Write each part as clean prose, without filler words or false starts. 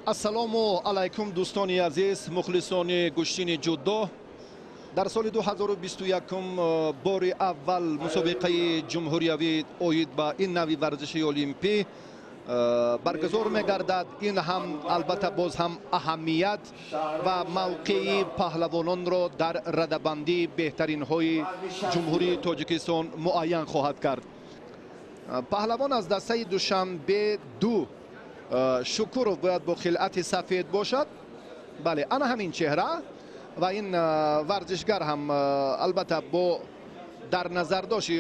ассалому алайкум дӯстони азиз, мухлисони гӯштини ҷуддо. дар соли 2021 бори аввал мусобиқаи ҷумҳуриявӣ оид ба ин нави варзиши олимпӣ баргузор мегардад. Ин ҳам албатта боз ҳам аҳамият ва мавқеи паҳлавононро дар радабандии беҳтаринҳои ҷумҳурии тоҷикистон муайян хоҳад кард. паҳлавон аз дастаи душанбе ду Шукуров бояд бо хилъати сафед бошад. бале, ана ҳамин чеҳра ва ин варзишгар ҳам албатта бо дар назардошти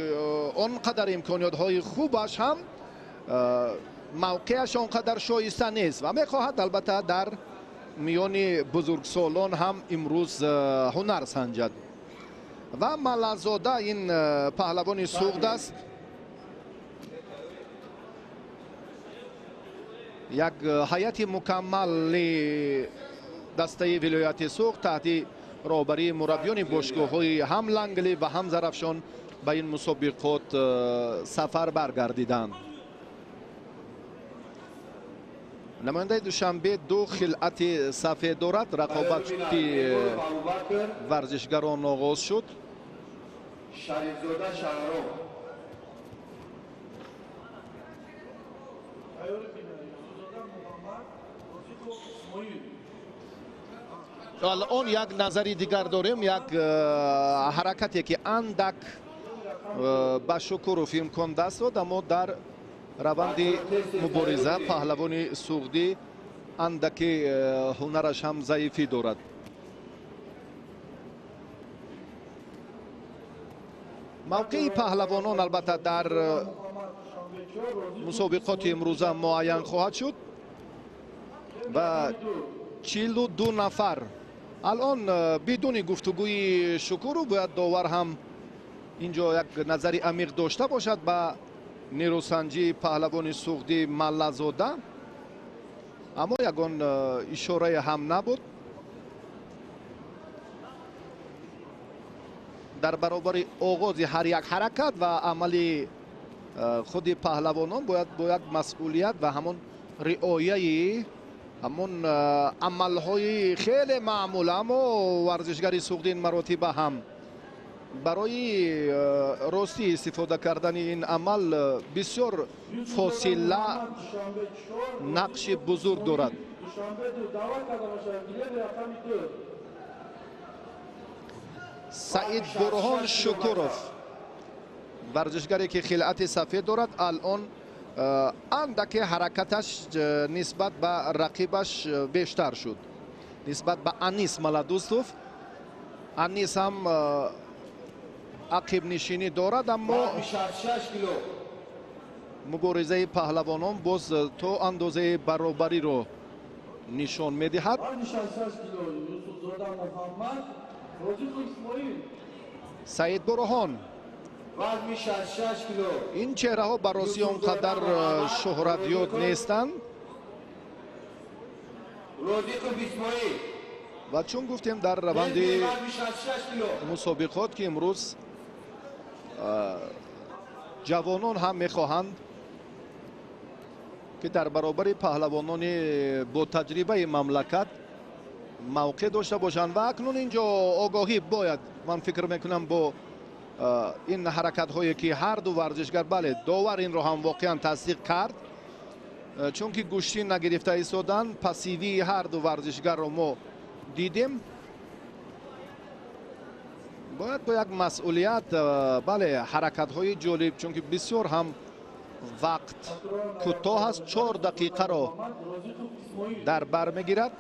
он қадар имкониётҳои хубаш ҳам мавқеаш он қадар шоиста нест ва мехоҳад албатта дар миёни бузургсолон ҳам имрӯз ҳунар санҷад. ва Малазода ин паҳлавони суғд аст. як ҳайати мукаммали дастаи вилояти суғд таҳти роҳбарии мураббиёни бошгоҳҳои ҳам Лангли ва ҳам Зарафшон ба ин мусобиқот сафар баргардиданд. намояндаи душанбе ду хилъати сафед дорад. рақобати варзишгарон оғоз шуд. алон як назари дигар дорем, як ҳаракате ки андак ба Шукуров имкон даст дод, аммо дар раванди мубориза паҳлавони суғдӣ андаки ҳунараш ҳам заифӣ дорад. мавқеи паҳлавонон албатта дар мусобиқоти имрӯза муайян хоҳад шуд ва 42 нафар алон бидуни гуфтугӯи Шукуров бояд довар ҳам инҷо як назари амиқ дошта бошад ба нерӯсанҷии паҳлавони суғдӣ Маллазода, аммо ягон ишорае ҳам набуд. дар баробари оғози ҳар як ҳаракат ва амали худи паҳлавонон бояд бо як масъулият ва ҳамон риояи ҳамон амалҳои хеле маъмул, аммо варзишгари суғди ин маротиба ҳам барои ростӣ истифода кардани ин амал бисёр фосила нақши бузург дорад. Саид Бурҳон Шукуров варзишгаре ки хилъати сафед дорад, алон андаке ҳаракаташ нисбат ба рақибаш бештар шуд, нисбат ба Анис Маладустов. Анис ҳам ақибнишинӣ дорад, аммо муборизаи паҳлавонон боз то андозаи баробариро нишон медиҳад. Саид Бурҳон ин чеҳраҳо бароси он қадар шӯҳратёб нестанд ва чун гуфтем дар раванди мусобиқот ки имрӯз ҷавонон ҳам мехоҳанд ки дар баробари паҳлавонони бо таҷрибаи мамлакат мавқеъ дошта бошанд ва акнун инҷо огоҳӣ бояд, ман фикр мекунам бо ин ҳаракатҳое ки ҳар ду варзишгар, бале, довар инро ҳам воқеан тасдиқ кард, чунки гӯшти нагирифта истодан пассивии ҳар ду варзишгарро мо дидем. бояд бо як масъулият, бале, ҳаракатҳои ҷолиб, чунки бисёр ҳам вақт кӯтоҳ аст, 4 дақиқаро дар бар мегирад.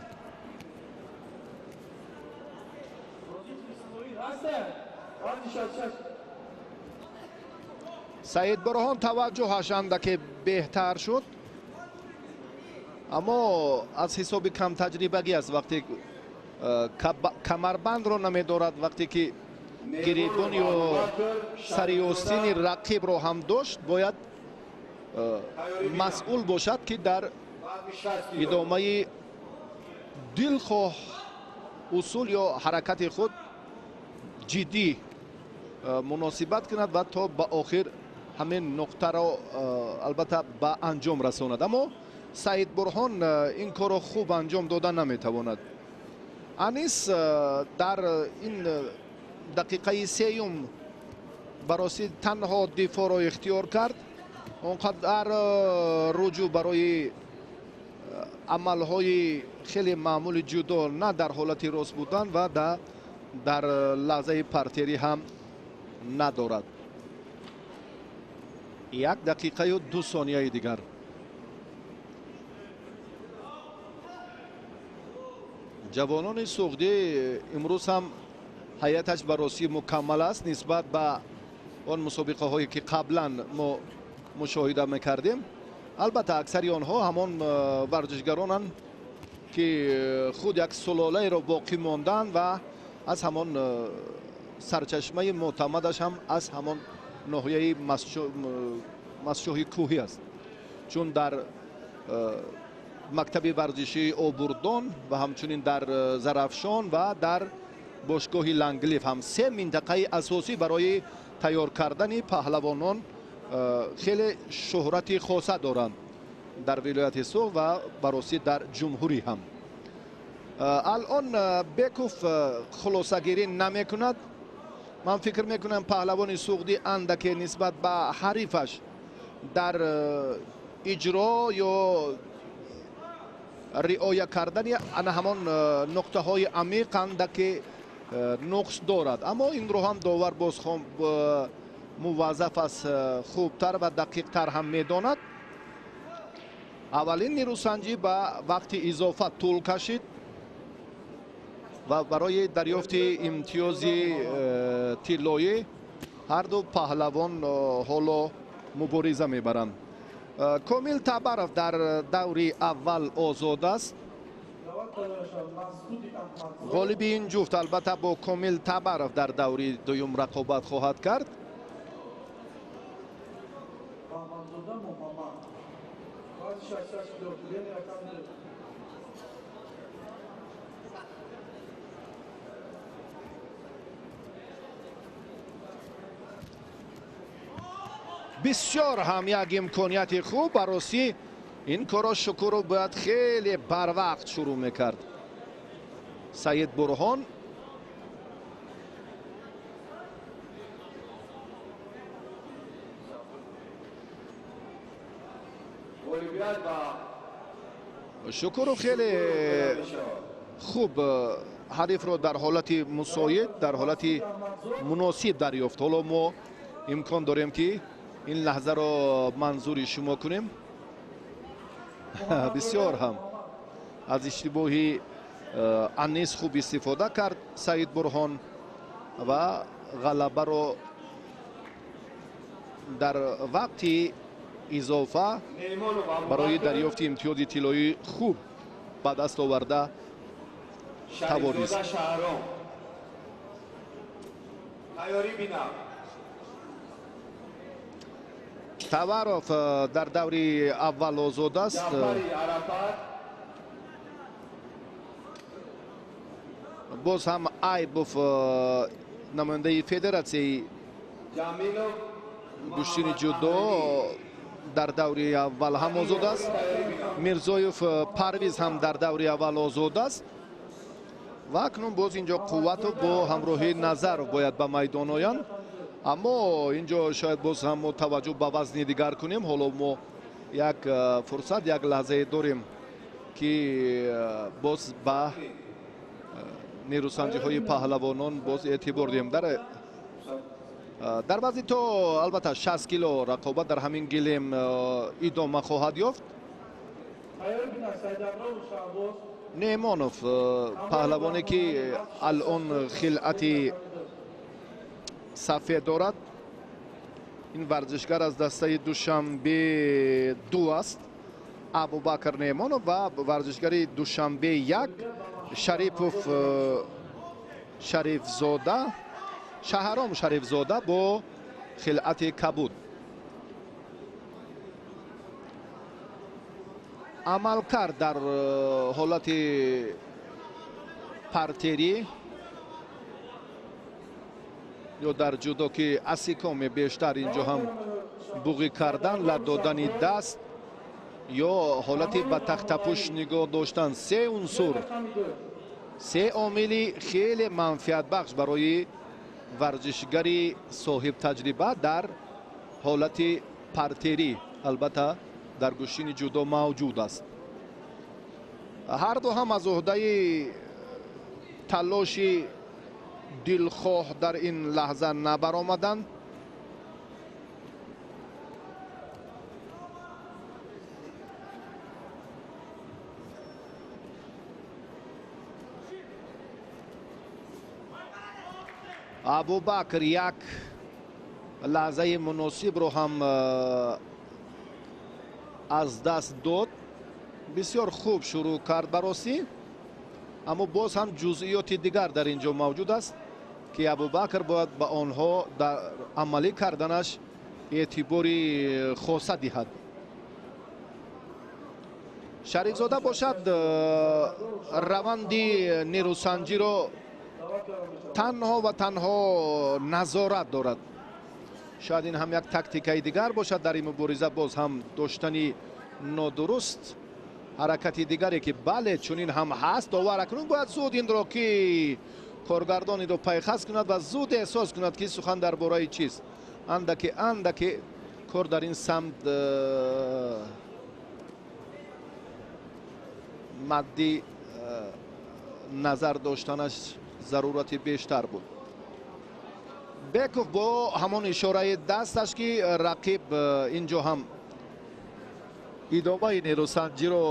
Саид Бурҳон таваҷҷуҳаш андаке беҳтар шуд, аммо аз ҳисоби камтаҷрибагӣ аст. вақте камарбандро намедорад, вақте ки гиребон ё сари остини рақибро ҳам дошт, бояд масъул бошад ки дар идомаи дилхоҳ усул ё ҳаракати худ ҷиддӣ муносибат кунад ва то ба охир ҳамин нуқтаро албатта ба анҷом расонад. аммо سعید برهان این کار خوب انجام دادن نمیتواند. انیس در این دقیقه سیوم برای تنها دفاع را اختیار کرد. اونقدر رجوع برای عملهای خیلی معمول جودو نه در حالت راست بودن و در لحظه پارتری هم ندارد. 1 دقیقه و 2 ثانیه دیگر. جوانان سوختی امروز هم هیئتش به راستی مکمل است نسبت به آن مسابقه هایی که قبلا ما مشاهده میکردیم. البته اکثری آنها همان ورزشگرانند که خود یک سلاله را باقی ماندن و از همان سرچشمه معتمدش هم از همان ناحیه مسجح کوهی است، چون در مکتب ورزشی آبوردان و همچنین در زرافشان و در باشگاه لنگلیف هم 3 منطقه اساسی برای تیار کردن پهلوانان خیلی شهرت خاصه دارند در ولایت سوخت و براستی در جمهوری هم. الان بیکوف خلاصه گیری نمی کند. من فکر میکنم پهلوان سوختی اندکی نسبت به حریفش در اجرا یا رعایه کردن همان نقطه های عمیق اندکی نقص دارد، اما این رو هم داور باز موظف است خوبتر و دقیق تر هم میداند. اولین نیروسنجی به وقت اضافه طول کشید و برای دریافت امتیاز طلایی هر دو پهلوان حالا مبارزه میبرند. کامیل تبارف در دوری اول آزاد است. غالب این جفت البته با کامیل تبارف در دوری دوم رقابت خواهد کرد. بسیار هم یک امکانیت خوب برای این کارا. شکر رو باید خیلی بر وقت شروع میکرد سعید برهان. شکر رو خیلی خوب حریف رو در حالت مساعد در حالت مناسب دریافت. حالا ما امکان داریم که این لحظه رو منظوری شما کنیم. بسیار هم از اشتباهی انیس خوب استفاده کرد سعید برهان و غلبه رو در وقت اضافه برای دریافت امتیاز طلایی خوب به دست آورده توانست. تبارف در دوری اول آزاد است. باز هم ایبوف نماینده فدراسیون گوشتین جودو در دوری اول هم آزاد است. میرزایوف پرویز هم در دوری اول آزاد است و اکنون باز اینجا قوت با همراهی نظر باید به میدان آیند. اما اینجا شاید باز هم توجه به وزن دیگر کنیم. حالا ما یک فرصت یک لحظه داریم که باز به نیروسنجی های پهلوانان باز اعتبار دیم. در بعضی تو البته 60 کیلو رقابت در همین گلیم ادامه خواهد یافت. نیمانوف پهلوانی که الان خلعت سفید دارد، این ورزشگر از دسته دوشنبه 2 است. ابوبکر نیمانوف و ورزشگر دوشنبه 1 شریفوف شریف زاده، شهرام شریف زاده با خلعت کبود. عمل کرد در حالت پارتری یا در جودو که اسیکام بیشتر اینجا هم بوغی کردن، لد دادن دست ё ҳолати ба тахтапуш нигоҳ доштан. се унсур, се омили хеле манфиатбахш барои варзишгари соҳибтаҷриба дар ҳолати партерӣ албатта дар гӯшини ҷудо мавҷуд аст. ҳарду ҳам аз уҳдаи талоши дилхоҳ дар ин лаҳза набаромаданд. абубакр як лаҳзаи муносибро ҳам аз даст дод. бисёр хуб шурӯъ кард ба ростӣ, аммо боз ҳам ҷузъиёти дигар дар ин ҷо мавҷуд аст ки абубакр бояд ба онҳо дар амалӣ карданаш эътибори хоса диҳад. шарифзода бошад раванди нерӯсанҷиро танҳо ва танҳо назорат дорад. шояд ин ҳам як тактикаи дигар бошад дар ин мубориза, боз ҳам доштани нодуруст ҳаракати дигаре ки бале чунин ҳам ҳаст. довар акнун бояд зуд инро ки коргардонеро пайхас кунад ва зуд эҳсос кунад ки сухан дар бораи чист. андаке кор дар ин самт мадди назар доштанаш зарурати бештар буд. беков бо ҳамон ишораи дасташ ки рақиб ин ҷо ҳам идомаи нерӯсанҷиро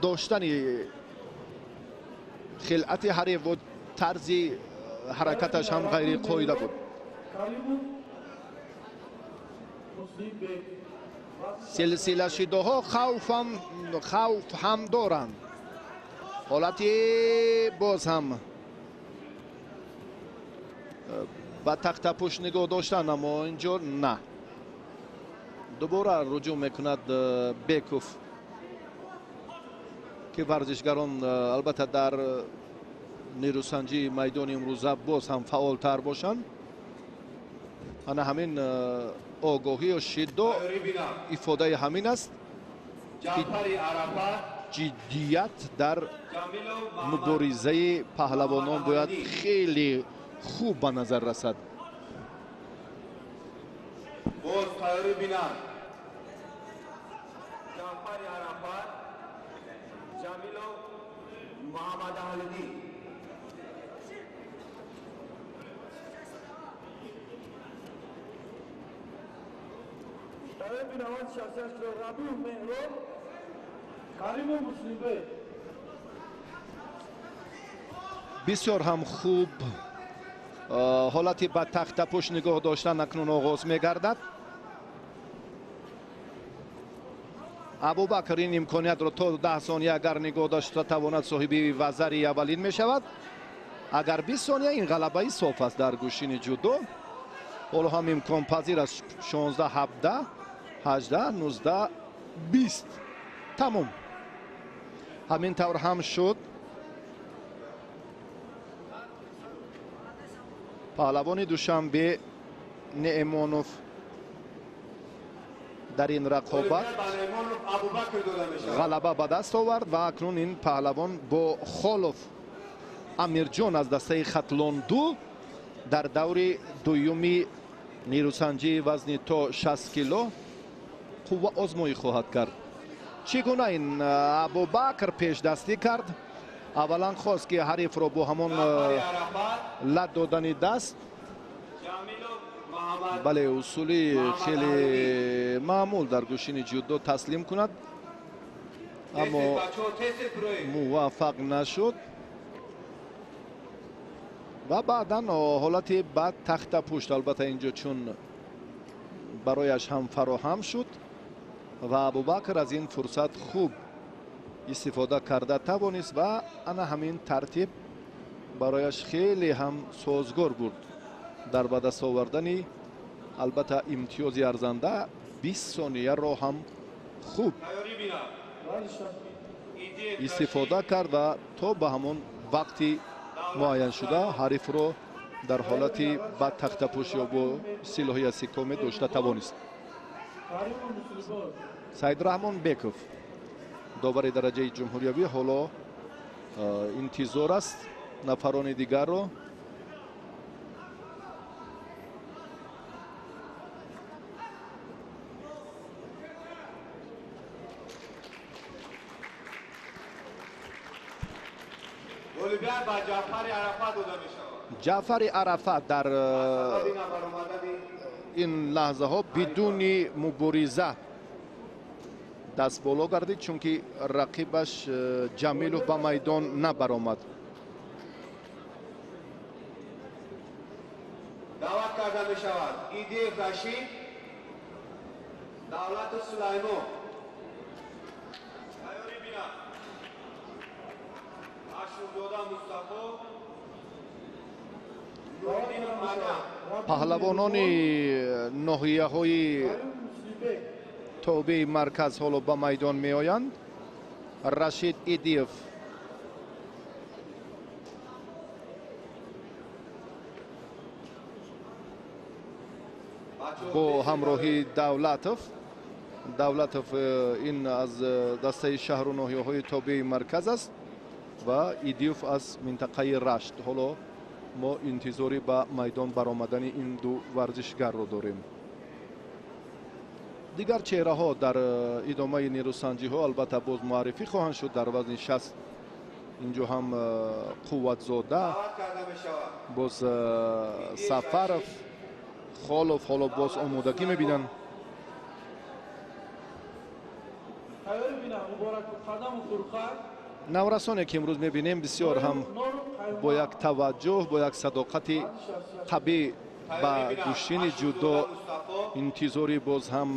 доштани хилъати ҳариф буд, тарзи ҳаракаташ ҳам ғайриқоида буд. силсилашидоҳо хавф ҳам доранд. ҳолати боз ҳам ба тахтапуш нигоҳ доштан, аммо ин ҷо на. дубора руҷӯъ мекунад беков ки варзишгарон албатта дар нерӯсанҷии майдони имрӯза боз ҳам фаъолтар бошанд. ана ҳамин огоҳию шиддо ифодаи ҳамин аст ки ҷиддият дар муборизаи паҳлавонон бояд хеле хуб ба назар расад. бисёр ҳам хуб ҳолати ба тахтапуш нигоҳ доштан акнун оғоз мегардад. абубакр ин имкониятро то 10 сония агар нигоҳ дошта тавонад соҳиби вазари аввалин мешавад. агар 20 сония ин ғалабаи соф аст дар гӯшини ҷудо. ҳоло ҳам имконпазир аст 16, 17, 18, 19, 20 тамом. ҳамин тавр ҳам шуд. паҳлавони душанбе неъмонов дар ин рақобат ғалаба ба даст овард ва акнун ин паҳлавон бо холов амирҷон аз дастаи хатлонду дар даври дуюми нерӯсанҷии вазни то 60 кило қувва озмоӣ хоҳад кард. чӣ гуна ин абубакр пешдастӣ кард. аввалан хост ки ҳарифро бо ҳамон лат додани даст, бале усули хеле маъмул дар гӯшини ҷудо таслим кунад, аммо муваффақ нашуд ва баъдан ҳолати ба тахтапушт албатта ин ҷо чун барояш ҳам фароҳам шуд ва абубакр аз ин фурсат хуб истифода карда тавонист ва ана ҳамин тартиб барояш хеле ҳам созгор буд дар ба даст овардани албатта имтиёзи арзанда. 20 сонияро ҳам хуб истифода кард ва то ба ҳамон вақти муайяншуда ҳарифро дар ҳолати ба тахтапуш ё бо силоҳи аз сикоме дошта тавонист. Саидрахмон Беков довари дараҷаи ҷумҳуриявӣ ҳоло интизор аст нафарони дигарро. ҷаъфари арафат дар ин лаҳзаҳо бидуни мубориза даст боло гардид, чунки рақибаш ҷамилов ба майдон набаромад. даъват карда мешавад Идиев Рашид, Давлатов Сулаймон. Тайёрӣ бинад. Ашурзода Мустафо, Нурдинов Адам. паҳлавонони ноҳияҳои тобеи марказ ҳоло ба майдон меоянд. Рашид Идиев бо ҳамроҳи Давлатов ин аз дастаи шаҳру ноҳияҳои тобеи марказ аст ва Идиев аз минтақаи Рашт. ҳоло мо интизори ба майдон баромадани ин ду варзишгарро дорем. дигар чеҳраҳо дар идомаи нерӯсанҷиҳо албатта боз муаррифӣ хоҳанд шуд. дар вазни 60 инҷо ҳам қувватзода, боз Сафаров, Холов ҳоло боз омодагӣ мебинанд. наврасоне ки имрӯз мебинем бисёр ҳам бо як таваҷҷӯҳ, бо як садоқати қавӣ ба куштини ҷудо интизори боз ҳам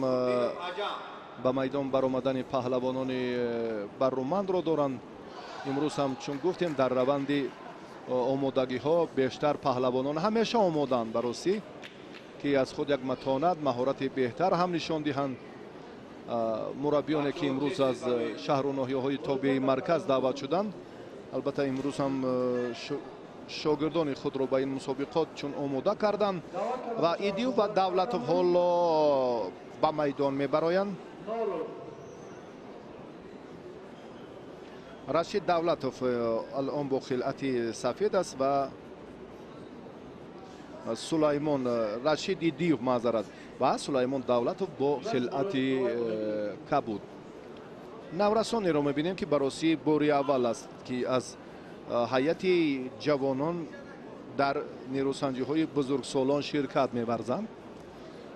ба майдон баромадани паҳлавонони баррумандро доранд. имрӯз ҳам чун гуфтем дар раванди омодагиҳо бештар паҳлавонон ҳамеша омодаанд ба ростӣ ки аз худ як матонат, маҳорати беҳтар ҳам нишон диҳанд. мураббиёне ки имрӯз аз шаҳру ноҳияҳои тобеи марказ даъват шуданд, албатта имрӯз ҳам шогирдони худро ба ин мусобиқот чун омода карданд ва Идиев ва Давлатов ҳоло ба майдон мебароянд. Рашид Давлатов алон бо хилати сафед аст ва Сулаймон Рашид Идиев маъзарат ва Сулаймон Давлатов бо хилати кабуд. наврасонеро мебинем ки бароси бори аввал аст ки аз ҳайати ҷавонон дар нерӯсанҷиҳои бузургсолон ширкат меварзанд.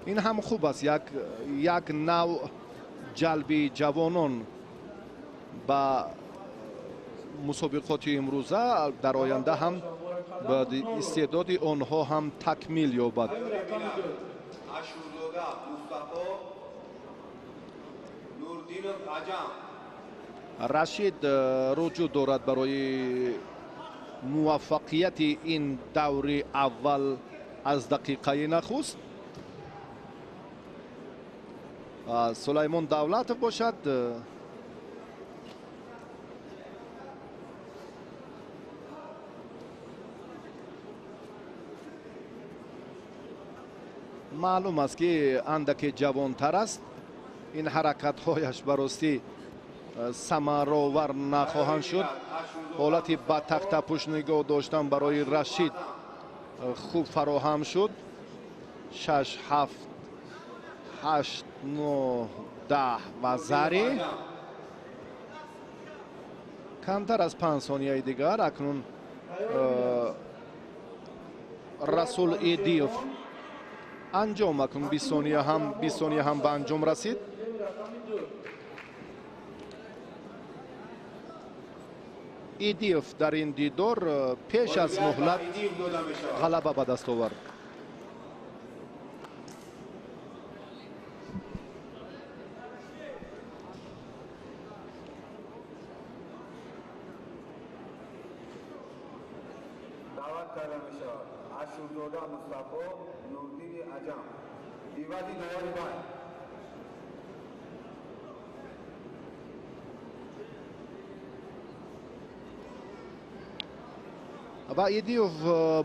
ин ҳам хуб аст, як нав ҷалби ҷавонон ба мусобиқоти имрӯза дар оянда ҳам ба истеъдоди онҳо ҳам такмил ёбад. Ашурзода Мустафо, Нурдинов Аҷам. Рашид руҷӯ дорад барои муваффақияти ин даври аввал аз дақиқаи нахуст. Сулаймон Давлатов бошад. маълум аст ки андаке ҷавонтар аст. ин ҳаракатҳояш ба ростӣ самаровар нахоҳанд шуд. ҳолати ба тахтапӯш нигоҳ доштан барои Рашид хуб фароҳам шуд. 6, 7, 8, 9, 10 ва зари камтар аз 5 сонияи дигар. акнун Расул Идиев анҷом акнун 20 сония ҳам ба анҷом расид. Идиев дар ин дидор пеш аз муҳлат ғалаба ба даст овард. даъват карда мешавад Ашурзода Мустафо, Нурдини Аҷам. Ивади довари бай. ва Идиев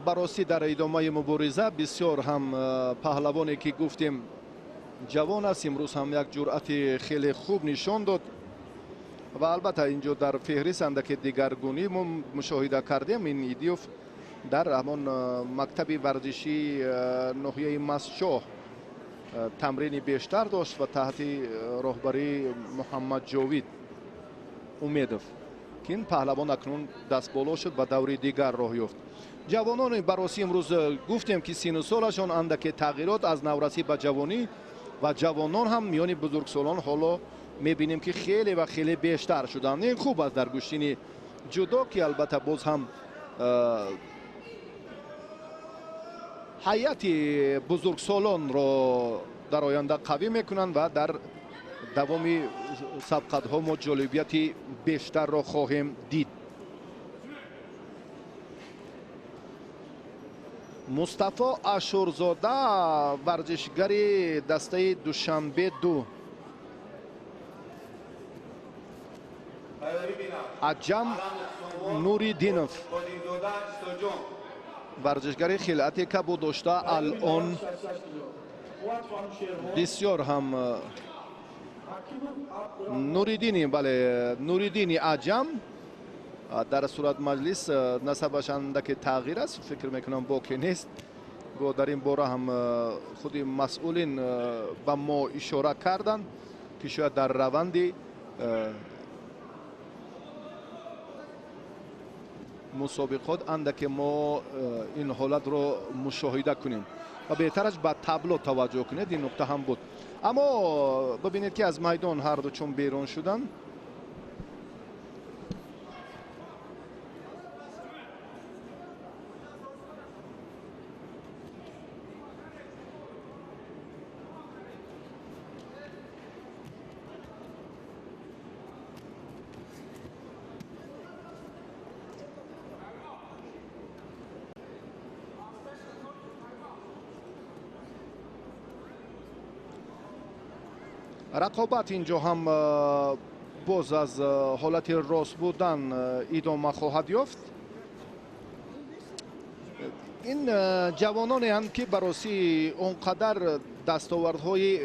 ба ростӣ дар идомаи мубориза бисёр ҳам паҳлавоне ки гуфтем جوان است. امروز هم یک جرأت خیلی خوب نشان داد و البته اینجا در فهرست اندک دیگرگونی ما مشاهده کردیم. این ایدیوف در همان مکتب ورزشی ناحیه مسجد تمرین بیشتر داشت و تحت راهبری محمد جاوید امیدوف که این پهلوان اکنون دست بالا شد و دوری دیگر راه یافت. جوانان براسی امروز گفتیم که سن و سالشان اندک تغییرات از نورسی به جوانی و جوانان هم میان بزرگسالان حالا میبینیم که خیلی و خیلی بیشتر شدن. این خوب است در گشتین جودو که البته باز هم هیئت بزرگسالان را در آینده قوی میکنند و در دوام سبقت ها ما جالبیت بیشتر را خواهیم دید. مصطفی اشورزاده ورزشگر دسته دوشنبه 2 عجم نوریدینوف ورزشگر خلعت کبو داشته الان بسیار هم نوریدینی بله نوریدینی عجم در صورت مجلس نسبش اندک تغییر است فکر میکنم باقی نیست. گو در این باره هم خود مسئولین به ما اشاره کردن که شاید در روندی مسابقات اندک ما این حالت رو مشاهده کنیم و بهترش به تابلو توجه کنید. این نکته هم بود. اما ببینید که از میدان هر دو چون بیرون شدن. رقابت اینجا هم باز از حالت راست بودن ادامه خواهد یافت. این جوانانی هستند که براسی اونقدر دستاوردهای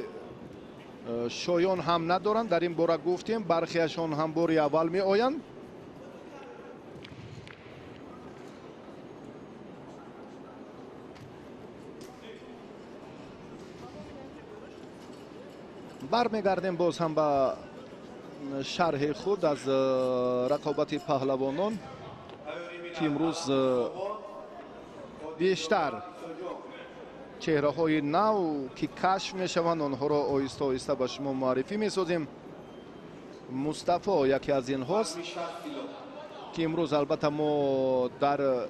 شایان هم ندارند. در این باره گفتیم برخیشان هم باری اول می آیند. برمیگردیم باز هم به شرح خود از رقابت پهلوانان که امروز بیشتر چهره های نو که کشف می شوند آنها را آهسته آهسته به شما معرفی می سازیم. مصطفی یکی از این هاست که امروز البته ما در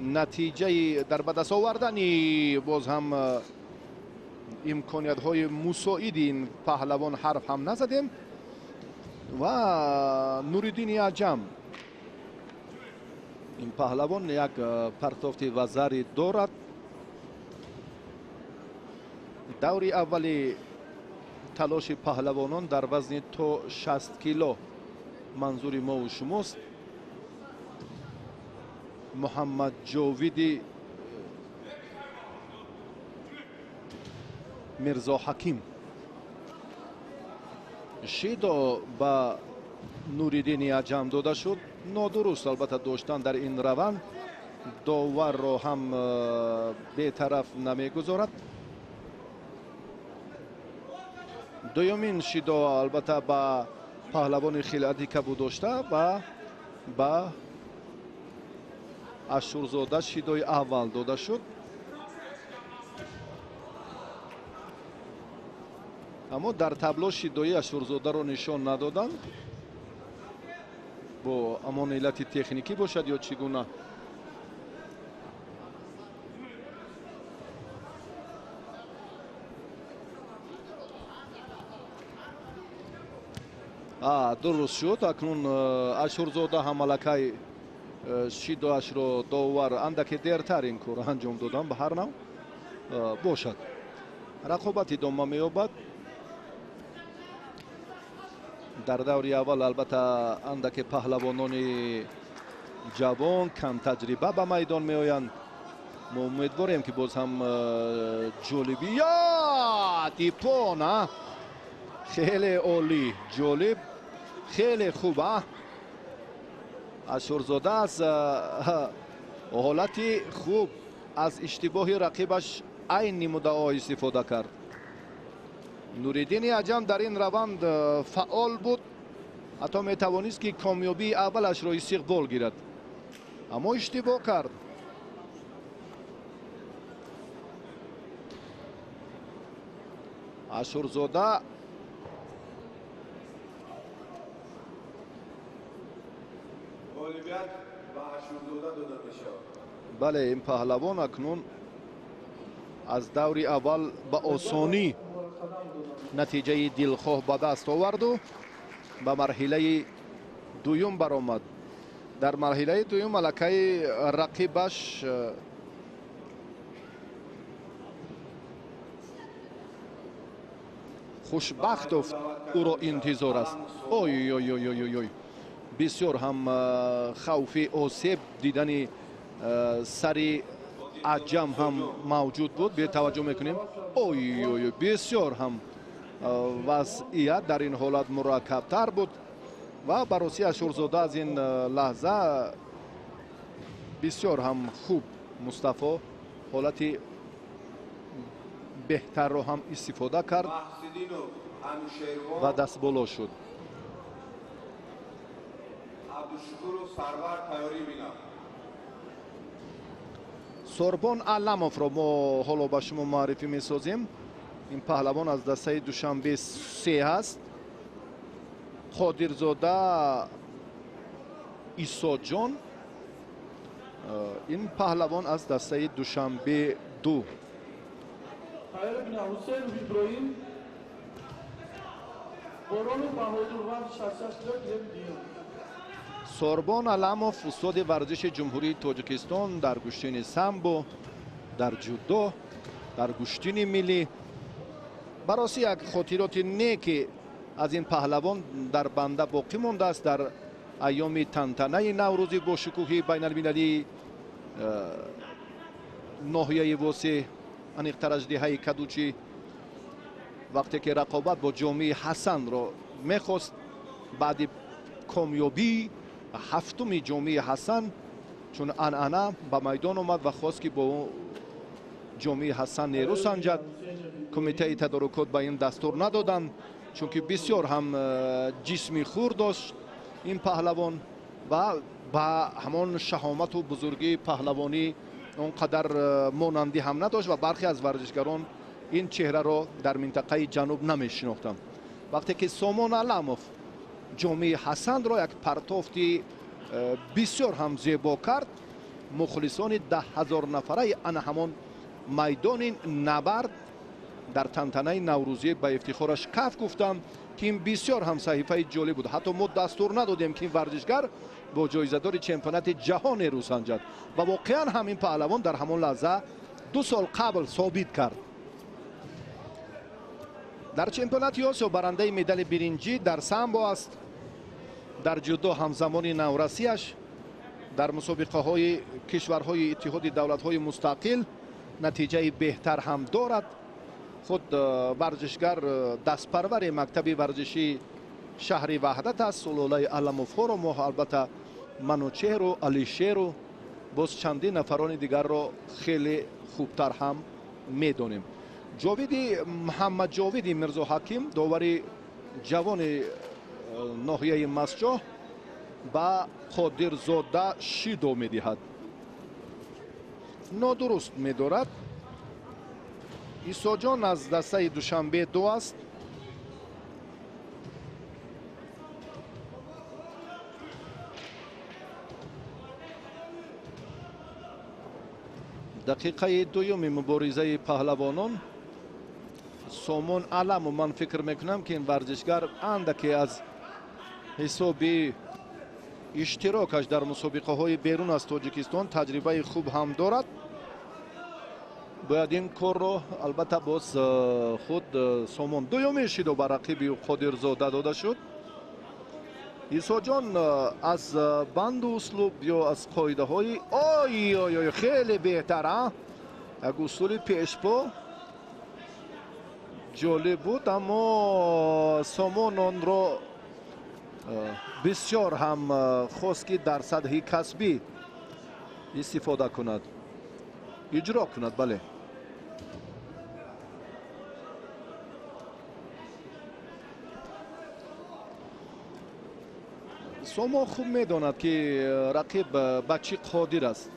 نتیجه در به دست آوردن باز هم امکانیت های مساعد این پهلوان حرف هم نزدیم. و نوریدین عجم این پهلوان یک پرتافت وزری دارد. دوری اولی تلاش پهلوانان در وزن تا 60 کیلو منظور ما و شماست. محمد جاوید میرزا حکیم شیدا به نوریدین عجم داده شد. نادرست البته داشتن در این روند داور را هم بی‌طرف نمیگذارد. دومین شیدا البته به پهلوان خلعتی کبو داشته و به اشورزاده شیدای اول داده شد. اما در تابلو شیدای اشورزاده را نشان ندادند. با امان علت تکنیکی باشد یا چگونه. درست شد. اکنون اشورزاده هم ملکه شیدایش را داور اندک دیرتر این کار انجام دادن. به هر نوع باشد رقابت ادامه می‌یابد. در دوری اول البته اندک پهلوانان جوان کم تجربه به میدان می آیند. ما امیدواریم که باز هم جالبی یا ادیپو نه خیلی عالی جالب خیلی خوبه اشورزاده از حالتی خوب از اشتباه رقیبش عین مدعا استفاده کرد نوریدین عجم در این روند فعال بود حتی می توانست که کامیابی اولش را استقبال گیرد اما اشتباه کرد اشورزاده غالبیت به اشورزاده داده میشه. بله این پهلوان اکنون از دور اول به آسانی نتیجه دلخواه به دست آورد و به مرحله دوم برآمد در مرحله دوم ملکه رقیبش خوشبختov او را انتظار است اوی اوی اوی اوی اوی بسیار هم خوف آسیب دیدن سری عجم هم موجود بود به توجه میکنیم اوی اوی بسیار هم وضعیت در این حالت مرکب تر بود و براسی اشورزاده از این لحظه بسیار هم خوب مصطفی حالتی بهتر رو هم استفاده کرد و دست بالا شد سوربون علموف رو ما حالا با شما معرفی میسازیم این پهلوان از دسته دوشنبه 3 هست قادرزاده عیسی جان این پهلوان از دسته دوشنبه 2 سوربون علموف استاد ورزش جمهوری تاجیکستان در گشتین سامبو در جودو در گشتین ملی براسی یک خاطرات نیکی از این پهلوان در بنده باقی مانده است در ایام تنتنه نوروزی با شکوه بین المللی ناحیه واسه انیقتر اژدهای کدوچی وقتی که رقابت با جامعه حسن را میخواست بعد کامیابی هفتم جامعه حسن چون انعنه به میدان آمد و خواست که با جامعه حسن نیرو سنجد کمیته تدارکات به این دستور ندادن چون که بسیار هم جسمی خور داشت این پهلوان و با همان شهامت و بزرگی پهلوانی اونقدر مانندی هم نداشت و برخی از ورزشگران این چهره را در منطقه جنوب نمیشناختند وقتی که سامان علموف جامعه حسن را یک پرتافتی بسیار هم زیبا کرد مخلصان 10,000 نفره ان همان میدان نبرد در تنتنه نوروزی به افتخارش کف گفتم که این بسیار هم صحیفه جالب بود حتی ما دستور ندادیم که این ورزشگر با جایزه‌دار چمپیونات جهان رو سنجد و واقعا همین پهلوان در همان لحظه 2 سال قبل ثابت کرد در چمپیونات آسیا برنده مدال برنجی در سامبو است در جودو همزمان نورسیش در مسابقه های کشورهای اتحاد دولت های مستقل نتیجه بهتر هم دارد خود ورزشگر دستپرور مکتب ورزشی شهر وحدت است سلوله علموف رو ما البته منوچهر و علیشهر و باز چندین نفران دیگر را خیلی خوبتر هم میدانیم جاوید محمد جاوید مرزا حکیم داوری جوان ناحیه مسجح با قادرزاده شیدو میدهد نادرست میدارد عیسی جان از دسته دوشنبه 2 است دقیقه دوم مبارزه پهلوانان سامان علم و من فکر میکنم که این ورزشگر اندکی از حساب اشتراکش در مسابقه های بیرون از تاجیکستان تجربه خوب هم دارد باید این کار رو البته باز خود سامان دومی شد و بر رقیب قادرزاده داده شد عیسی جان از بند و اسلوب یا از قاعده های آی خیلی بهتره یک اصول پیشپا جالب بود، اما سامان آن را بسیار هم خواست که در سطح کسبی استفاده کند، اجرا کند. بله، سامان خوب میداند که رقیب به چی قادر است.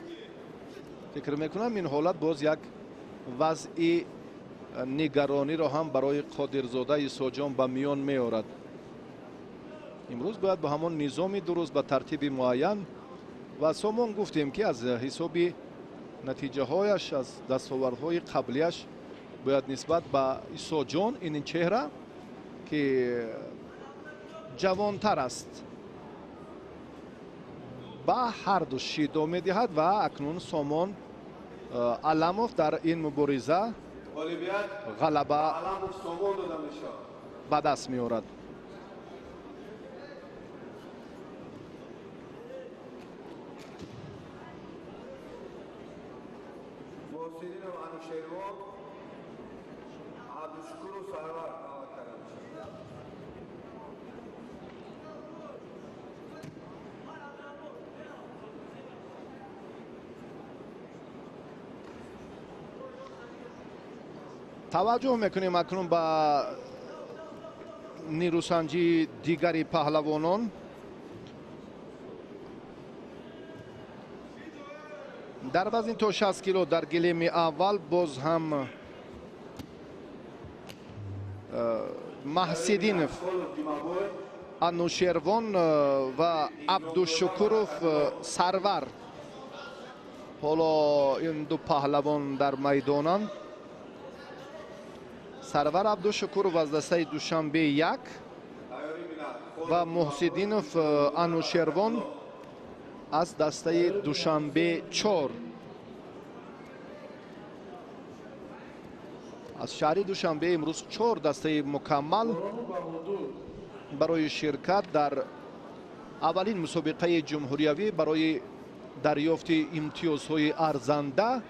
فکر میکنم این حالت باز یک وضع نگرانی را هم برای قادرزاده ساجان به میان میآورد. امروز باید به همان نظام درست به ترتیب معین و سامان گفتیم که از حساب نتیجه هایش، از دستاوردهای قبلیش باید نسبت به ساجان این چهره که جوانتر است به هر دو شیدا میدهد و اکنون سامان علموف در این مبارزه غلبه به دست میآورد. توجه میکنیم اکنون به نیروسنجی دیگری پهلوانان. در وزن تا 60 کیلو در گلیم اول باز هم محسدینف، انوشیروان و عبدالشکروف سرور. حالا این دو پهلوان در میدانند. سرور عبدالشکروف از دسته دوشنبه 1 و محسدینف انوشیروان از دسته دوشنبه 4. از شهر دوشنبه امروز 4 دسته مکمل برای شرکت در اولین مسابقه جمهوریوی برای دریافت امتیازهای ارزنده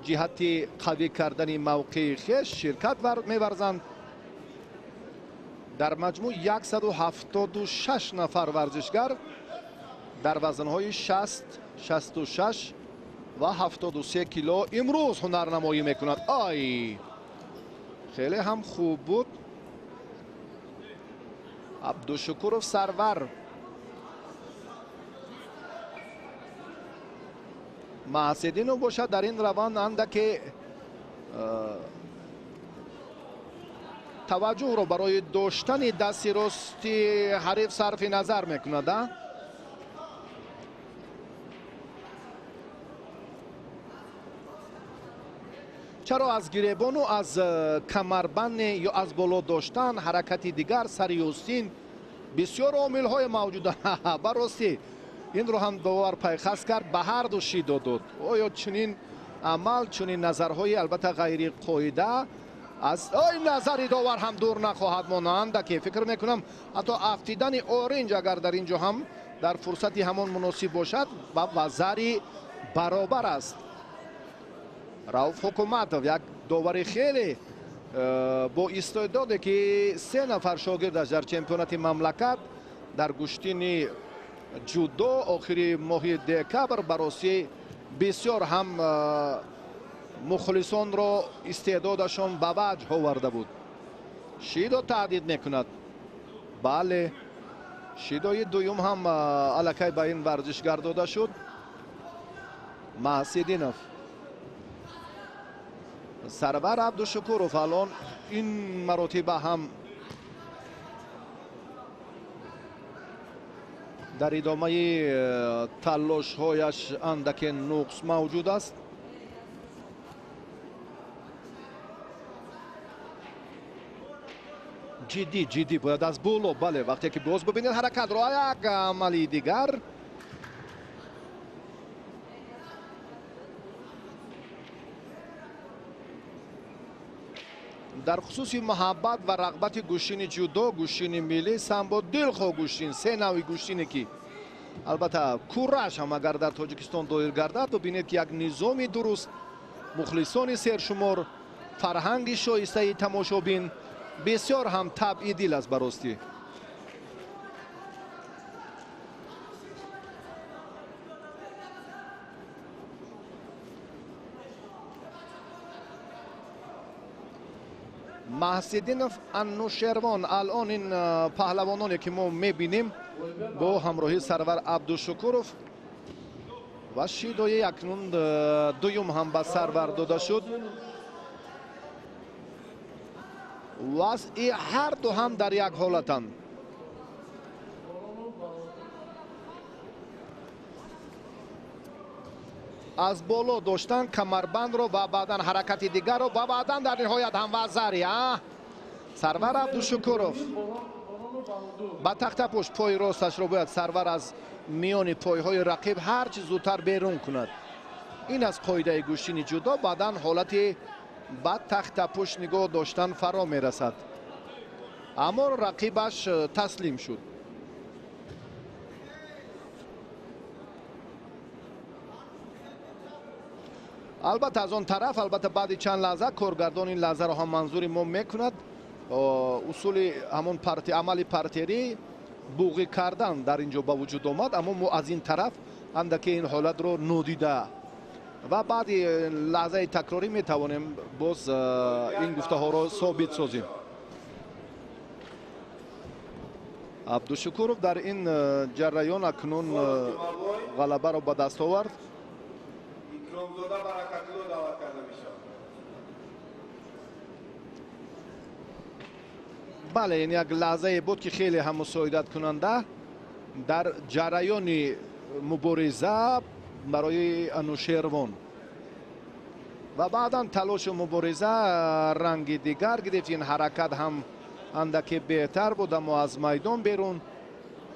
جهت قوی کردن موقع خویش شرکت می‌ورزند. در مجموع 176 نفر ورزشگر در وزن‌های 60، 66 و 73 کیلو امروز هنرنمایی می‌کنند. آی خیلی هم خوب بود. عبدالشکروف سرور محسدینو باشد در این روند اندک توجه رو برای داشتن دست راستی حریف صرف نظر میکند. چرا از گریبان و از کمربند یا از بالا داشتن حرکت دیگر سریوستین بسیار عامل های موجوده. براستی این رو هم داور پیخست کرد، به هر دو شیدا داد. آیا چنین عمل، چنین نظرهای البته غیر قاعده از نظری داور هم دور نخواهد مانند که فکر میکنم حتی افتیدن اورنج اگر در اینجا هم در فرصتی همان مناسب باشد و وزری برابر است. رؤوف حکومتوف یک داور خیلی با استعداده که 3 نفر شاگردش در چمپیونات مملکت در گشتین جودو آخر ماه دکبر برای بسیار هم مخلصان را استعدادشان به وجه آورده بود. شیدا تعدید میکند. بله، شیدای دوم هم الکی به این ورزشگر داده شد. محسدینف سرور عبدالشکروف الان این مراتب هم در ادامه تلاش هایش اندک نقص موجود است. جدی باید از بالا. بله، وقتی که باز ببینید حرکت را یک عملی دیگر در خصوص محبت و رغبت گوشین جودو، گوشین ملی سمبو دلخو گوشین، 3 نوع گوشینی که البته کورش هم اگر در تاجیکستان دایر گردد ببینید که یک نظام درست، مخلصان سرشمار، فرهنگ شایسته تماشابین بسیار هم طبعی دیل است براستی. محسدینов انوشیروان الان این پهلوانانی که ما میبینیم با همراهی سرور عبدالشکورов و شیدوی اکنون دویم هم به سرور داده شد. وضعی هر دو هم در یک حالتند. از بالا داشتن کمربند رو و بعدا حرکت دیگر رو و بعدا در نهایت هم وزری سرور عبدالشکورov با تخت پشت پای راستش رو باید سرور از میان پایهای رقیب هرچی زودتر بیرون کند. این از قاعده گوشتین جودو. بعدا حالت با تخت پشت نگاه داشتن فرا میرسد، اما رقیبش تسلیم شد. البته از آن طرف بعد چند لحظه کارگردان این لحظه را هم منظور ما میکند. اصول همون عمل پرتری بوغی کردن در اینجا با وجود آمد، اما ما از این طرف اندکی این حالت رو نادیده و بعد لحظه تکراری میتوانیم باز این گفته ها رو ثابت سازیم. عبدالشکورov در این جریان اکنون غلبه رو به دست آورد. بله، این یک لحظه بود که خیلی هم مساعدت کننده در جریان مبارزه برای انوشیروان و بعدا تلاش مبارزه رنگ دیگر گرفت. این حرکت هم اندکی بهتر بود اما از میدان بیرون.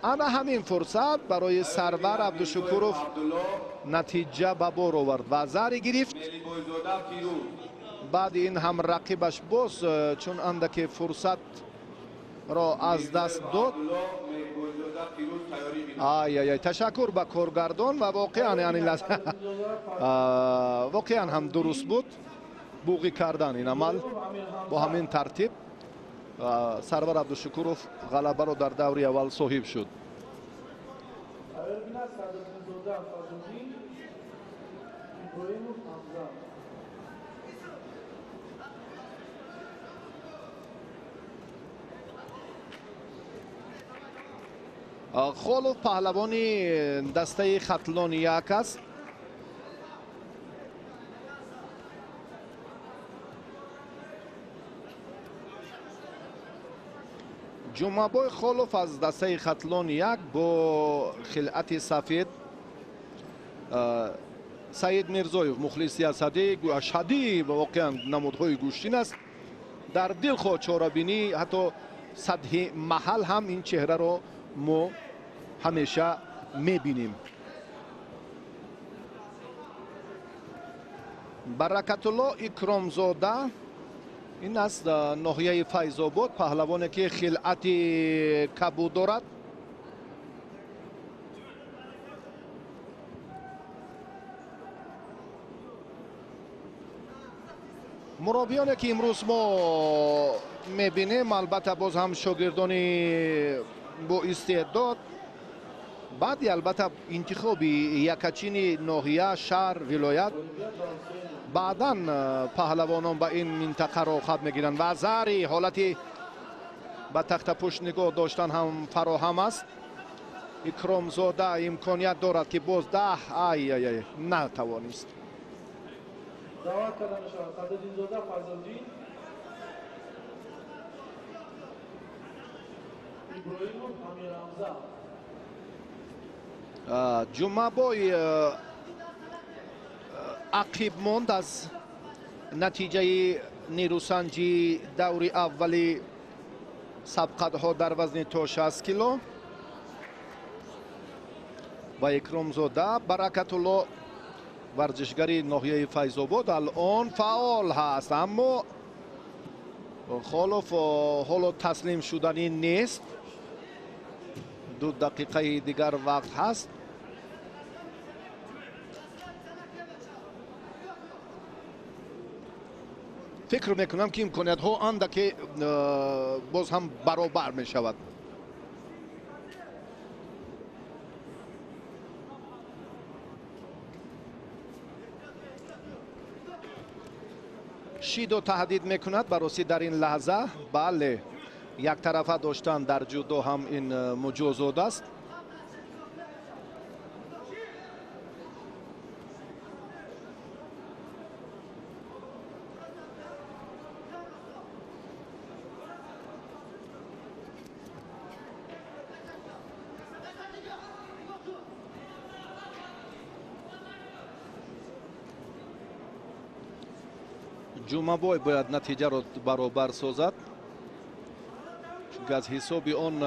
انا همین فرصت برای سرور عبدالشکورov نتیجه به بار آورد و زری گرفت. بعد این هم رقیبش باز چون اندکی فرصت را از دست داد. تشکر به کارگردان و واقعا یعنی واقعا هم درست بود بوغی کردن این عمل. با همین ترتیب سرور عبدالشکورov غلبه رو در دوری اول صاحب شد. خولوف پهلوانی دسته خطلان یک است. جمعبای خولوف از دسته خطلان یک با خلعت سفید. سعید میرزایف مخلص شدی و واقعا نمودهای گوشتین است. در دلخواه چاره‌بینی حتی سطح محل هم این چهره رو ما همیشه میبینیم. برکت الله اکرامزاده این از ناحیه فیض‌آباد پهلوانی که خلعت کبود دارد. مربیانی که امروز ما میبینیم البته باز هم شاگردانی با استعداد. بعد البته انتخاب یکچین ناحیه شهر ولایت بعدا پهلوانان به این منطقه را خط میگیرند و زری حالتی به تخت پشت نگاه داشتن هم فراهم است. اکرامزاده امکانیت دارد که باز نتوانست. جمعبای عقیب ماند از نتیجه نیروسنجی دور اولی سبقت‌ها در وزن تا 60 کیلو و اکرامزاده. برکت الله ورزشگری ناحیه فیض‌آباد الان فعال هست، اما خولوف حالا تسلیم شدنی نیست. 2 دقیقه دیگر وقت هست. فکر میکنم که امکانیت ها اندکی باز هم برابر میشود. شیدو تهدید میکند بررسی در این لحظه. بله، یک طرفه داشتن در جودو هم این مجازات است. جومابوی باید نتیجه را برابر سازد، چون از حسابی آن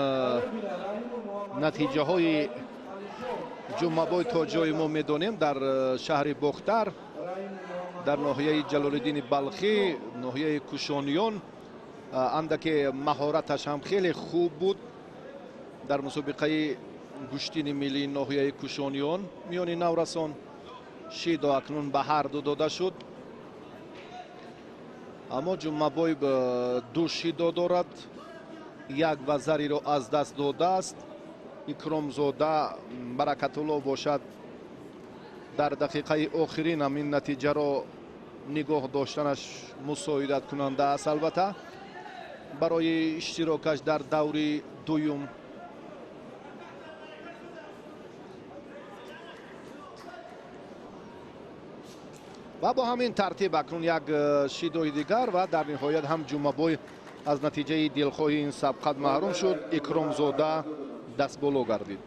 نتیجه های جومابوی تا جای ما میدانیم در شهر بختر، در ناحیه جلالالدین بلخی، ناحیه کوشانیان، اندک مهارتش هم خیلی خوب بود در مسابقه گشتین ملی ناحیه کوشانیان میان نورسان. شیدو اکنون به هر دو داده شد، اما جومابوی دو شیدو دارد، یک وزری را از دست داده است. اکرامزاده برکت‌الله باشد در دقیقه آخرین هم این نتیجه را نگاه داشتنش مساعدت کننده است البته برای اشتراکش در دور دوم. و با همین ترتیب اکنون یک شیدوی دیگر و در نهایت هم جومابوی از نتیجه دلخواهی این سبقت محروم شد. اکرامزاده دست بالو گردید.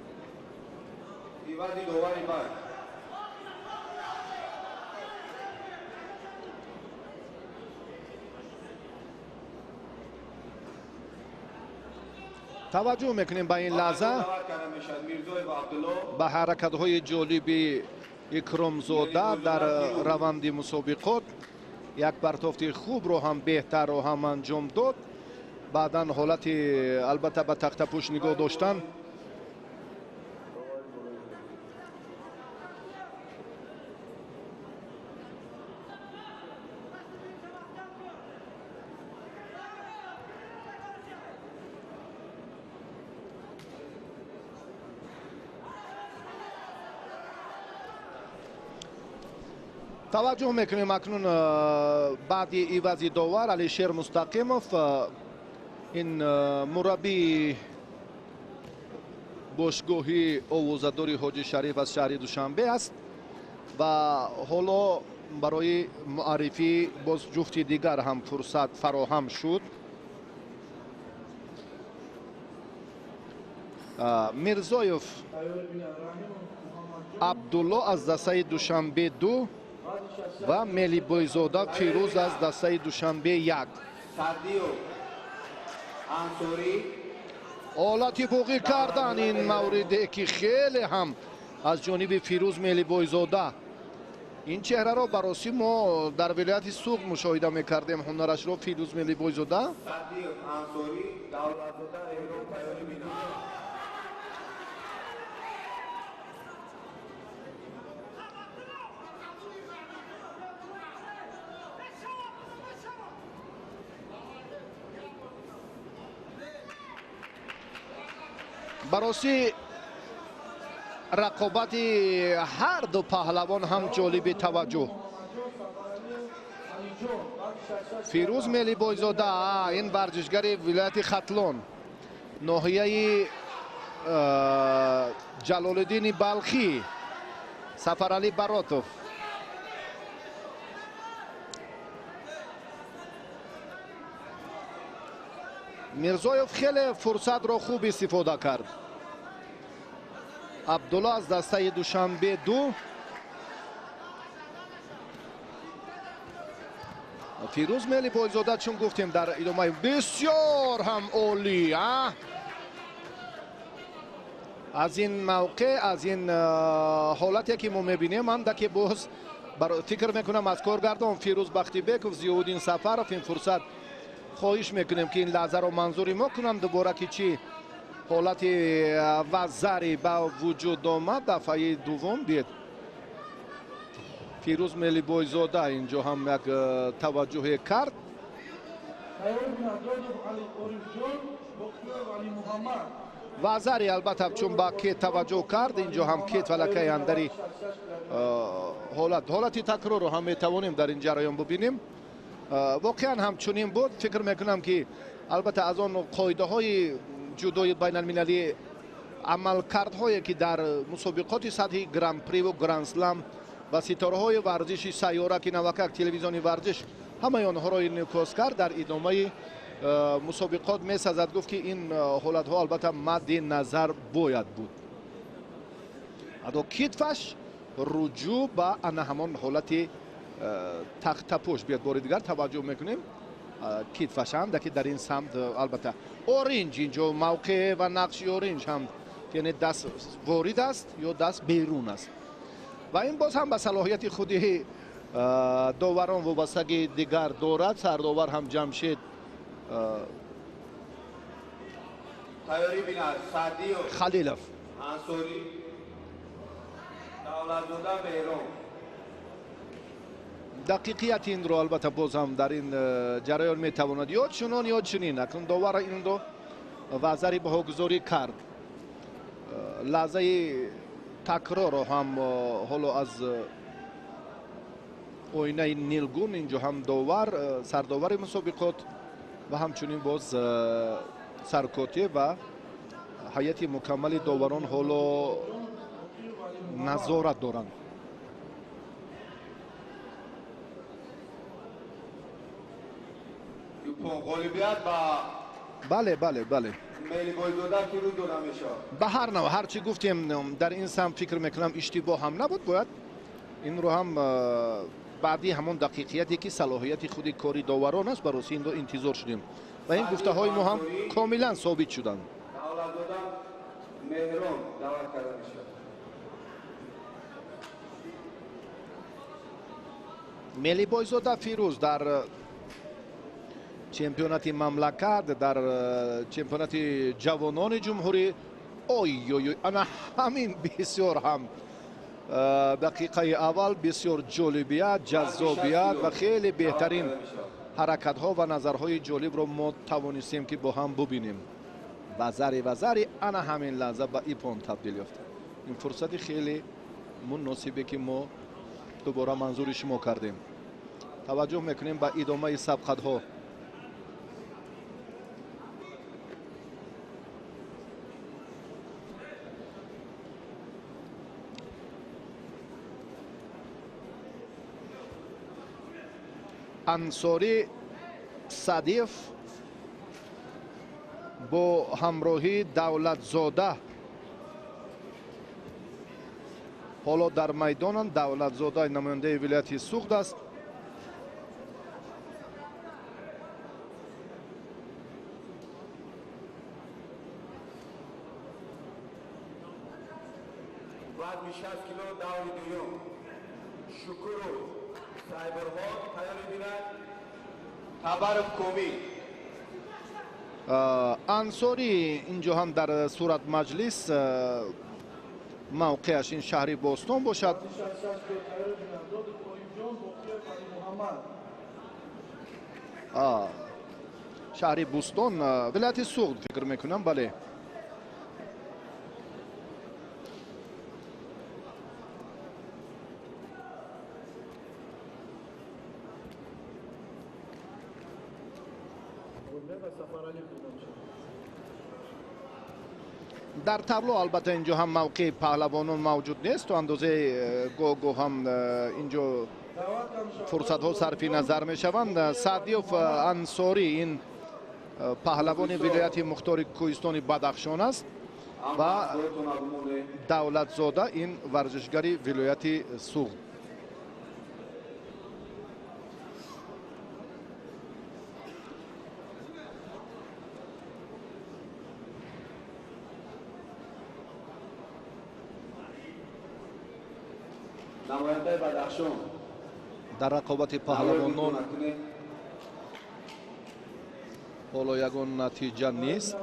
توجه میکنیم به این لحظه به حرکت های جالبی اکرامزاده در روند مسابقات. یک پرتافت خوب رو هم بهتر رو هم انجام داد. بعدا حالت البته به تخته پوش نگاه داشتن. توجه میکنیم اکنون بعد ایوازی داور علیشیر مستقیموف، این مربی باشگاهی آوازه‌داری حاجی شریف از شهر دوشنبه است و حالا برای معرفی باز جفتی دیگر هم فرصت فراهم شد. میرزایف عبدالله از دسته دوشنبه 2 و ملی بایزاده فیروز از دسته دوشنبه 1. حالتی بوقی کردن این موردی که خیلی هم از جانب فیروز ملی بایزاده. این چهره را براسی ما در ولایت سوق مشاهده میکردیم. هنرش را فیروز ملی بایزاده براسی رقابت هر دو پهلوان هم جالب توجه. فیروز ملی بایزاده این ورزشگر ولایت ختلان ناحیه جلالالدین بلخی، سفرعلی براتوف. میرزایف خیلی فرصت را خوب استفاده کرد. عبدالله از دسته دوشنبه 2. فیروز ملی بایزاده چون گفتیم در ادامه بسیار هم عالی. از این موقع، از این حالتی که ما میبینیم هم که باز فکر میکنم از کارگردان فیروز بختیبک و ضیاءالدین سفرов این فرصت خواهش میکنیم که این لحظه رو منظوری ما کنم دوباره که چی حالت وزری با وجود آمد. دفعه دوم دید فیروز ملی بایزاده اینجا هم یک توجه کرد. вазари албатта чун ба кет таваҷҷӯҳ кард, инҷо ҳам кет валакай андари ҳолати такрорро ҳам метавонем дар ин ҷараён бубинем. воқеан ҳам чунин буд. фикр мекунам ки албатта аз он қоидаҳои ҷудои байналмилалӣ амалкардҳое ки дар мусобиқоти сатҳи гран-приву гран-слам ва ситораҳои варзиши сайёра ки навакак телевизиони варзиш ҳамаи онҳоро инъикос кард. дар идомаи мусобиқот месазад гуфт ки ин ҳолатҳо албатта мадди назар бояд буд. адо китфаш руҷӯъ ба ана ҳамон ҳолати тахтапӯш. биёд бори дигар таваҷҷӯҳ мекунем китфаш ҳам ки дар ин самт албатта оринҷ инҷо мавқеъ ва нақши оринҷ ҳам яъне даст ворид аст ё даст берун аст ва ин боз ҳам ба салоҳияти худи доварон вобастагии дигар дорад. сардовар ҳам ҷамшед тайёрӣ бинад садиёв халилов ансорӣ давлатзода меҳрон. дақиқияти инро албатта боз ҳам дар ин ҷараён метавонад ё чунон ё чунин. акнун довар инро вазари баҳогузорӣ кард. лаҳзаи такрорро ҳам ҳоло аз оинаи нилгун инҷо ҳам довар сардовари мусобиқот ва ҳамчунин боз саркотиб ва ҳайати мукаммали доварон ҳоло назорат доранд. бале ба ҳар нав ҳарчи гуфтем дар ин самт фикр мекунам иштибоҳ ҳам набуд. бояд инро ҳам баъди ҳамон дақиқияте ки салоҳияти худи кори доварон аст бароси инро интизор шудем ва ин гуфтаҳои мо ҳам комилан собит шуданд. мелибойзода фирӯз дар чемпионати мамлакат, дар чемпионати ҷавонони ҷумҳурӣ ой ана ҳамин бисёр ҳам дақиқаи аввал бисёр ҷолибият, ҷаззобият ва хеле беҳтарин ҳаракатҳо ва назарҳои ҷолибро мо тавонистем ки бо ҳам бубинем. вазари ана ҳамин лаҳза ба ипон табдил ёфт. ин фурсати хеле муносибе ки мо дубора манзури шумо кардем. таваҷҷӯҳ мекунем ба идомаи сабқатҳо. ансори садиф бо ҳамроҳии давлатзода ҳоло дар майдонанд. давлатзода намояндаи вилояти суғд аст. вазни 60 кило даври дуюм шукуров сайбарҳоқ тайёр бинад табаров комӣ ансори инҷо ҳам дар сурат маҷлис мавқеаш ин шаҳри бостон бошад. шаҳри бустон вилояти суғд фикр мекунам. бале дар табло албатта инҷо ҳам мавқеи паҳлавонон мавҷуд нест. то андозаи гоҳ ҳам инҷо фурсатҳо сарфи назар мешаванд. садиёв ансорӣ ин паҳлавони вилояти мухтори кӯҳистони бадахшон аст ва давлатзода ин варзишгари вилояти суғд. намояндаи бадахшон дар рақобати паҳлавонон ҳоло ягон натиҷа нест.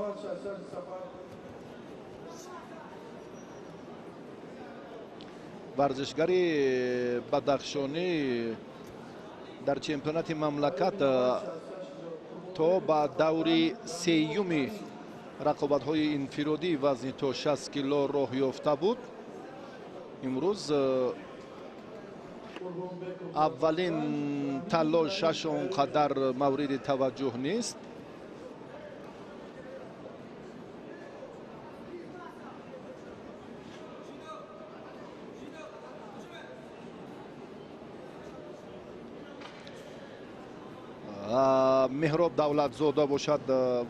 варзишгари бадахшонӣ дар чемпионати мамлакат تو با دوری سیومی رقابت‌های انفرادی وزن تا 60 کیلو راه یافته بود. امروز اولین تلاشش اونقدر مورد توجه نیست. مهراب давлатзода бошад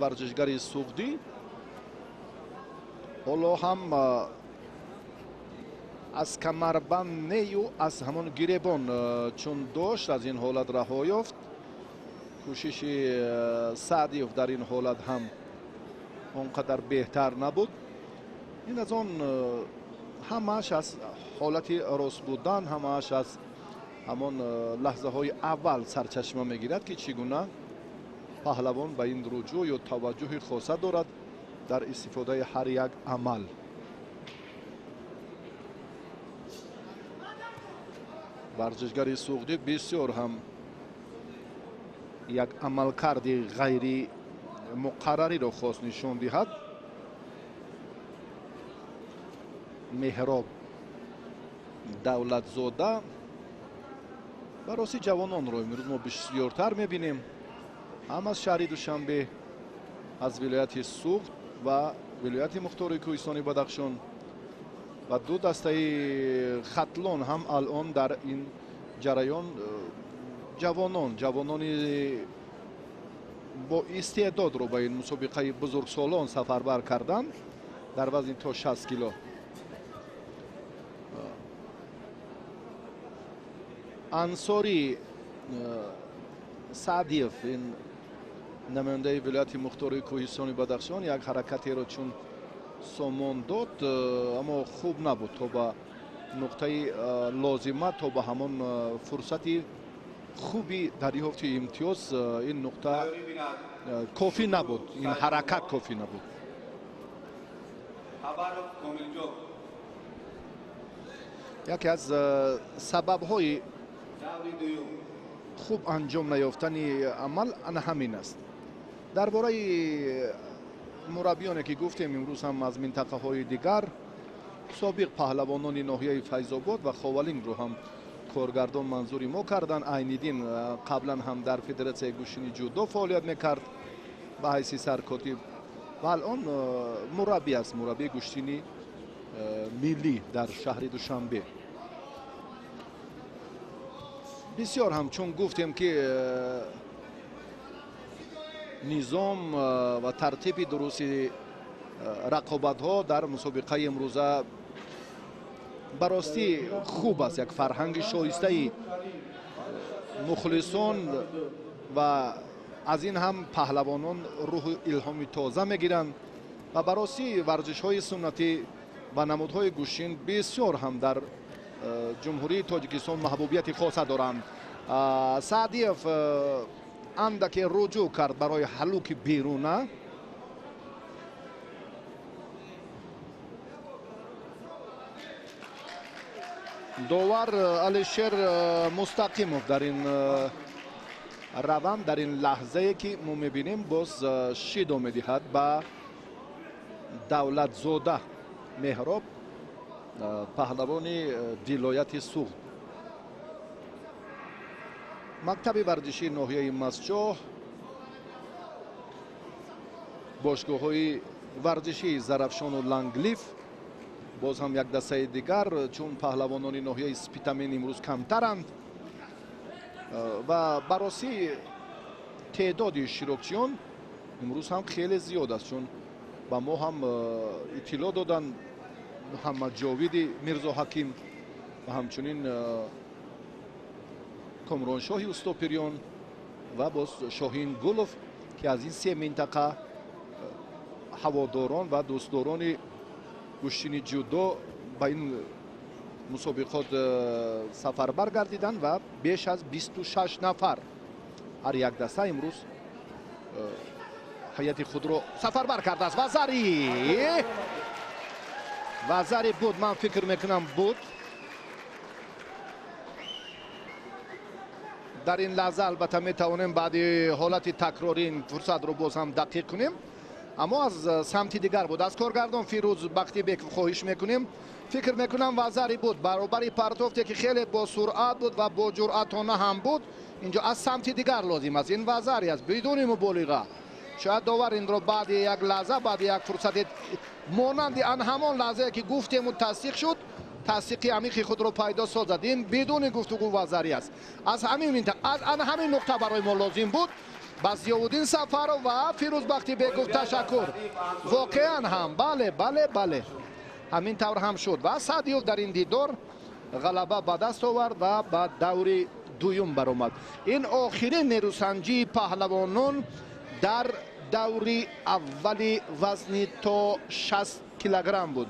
варзишгари суғдӣ. ҳоло ҳам аз камарбанд нею аз ҳамон гиребон чун дошт аз ин ҳолат раҳо ёфт. кӯшиши Саъдиев дар ин ҳолат ҳам он қадар беҳтар набуд. ин аз он ҳамааш аз ҳолати рост будан, ҳамааш аз ҳамон лаҳзаҳои аввал сарчашма мегирад ки чӣ гуна паҳлавон ба ин руҷӯъ ё таваҷҷӯҳи хоса дорад дар истифодаи ҳар як амал. варзишгари суғдӣ бисёр ҳам як амалкарди ғайри муқаррариро хост нишон диҳад. меҳроб давлатзода ба рости ҷавононро имрӯз мо бисёртар мебинем. ҳам аз шаҳри Душанбе, аз вилояти Суғд ва вилояти Мухтори Кӯҳистони Бадахшон ва ду дастаи хатлон ҳам алон дар ин ҷараён ҷавонони бо истеъдодро ба ин мусобиқаи бузургсолон сафарбар карданд дар вазни то 60 кило. ансори Саъдиев, ин намояндаи вилояти Мухтори Кӯҳистони Бадахшон, як ҳаракатеро чун сомон дод, аммо хуб набуд то ба нуқтаи лозима, то ба ҳамон фурсати хуби дарёфти имтиёз. ин нуқта кофӣ набуд, ин ҳаракат кофӣ набуд. яке аз сабабҳои хуб анҷом наёфтани амал ана ҳамин аст. дар бораи мураббиёне ки гуфтем, имрӯз ҳам аз минтақаҳои дигар собиқ паҳлавонони ноҳияи Файзобод ва Ховалингро ҳам коргардон манзури мо карданд. Айниддин қаблан ҳам дар Федератсияи гӯштини ҷудо фаъолият мекард ба ҳайси саркотиб ва алон мураббӣ аст, мураббии гӯштини миллӣ дар шаҳри Душанбе. бисёр ҳам чун гуфтем ки низом ва тартиби дурусти рақобатҳо дар мусобиқаи имрӯза ба ростӣ хуб аст. як фарҳанги шоистаи мухлисон ва аз ин ҳам паҳлавонон рӯҳу илҳоми тоза мегиранд ва ба ростӣ варзишҳои суннатӣ ва намудҳои гӯштин бисёр ҳам дар ҷумҳурии Тоҷикистон маҳбубияти хоса доранд. Саъдиев андаке руҷӯъ кард барои ҳалуки беруна. довар Алишер Мустақимов дар ин раванд, дар ин лаҳзае ки мо мебинем, боз шидо медиҳад ба давлатзода меҳроб, паҳлавони вилояти Суғд. мактаби варзишии ноҳияи Масҷоҳ, бошгоҳҳои варзишии Зарафшону Ланглиф, боз ҳам як дастаи дигар, чун паҳлавонони ноҳияи Спитамен имрӯз камтаранд ва ба ростӣ теъдоди иштирокчиён имрӯз ҳам хеле зиёд аст, чун ба мо ҳам иттилоъ доданд Муҳаммад Ҷовиди Мирзоҳаким ва ҳамчунин Комроншоҳи Устопирён ва боз Шоҳин Гулов ки аз ин се минтақа ҳаводорон ва дӯстдорони гӯштини ҷудо ба ин мусобиқот сафарбар гардиданд ва беш аз 26 нафар ҳар як даста имрӯз ҳайати худро сафарбар кардааст. вазари буд, ман фикр мекунам буд. дар ин лаҳза албатта метавонем баъди ҳолати такрорӣ ин фурсатро боз ҳам дақиқ кунем. аммо аз самти дигар буд. аз коргардон Фирӯз Бахтибеков хоҳиш мекунем. фикр мекунам вазари буд баробари партофте ки хеле бо суръат буд ва бо ҷуръатона ҳам буд. инҷо аз самти дигар лозим аст. ин вазари аст бидуни муболиға. шояд довар инро баъди як лаҳза баъди як фурсате монанди ан ҳамон лаҳзае ки гуфтему тасдиқ шуд тасдиқи амиқи худро пайдо созад. ин бидуни гуфтугӯ вазари аст. аз ҳамин нуқта барои мо лозим буд. ба Зиёвуддин Сафаров ва Фирӯз Бахтибеков ташаккур. воқеан ҳам бале ҳамин тавр ҳам шуд ва Саъдиёв дар ин дидор ғалаба ба даст овард ва ба даври дуюм баромад. ин охирин нерӯсанҷии паҳлавонон дар даври аввали вазни то 60 килограмм буд.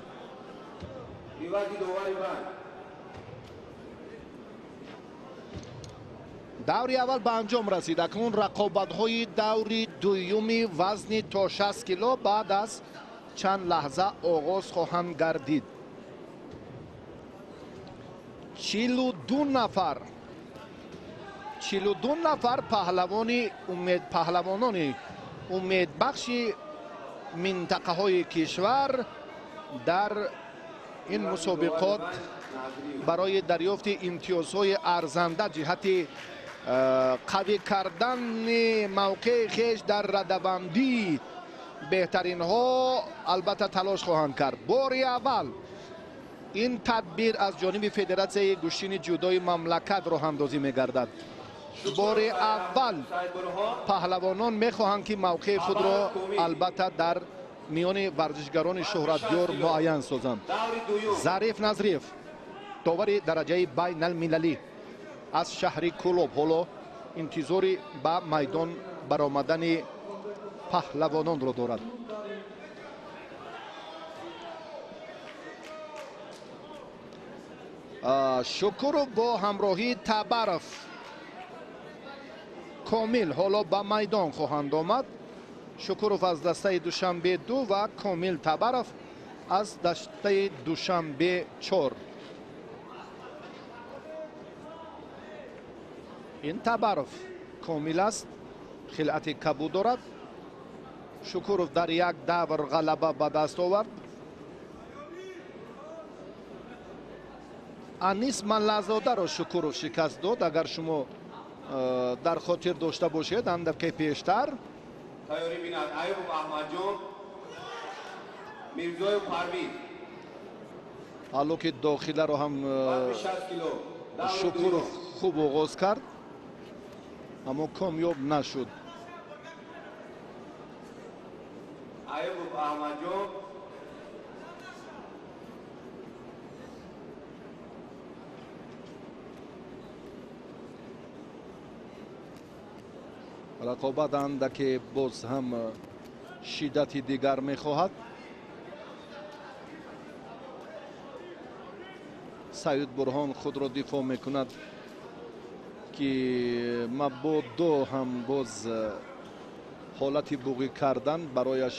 даври аввал ба анҷом расид. акнун рақобатҳои даври дуюми вазни то 60 кило баъд аз чанд лаҳза оғоз хоҳанд гардид. 42 нафар паҳлавонони умедбахши минтақаҳои кишвар дар ин мусобиқот барои дарёфти имтиёзҳои арзанда ҷиҳати қавӣ кардани мавқеи хеш дар радабандии беҳтаринҳо албатта талош хоҳанд кард. бори аввал ин тадбир аз ҷониби Федератсияи гӯштини ҷудои мамлакат роҳандозӣ мегардад. бори аввал паҳлавонон мехоҳанд ки мавқеи худро албатта дар миёни варзишгарони шӯҳратдор муайян созанд. Зариф Назриев довари дараҷаи байналмилалӣ аз шаҳри Кӯлоб ҳоло интизори ба майдон баромадани паҳлавононро дорад. Шукуров бо ҳамроҳии Табаров Комил ҳоло ба майдон хоҳанд омад. Шукуров аз дастаи Душанбе 2 ва Комил Табаров аз дастаи Душанбе 4. ин Табаров Комил аст, хилъати кабуд дорад. Шукуров дар як давр ғалаба ба даст овард. Анис Маллазодаро Шукуров шикаст дод. агар шумо дар хотир дошта бошед ан дақиқаи пештар ҳало ки дохиларо ҳам Шукуров хуб оғоз кард аммо комёб нашуд. рақобат андаке боз ҳам шиддати дигар мехоҳад. Саид Бурҳон худро дифоъ мекунад ки мабодо ҳам боз ҳолати буғӣ кардан барояш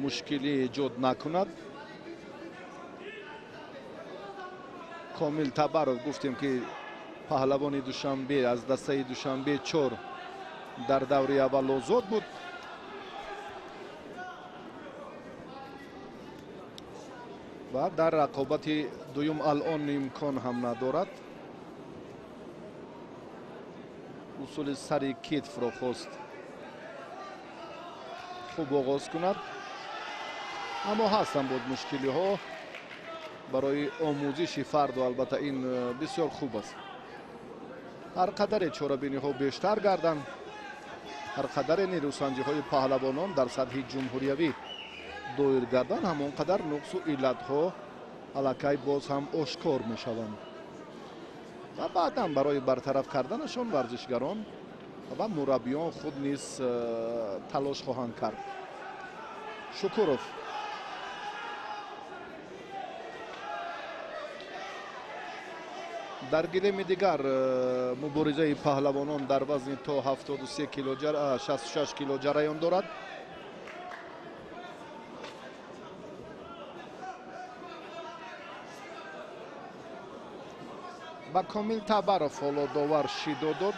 мушкилӣ эҷод накунад. Комил Табаров гуфтем ки паҳлавони Душанбе аз дастаи Душанбе 4 дар даври аввал озод буд. ва дар рақобати дуюм алон имкон ҳам надорад. усули сари китфро хост хуб оғоз кунад, аммо ҳастанд буд мушкилиҳо барои омӯзиши фарду. албатта ин бисёр хуб аст. ҳар қадаре чорабиниҳо бештар гарданд, ҳар қадаре нерӯсанҷиҳои паҳлавонон дар сатҳи ҷумҳуриявӣ доир гарданд, ҳамон қадар нуқсу иллатҳо аллакай боз ҳам ошкор мешаванд ва баъдан барои бартараф карданашон варзишгарон ва мураббиён худ низ талош хоҳанд кард. Шукуров дар гилеми дигар муборизаи паҳлавонон дар вазни то 73 кило 66 кило ҷараён дорад. و کامل تبرف حالا داور شیدو داد.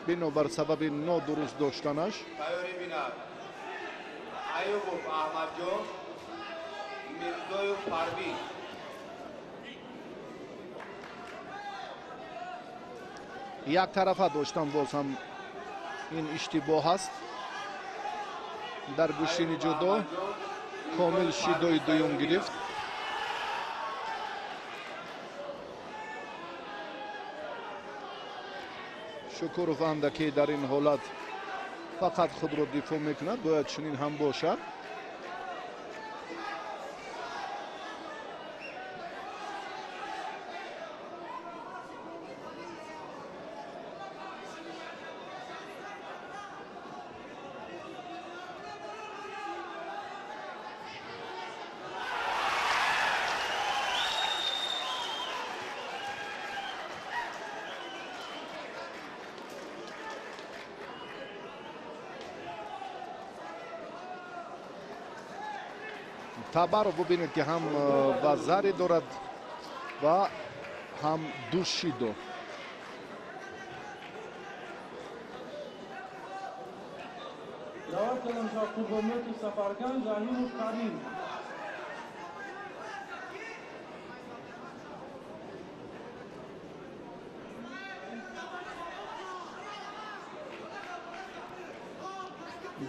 بنابر سبب نادرست داشتنش. تایاری بینر ایوب احمد جان میرزایوف پروین یک طرفه داشتن باز هم این اشتباه است. در گوشین جدا کامل شیدوی دویم گرفت. شکروف اندکی در این حالت فقط خود را دفاع میکند. باید چنین هم باشد. تبر ببینید که هم وزری دارد و هم دوشیدو. دعوت کردم شاه قربانیت سفرگان زمین و کریم.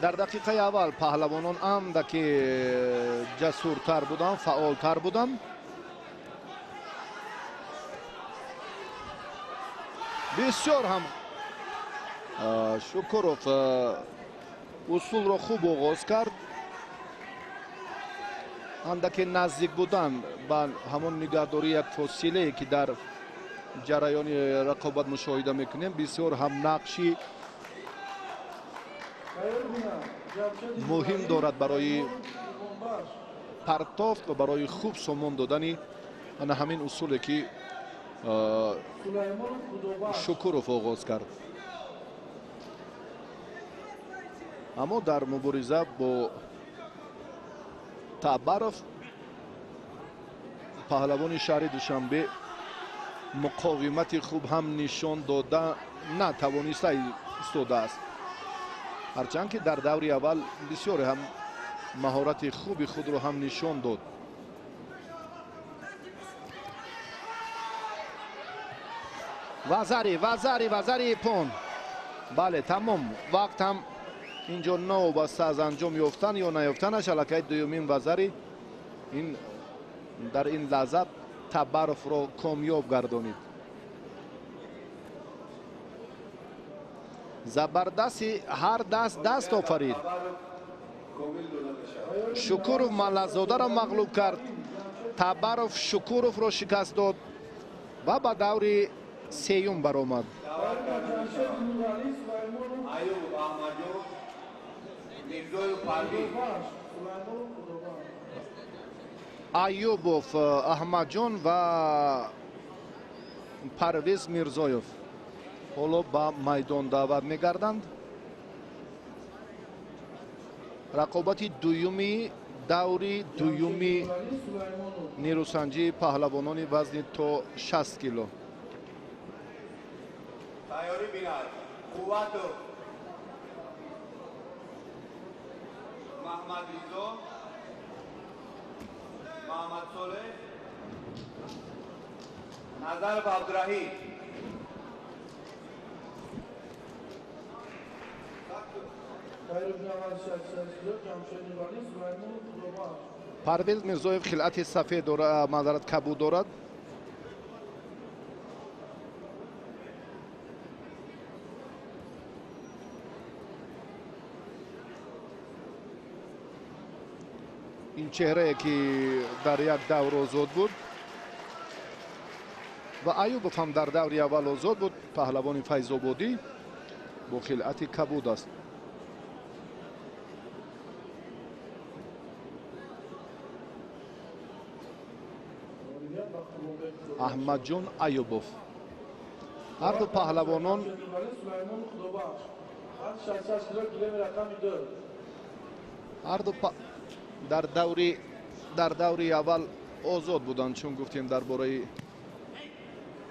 در دقیقه اول پهلوانان اندکی جسورتر بودن، فعالتر بودن. بسیار هم شکروف اصول را خوب آغاز کرد. اندکی نزدیک بودن به همون نگهداری یک فاصله که در جریان رقابت مشاهده میکنیم بسیار هم نقشی مهم دارد برای پرتافت و برای خوب سامان دادن همین اصولی که شکروف آغاز کرد. اما در مبارزه با تبرف پهلوان شهر دوشنبه مقاومت خوب هم نشان داده نتوانسته ایستاده است. هرچند که در دور اول بسیار هم مهارت خوبی خود را هم نشان داد. وزری پون. بله تمام وقت هم اینجا نوبسته از انجام یافتن یا نیافتنش. الکی دومین وزری این در این لحظه تبرف را کامیاب گردانید. زبردستی هر دست آفرید. شکروف ملزاده را مغلوب کرد. تبرف شکروف را شکست داد و به دور سیوم برآمد. ایوب احمد جان میرزایوف پروین ایوبوف احمد جان و پرویز میرزایوف حالا به میدان دعوت میگردند. رقابت دومی دوری دومی نیروسنجی پهلوانان وزن تا 60 کیلو. تایاری بینر قوتو محمد ریزا محمد صالح نظر عبدالرحیم پرویز میرزایوف خلعت سفید دارد، معذرت کبود دارد. این چهره که در یک دور آزاد بود و ایوبوف هم در دور اول آزاد بود. پهلوان فیض‌آبادی با خلعت کبود است. احمد جان ایوبوف هر دو پهلوانان در دور اول озод буданд, чун гуфтем дар бораи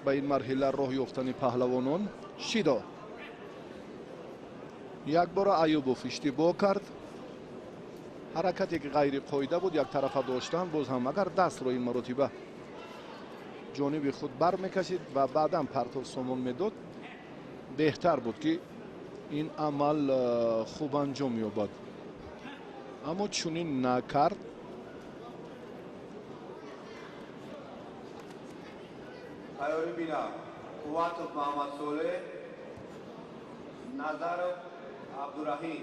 ба ин марҳила роҳ ёфтани паҳлавонон. Шидо як бора Аюбов иштибоҳ кард. ҳаракате ки ғайри қоида буд, як тарафа доштан. Боз ҳам агар дастро ин маротиба ҷониби худ бармекашид ва баъдан партов сомон медод, беҳтар буд ки ин амал хуб анҷом ёбад. аммо чунин накард. тайёри бина қувватов Маҳмадсолеҳ, Назаров Абдураҳим.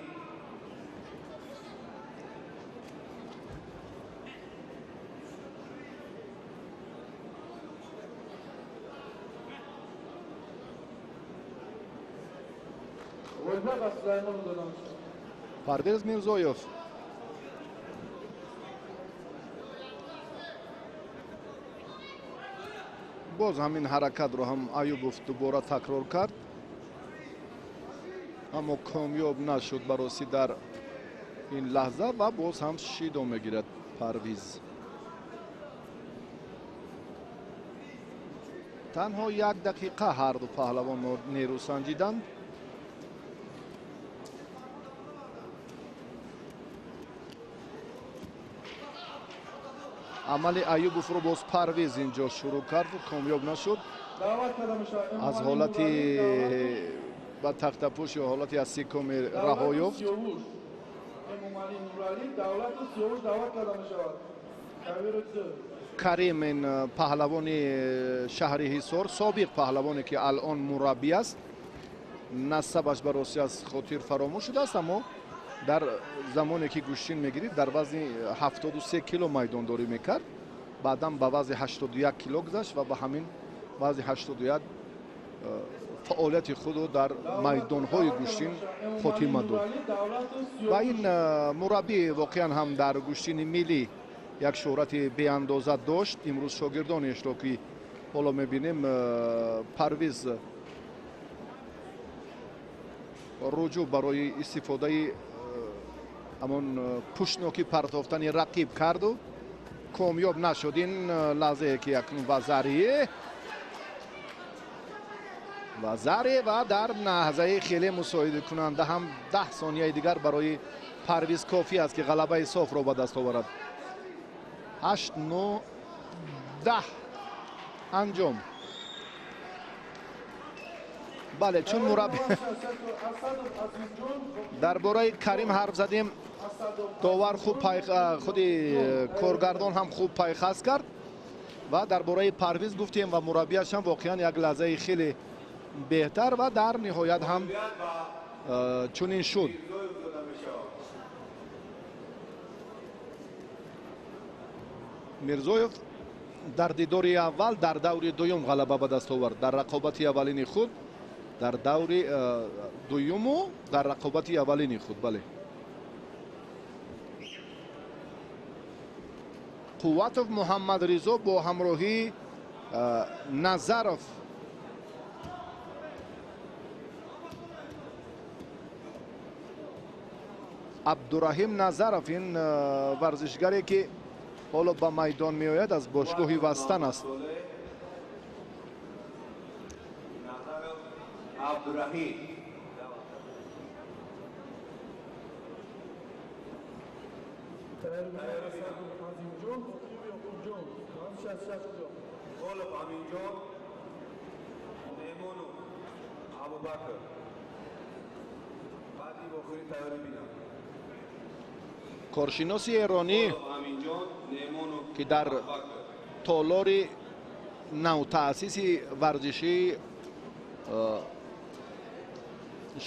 Ойбақ Сулаймонов додам шуд. Парвез Мирзоев. боз ҳамин ҳаракатро ҳам Аюбов дубора такрор кард, аммо комёб нашуд ба ростӣ дар ин лаҳза ва боз ҳам шидо мегирад Парвиз. танҳо 1 дақиқа ҳарду паҳлавон нерӯ санҷиданд. амали Аюбовро боз Парвиз инҷо шурӯъ карду, комёб нашуд. аз ҳолати ба тахтапӯш ё ҳолати аз сикоме раҳо ёфт. Карим ин паҳлавони шаҳри Ҳисор, собиқ паҳлавоне ки алон мураббӣ аст. насабаш ба ростӣ аз хотир фаромӯш шудааст, аммо дар замоне ки гӯштин мегирид дар вазни 73 кило майдондорӣ мекард. баъдан ба вазни 81 кило гузашт ва ба ҳамин вазни 81 фаъолияти худро дар майдонҳои гӯштин хотима дод. ва ин мураббӣ воқеан ҳам дар гӯштини миллӣ як шӯҳрати беандоза дошт. имрӯз шогирдонеашро ки ҳоло мебинем, Парвиз руҷӯъ барои истифодаи ҳамон пӯшноки партофтани рақиб карду комёб нашуд. ин лаҳзае ки акнун вазаре ва дар лаҳзаи хеле мусоидакунанда ҳам 10 сонияи дигар барои Парвиз кофӣ аст ки ғалабаи софро ба даст оварад. 8-9-10 анҷом. бале, чун мураббӣ дар бораи Карим ҳарф задем. довар хуб худи коргардон ҳам хуб пайхас кард ва дар бораи Парвиз гуфтем ва мураббиаш ҳам воқеан як лаҳзаи хеле беҳтар ва дар ниҳоят ҳам чунин шуд. Мирзоев дар дидори аввал дар даври дуюм ғалаба ба даст овард. дар рақобати аввалини худ, дар даври дуюму дар рақобати аввалини худ. бале, қувватов Муҳаммадризо бо ҳамроҳии Назаров. Абдураҳим Назаров, ин варзишгаре ки ҳоло ба майдон меояд, аз бошгоҳи Вастан аст. коршиноси эронӣ ки дар толори навтаъсиси варзишии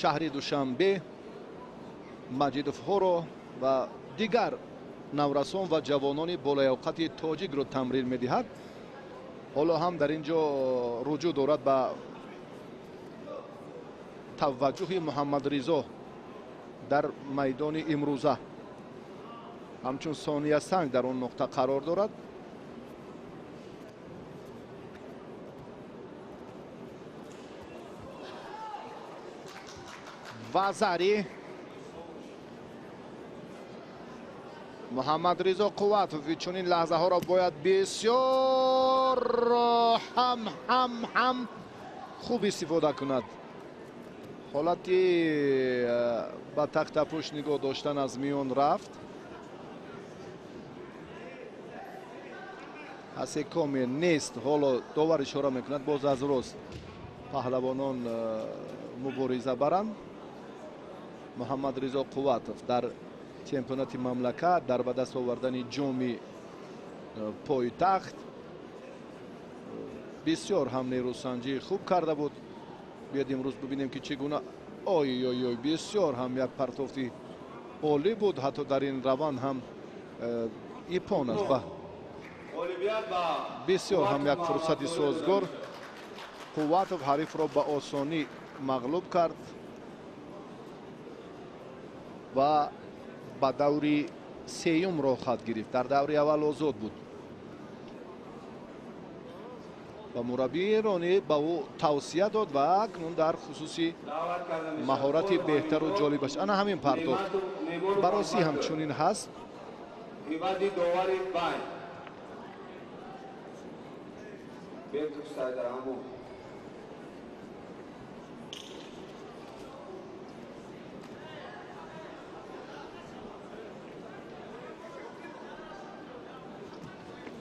шаҳри Душанбе Маҷидовҳоро ва дигар наврасон ва ҷавонони болоявқати тоҷикро тамрин медиҳад. ҳоло ҳам дар ин ҷо руҷӯъ дорад ба таваҷҷуҳи Муҳаммадризо дар майдони имрӯза. ҳамчун сония санг дар он нуқта қарор дорад. вазари محمدرضا قوتوف چنین لحظه ها را باید بسیار هم خوب استفاده کند. حالتی با تخت پشت نگاه داشتن از میان رفت. حسی کامی نیست. حالا داور اشاره میکند باز از راست پهلوانان مبارزه برند. محمدرضا قوتوف در چمپیونات مملکت در به دست آوردن جام پایتخت بسیار هم نیروسنجی خوب کرده بود. بیاید امروز ببینیم که چگونه آی بسیار هم یک پرتافتی عالی بود. حتی در این روند هم ایپان است و بسیار هم یک فرصت سازگار. قوتوف حریف را به آسانی مغلوب کرد و با دوری سیوم را خط گرفت. در دوری اول آزاد بود و مربی ایرانی به او توصیه داد و اکنون در خصوصی مهارت بهتر و جالبش انا همین پرتاب براسی همچنین هست.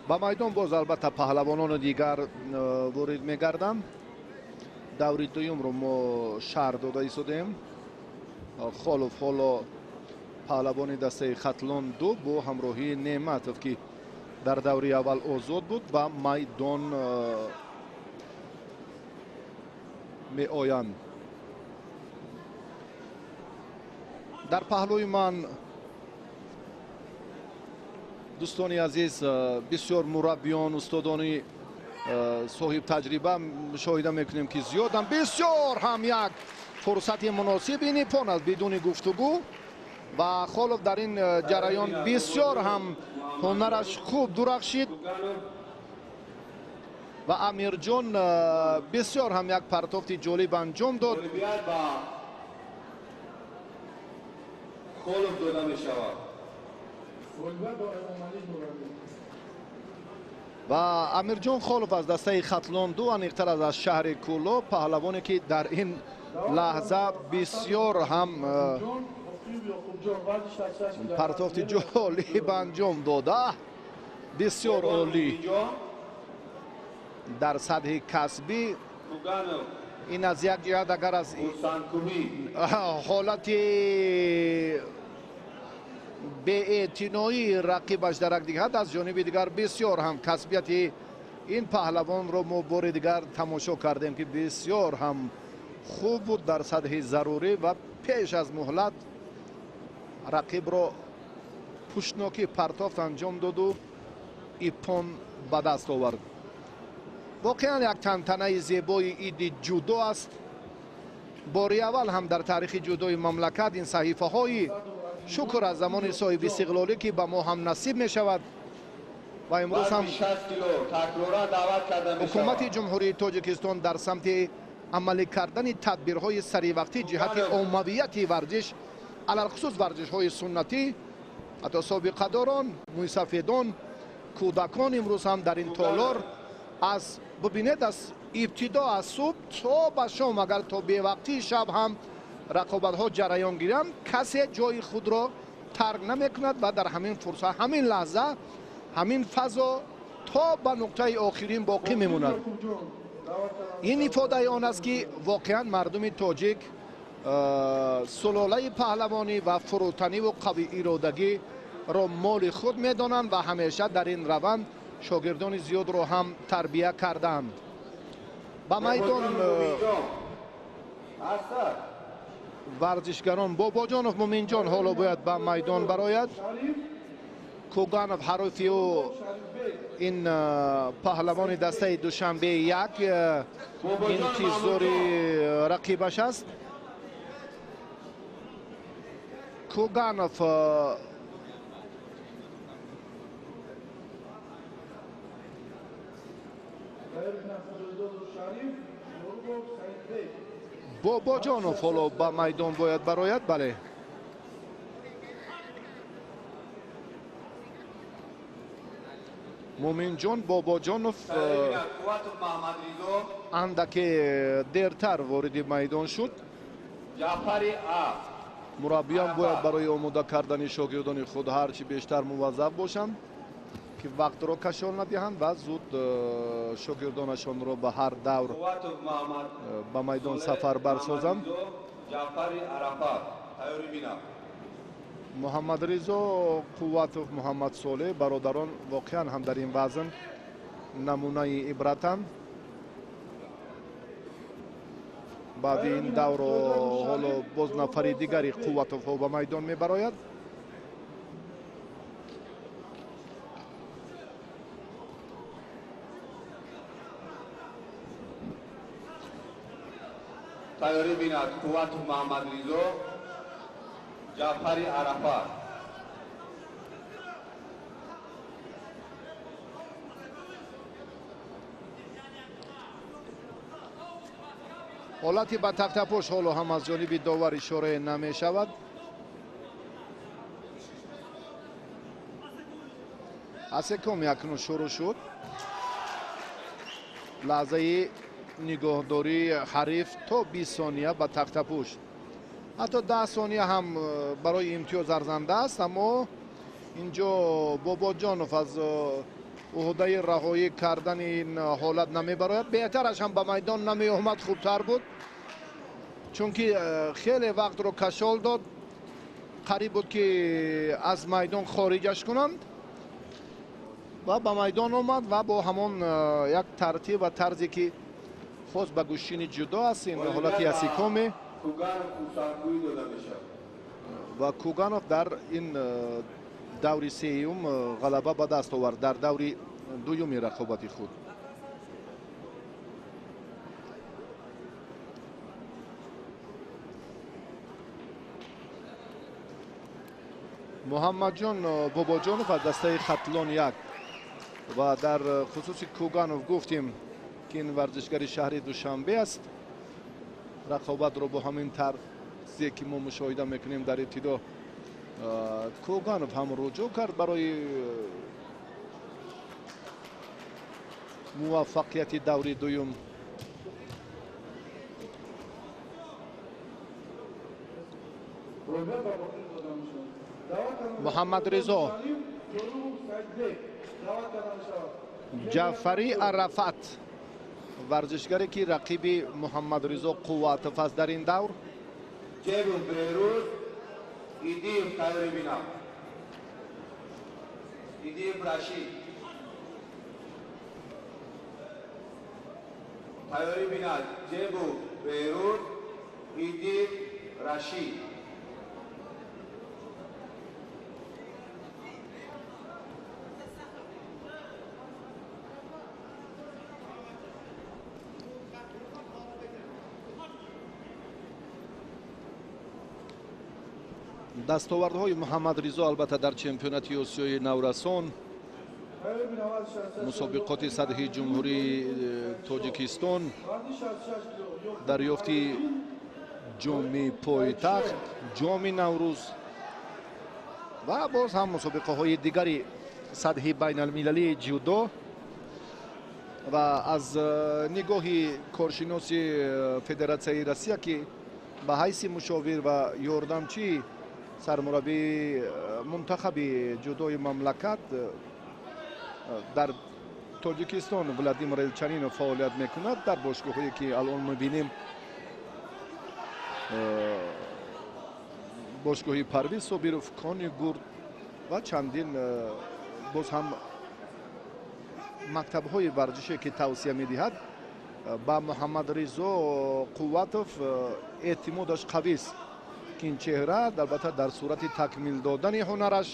با میدان باز البته پهلوانان دیگر وارد میگردند. دوری دوم رو ما شهر داده ایستادیم. خالف حالا پهلوان دسته ختلان دو با همراهی نعمتوف که در دوری اول آزاد بود با میدان می آیند. در پهلوی من دوستان عزیز بسیار مربیان استادان صاحب تجربه مشاهده میکنیم که زیاد هم بسیار هم یک فرصت مناسب این پان است بدون گفتگو و خالف در این جریان بسیار هم هنرش خوب درخشید و امیر جان بسیار هم یک پرتافت جالب انجام داد. خالف داده می شود و امیر جان خالف از دسته ختلان دو انیقتر از شهر کولا پهلوانی که در این لحظه بسیار هم پرتافت جالب انجام داده. بسیار عالی در سطح کسبی. این از یک جهت اگر از حالت بی‌اعتنایی رقیبش در یک دیگر از جانب دیگر بسیار هم کسبیت این پهلوان رو ما بار دیگر تماشا کردیم که بسیار هم خوب بود در سطح ضروری و پیش از مهلت رقیب را پشتناکی پرتافت انجام داد و ایپان به دست آورد. واقعا یک تنطنه زیبای عید جودو است. باری اول هم در تاریخ جودوی مملکت این صحیفه های شکر از زمان صاحب استقلالی که به ما هم نصیب می شود و امروز هم حکومت جمهوری تاجیکستان در سمت عملی کردن تدبیرهای سریع وقتی جهت عمومیت ورزش علل خصوص ورزش های سنتی حتی سابقه داران موسفیدان کودکان امروز هم در این تالار از ببینید از ابتدا از صبح تا به شام اگر تا به وقتی شب هم رقابت ها جریان گیرند کسی جای خود را ترک نمی کند و در همین فرصت همین لحظه همین فضا تا به نقطه آخرین باقی میموند. این ifade آن است که واقعا مردم تاجیک سلاله پهلوانی و فروتنی و قوی ارادگی را مال خود میدانند و همیشه در این روند شاگردان زیاد را هم تربیت کردند. با میدان ورزشگران باباجانوف مومین جان حالا باید به میدان براید. کوگانوف حریفی و این پهلوان دسته دوشنبه یک انتظاری رقیبش است. کوگانوف باباجانوف حالا به میدان باید براید. بله муъминҷон бобоҷонов Куватов Маҳмадризо, андаке дертар вориди майдон шуд. Ҷаъфари А. мураббиён бояд барои омода кардани шогирдони худ ҳарчи бештар муваззаф бошанд ки вақтро кашол надиҳанд ва зуд шогирдонашонро ба ҳар давр Куватов Маҳмад ба майдон сафарбар созанд. Маҳмадризо, Ҷаъфари Арафат. Тайёрӣ бинам. муҳаммадризо қувватов, муҳаммад солеҳ бародарон воқеан ҳам дар ин вазн намунаи ибратанд. баъди ин давр ҳоло боз нафари дигари қувватовҳо ба майдон мебарояд. Тайёрӣ бинад Куватов Маҳмадризо, Ҷаъфари Арафат. ҳолати ба тахтапош ҳоло ҳам аз ҷониби довар ишора намешавад. асекоми акнун шурӯъ шуд. лаҳзаи нигоҳдории ҳариф то 20 сония ба тахтапош. ҳатто 10 сония ҳам барои имтиёз арзанда аст, аммо инҷо бобоҷонов аз уҳдаи раҳоӣ кардани ин ҳолат намебарояд. беҳтараш ҳам ба майдон намеомад, хубтар буд, чунки хеле вақтро кашол дод. қариб буд ки аз майдон хориҷаш кунанд ва ба майдон омад ва бо ҳамон як тартиб ва тарзе ки хос ба гӯшини ҷудо аст, ин ҳолати асикоме Куганов хусангӯӣ дода мешавад. ва Куганов дар ин даври сеюм ғалаба ба даст овард дар даври дуюми рақобати худ. муҳаммадҷон бобоҷонов аз дастаи хатлон як ва дар хусуси Куганов гуфтем ки ин варзишгари шаҳри Душанбе аст. рақобатро бо ҳамин тарзе ки мо мушоҳида мекунем дар ибтидо Куганов ҳам руҷӯъ кард барои муваффақияти даври дуюм. муҳаммадризо, ҷаъфари Арафат варзишгаре ки рақиби Муҳаммадризо Қувватов аст дар ин давр. ҷебу берӯз Идиев тайёрӣ бинам. Идиев Рашид. Тайёрӣ бинад ҷебу берӯз Идиев Рашид. дастовардҳои Муҳаммадризо албатта дар чемпионати Осиёи наврасон, мусобиқоти сатҳи ҷумҳурии Тоҷикистон, дарёфти ҷоми пойтахт, ҷоми Наврӯз ва боз ҳам мусобиқаҳои дигари сатҳи байналмилалии ҷудо. ва аз нигоҳи коршиноси Федератсияи Россия ки ба ҳайси мушовир ва ёрдамчии сармураббии мунтахаби ҷудои мамлакат дар Тоҷикистон Владимир Элчанинов фаъолият мекунад. дар бошгоҳҳое ки алон мебинем, бошгоҳи Парвиз Собиров, Кони Гурд ва чандин боз ҳам мактабҳои варзише ки тавсия медиҳад ба Муҳаммадризо Қувватов эътимодаш қавист ки ин чеҳра албатта дар сурати такмил додани ҳунараш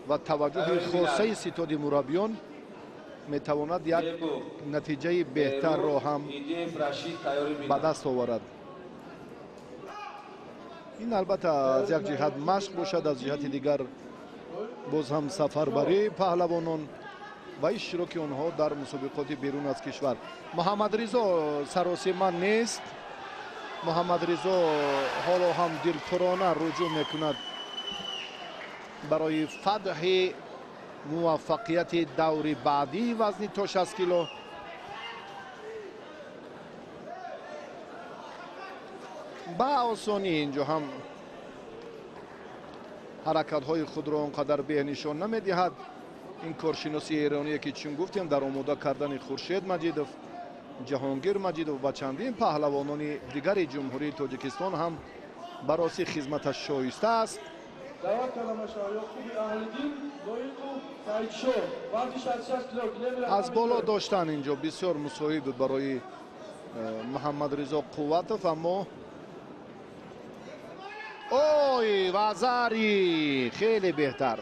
ва таваҷҷӯҳи хосаи ситоди мураббиён метавонад як натиҷаи беҳтарро ҳам ба даст оварад. ин албатта аз як ҷиҳат машқ бошад, аз ҷиҳати дигар боз ҳам сафарбарии паҳлавонон ва иштироки онҳо дар мусобиқоти берун аз кишвар. Муҳаммадризо саросима нест. Муҳаммадризо ҳоло ҳам дилтурона руҷӯъ мекунад барои фатҳи موفقیت دوری بعدی وزن تا 60 کیلو. با آسانی اینجا هم حرکت های خود را اونقدر به نشان نمیدهد. این کارشناسی ایرانی که چون گفتیم در آماده کردن خورشید مجیدوف، جهانگیر مجیدوف و چندین پهلوانان دیگر جمهوری تاجیکستان هم برای خدمتش شایسته است. دعوت کردم شما خوبی اهل‌دین دایقو سعیدشو ورزش از 60 کیلو از بالا داشتن اینجا بسیار مساعد بود برای محمد رضا قوتوف، اما اوی وزاری خیلی بهتر.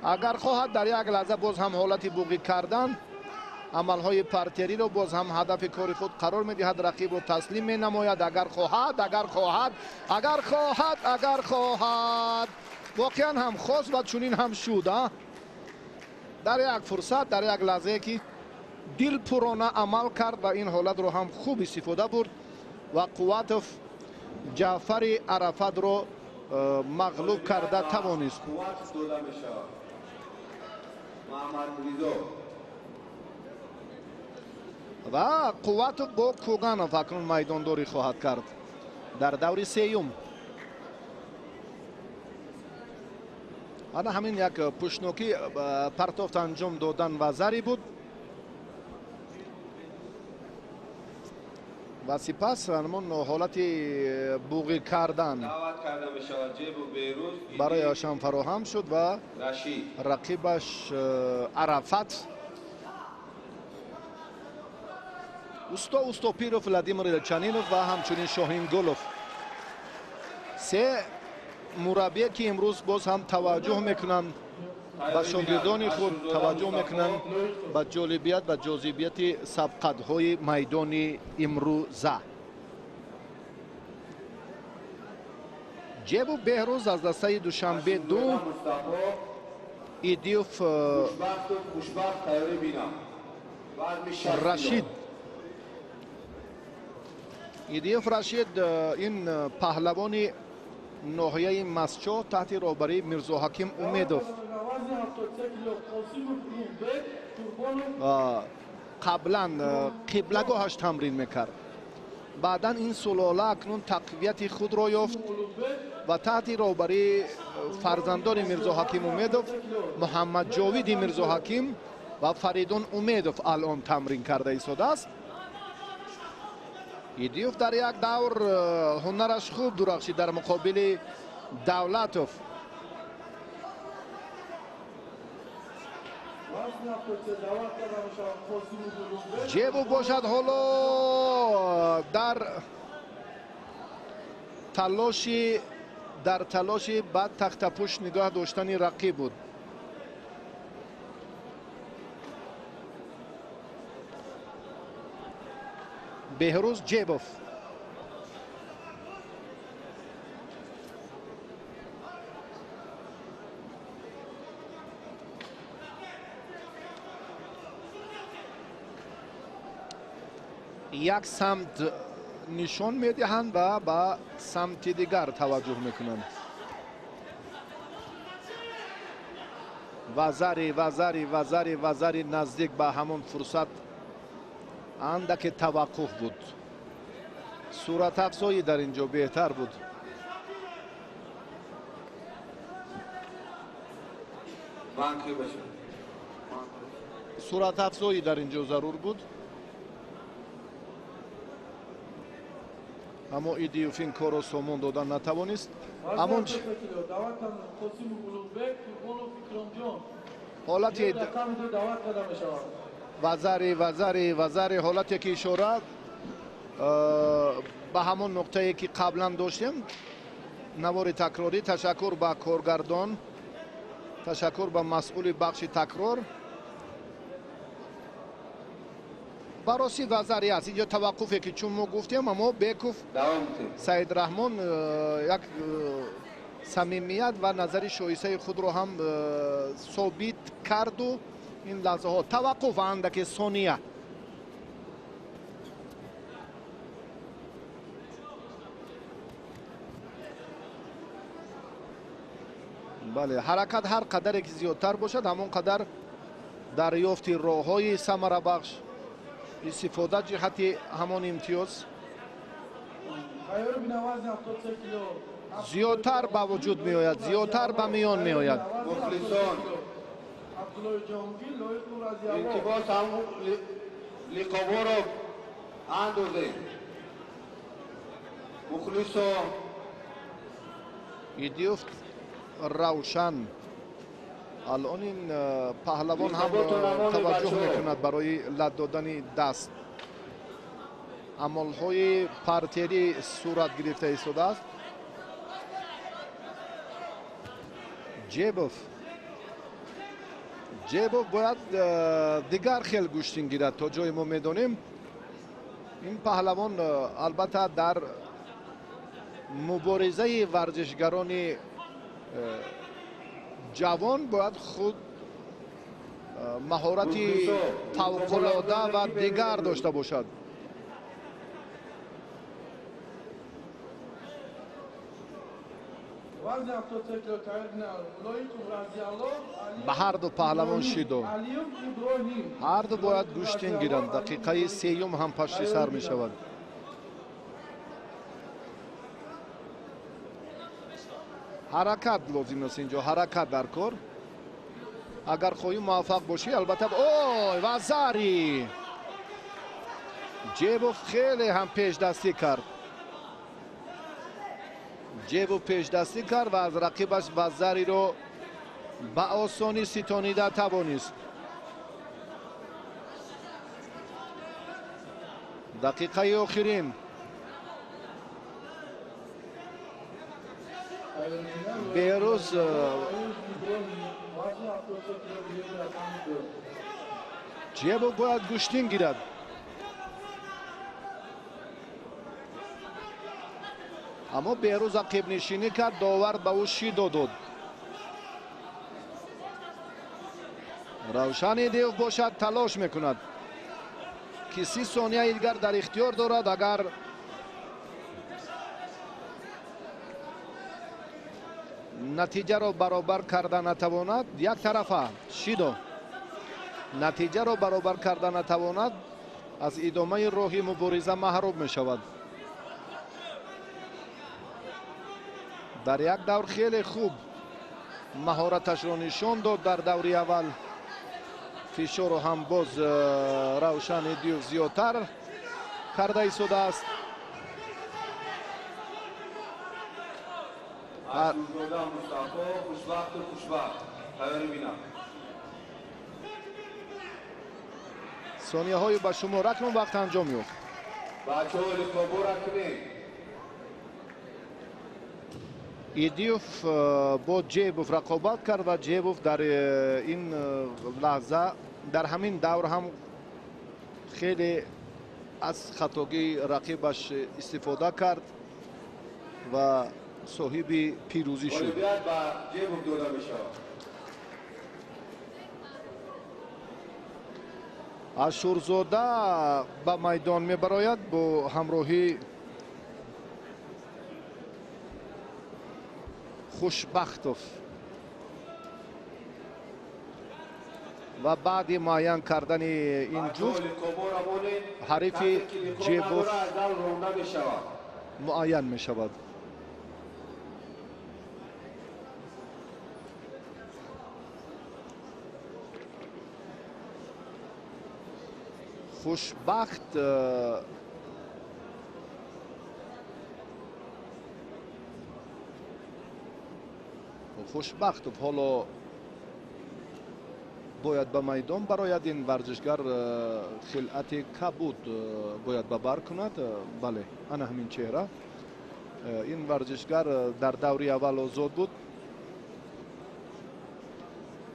اگر خواهد در یک لحظه باز هم حالت بوقی کردن، عملهای پرتری رو باز هم هدف کار خود قرار میدهد، رقیب رو تسلیم می نماید. اگر خواهد واقعا هم خواست و چنین هم شد. در یک فرصت، در یک لحظه که دل پرانه عمل کرد و این حالت رو هم خوب استفاده برد و قوتوف جعفر عرفت رو مغلوب کرده توانست. و قوتوف با کوگانوف اکنون میدانداری خواهد کرد در دور سیوم. همین یک پشنوکی پرتافت انجام دادن و زری بود و سپس همون حالت بوغی کردن برای آشان فراهم شد و رقیبش عرفت اوستوپیروف، ولادیمیر چنینوف و همچنین شاهین گلوف، سه مربی که امروز باز هم توجه میکنن به شاگردان خود، توجه میکنن به جالبیت و جاذبیت سبقت های میدان امروزه. جیبو بهروز از دسته دوشنبه 2، ایدیوف رشید. ایدیوف رشید این پهلوان ناحیه مسچو تحت رهبری میرزا حکیم امیدوف قبلا قبلگاهش تمرین میکرد. بعدا این سلاله اکنون تقویت خود را یافت و تحت رهبری فرزندان میرزا حکیم امیدوف، محمد جاوید میرزا حکیم و فریدون امیدوف الان تمرین کرده ایستاده است. ایدیوف در یک دور هنرش خوب درخشید در مقابل دولتوف. جیبو باشد حالا در تلاشی بعد تخت پشت نگاه داشتن رقیب بود. بهروز جیبوف یک سمت نشان میدهند و به سمت دیگر توجه میکنند. وزری نزدیک به همون فرصت اندک توقف بود. صورت افزایی در اینجا بهتر بود. صورت افزایی در اینجا ضرور بود. اما ایدیوف این کار رو سامان دادن نتوانست. اما حالتی وزری حالتی که اشاره به همون نقطه‌ای که قبلا داشتیم، نوار تکراری. تشکر به کارگردان، تشکر به مسئول بخش تکرار. براسی وزری است اینجا توقفی که چون ما گفتیم، اما بیکوف سید رحمان یک صمیمیت و نظر شایسته خود رو هم ثابت کرد و این لحظه ها توقف اندک ثانیه. بله، حرکت هر قدر که زیادتر باشد همون قدر دریافت راه‌های ثمره بخش استفاده جهت همان امتیاز ایار بینه وزن 73 کیلو زیادتر به وجود می آید، زیادتر به میان می آید. مخلصان عبدالله جهانگیر لایق رضی الله انتباس هم لیقابا را اندازه مخلصان ایدیوف روشن الان این پهلوان هم توجه میکند برای لد دادن دست. عملهای پرتری صورت گرفته ایستاده است. جیبوف باید دیگر خیل گوشتین گیرد. تا جای ما میدانیم این پهلوان البته در مبارزه ورزشگران جوان باید خود مهارتی فوق‌العاده و دیگر داشته باشد. وزن 73 کیلو تایید نه لایق رضی الله به هر دو پهلوان شیدو علیوم ابراهیم هر دو باید گوشتین گیرند. دقیقه سیوم هم پشت سر می شود. حرکت لازم است اینجا، حرکت در کار. اگر خواهی موفق باشی البته اوه و زری جیبوف خیلی هم پیش دستی کرد. جیبوف پیش دستی کرد و از رقیبش و زری رو به آسانی ستانیده توانست. دقیقه آخرین بهروز جیبوف باید گوشتین گیرد. اما بهروز عقب نشینی کرد، داور به او شیدو داد. روشن دیو باشد تلاش میکند که 30 ثانیه دیگر در اختیار دارد. اگر نتیجه را برابر کرده نتواند، یک طرفه شیدو نتیجه را برابر کرده نتواند، از ادامه راه مبارزه محروم می شود. در یک دور خیلی خوب مهارتش را نشان داد. در دوری اول فشار رو هم باز روشن دیو زیادتر کرده ایستاده است. عاشورزاده مصطفی خوشبخت خبر بینم ثانیه های به شما رقم وقت انجام یافت. بچه ها لیقابا را کنید. ایدیوف با جیبوف رقابت کرد و جیبوف در این لحظه در همین دور هم خیلی از خطاگی رقیبش استفاده کرد و صاحب پیروزی شد. اولویت به جیبوف داده میشه. عاشورزاده به میدان میبراید با همراهی خوشبختوف و بعد معین کردن این جفت حریف جیبوف معین می شود. خوشبختوف حالا باید به میدان براید. این ورزشگر خلعت کبود باید ببر کند. بله انا همین چهره. این ورزشگر در دوری اول آزاد بود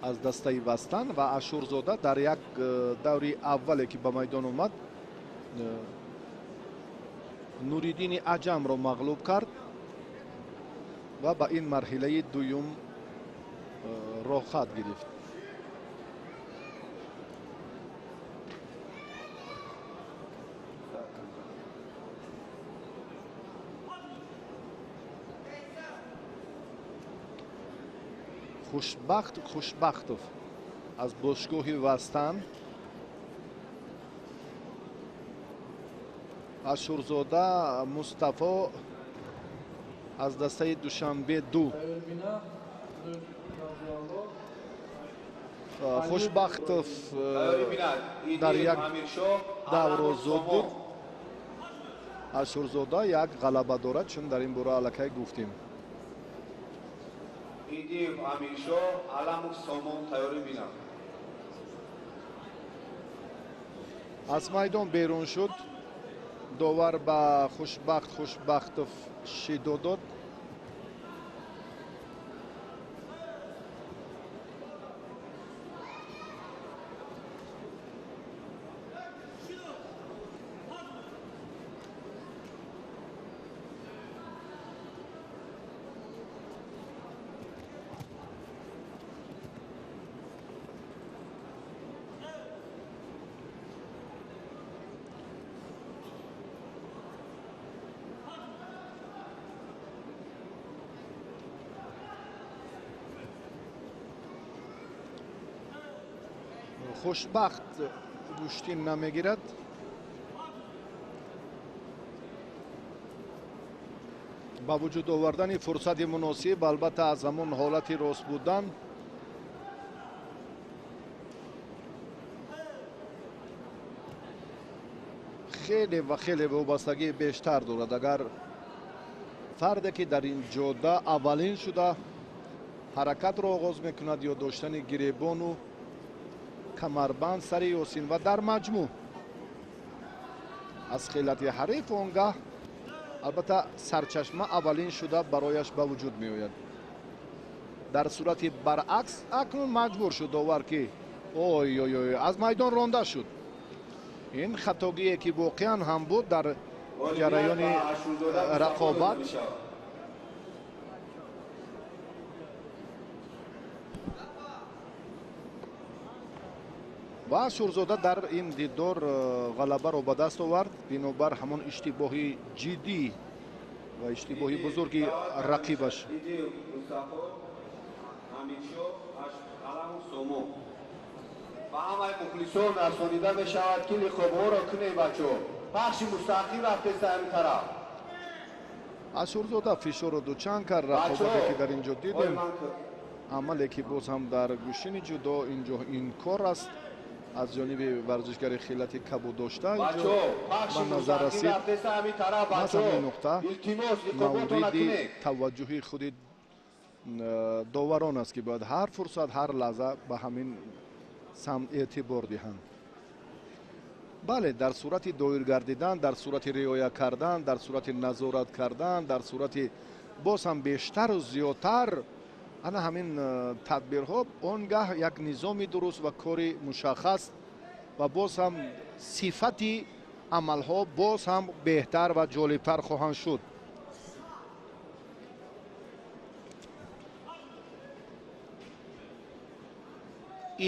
از دسته وستن و عاشورزاده در یک دوری اولی که به میدان اومد نوریدین عجم را مغلوب کرد و به این مرحله دوم راه خط گرفت. хушбахтов аз бошгоҳи вастан, ашурзода Мустафо аз дастаи Душанбе 2. хушбахтов дар як давро зуд буд. ашурзода як ғалаба дорад, чун дар ин бора аллакай гуфтем. идиев амиршо аламук сомон тайёрӣ бина. аз майдон берун шуд. довар ба хушбахтов шидо дод. хушбахт гӯштин намегирад. ба вуҷуд овардани фурсати муносиб, албатта аз ҳамон ҳолати рост будан, хеле ва хеле вобастагии бештар дорад. агар фарде ки дар ин ҷода аввалин шуда ҳаракатро оғоз мекунад ё доштани гиребону камарбанд сари ёсин ва дар маҷмӯъ аз хелати ҳариф, он гаҳ албатта сарчашма аввалин шуда барояш ба вуҷуд меояд. дар сурати баръакс акнун маҷбур шуд довар ки ой аз майдон ронда шуд. ин хатогие ки воқеан ҳам буд дар ҷараёни рақобат. ва Шурзода дар ин дидор ғалабаро ба даст овард бинобар ҳамон иштибоҳи ҷиддӣ ва иштибоҳи бузурги рақибаш. ба ҳамаи мухлисон расонида мешавад ки лиқобҳоро кунед бачо. пахши мустақим рафте сари тараф. Ашурзода фишорро дучанд кард. рақобате ки дар инҷо дидем, амале ки боз ҳам дар гӯшини ҷудо инҷо инкор аст аз ҷониби варзишгари хелати кабуддошта. инҷо ба назар расид аз ҳамин нуқта мавриди таваҷҷуҳи худи доварон аст ки бояд ҳар фурсат, ҳар лаҳза ба ҳамин самт эътибор диҳанд. бале, дар сурати доир гардидан, дар сурати риоя кардан, дар сурати назорат кардан, дар сурати боз ҳам бештару зиёдтар ана ҳамин тадбирҳо он гаҳ як низоми дуруст ва кори мушаххас ва боз ҳам сифати амалҳо боз ҳам беҳтар ва ҷолибтар хоҳанд шуд.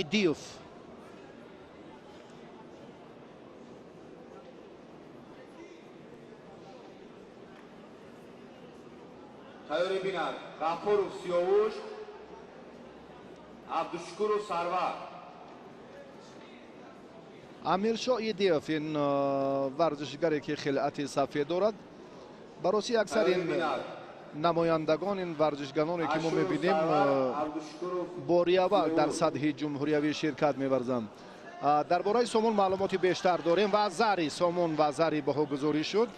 идиев тайёрӣ бинад ғафуров сиёвуш, абдушукуров сарвар. амиршо идиев ин варзишгаре ки хилати сафед дорад. бароси аксар ин намояндагон, ин варзишгароне ки мо мебинем бори аввал дар сатҳи ҷумҳуриявӣ ширкат меварзанд. дар бораи Сомон маълумоти бештар дорем ва зари Сомон ва зари баҳогузорӣ шуд.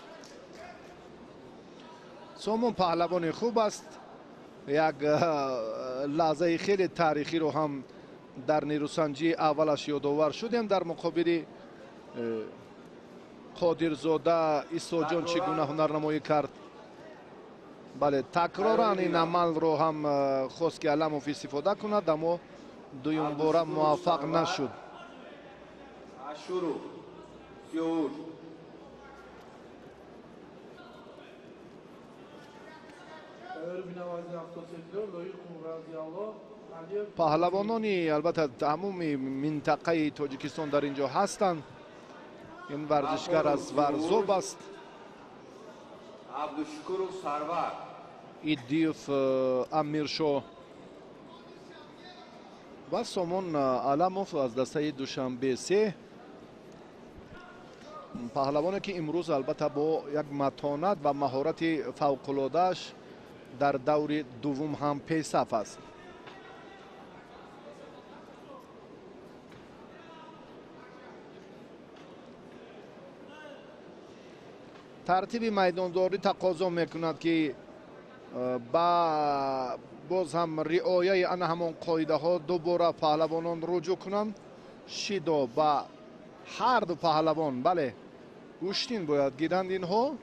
Сомон паҳлавони хуб аст. як лаҳзаи хеле таърихиро ҳам дар нерӯсанҷии аввалаш ёдовар шудем. дар муқобили қодирзода Исоҷон чӣ гуна ҳунарнамоӣ кард. бале, такроран ин амалро ҳам хост ки Аламов истифода кунад, аммо дуюм бора муваффақ нашуд. ашуров сиёвуш. паҳлавонони албатта тамоми минтақаи Тоҷикистон дар инҷо ҳастанд. ин варзишгар аз Варзоб аст. абдушукуров сарвар. идиев амиршо و سامان علموف از دسته دوشنبه 3 پهلوانی که امروز البته با یک متانت و مهارت فوق‌العاده‌اش در دور دوم هم پیصف است. ترتیب میدانداری تقاضا میکند که با باز هم رعایت آن همان قاعده ها دوباره پهلوانان رجوع کنند. شیدا با هر دو پهلوان بله گوشتین باید گیرند اینها.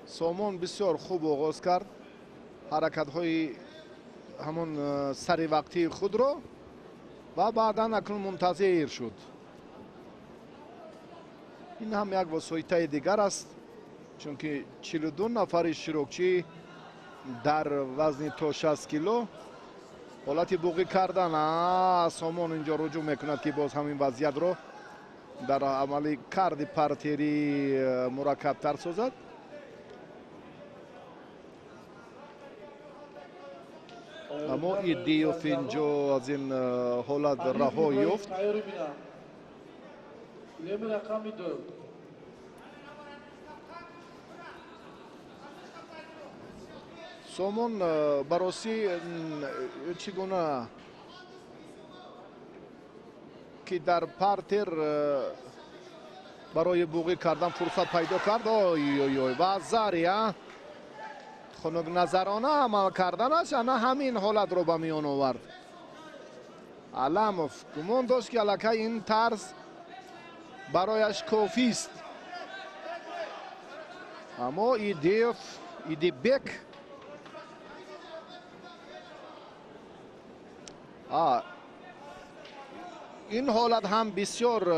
سامان بسیار خوب آغاز کرد حرکت های همون سری وقتی خود را و بعدا اکنون منتظر شد. این هم یک وسایط دیگر است چون که 42 نفر شیروکچی در وزن تا 60 کیلو حالت بوقی کردن. سامان اینجا رجوع میکند که باز همین وضعیت رو در عملی کرد پرتری مرکب تر سازد. اما ایدیوف اینجا از این حالت رها یافت. سامان براسی چگونه که در پرتر برای بوقی کردن فرصت پیدا کرد. و زاری خنک نظرانه عمل کردنش همین حالت رو به میان آورد. علموف گمان داشت که الکی این طرز برایش کافی است اما ایدیبک این حالت هم بسیار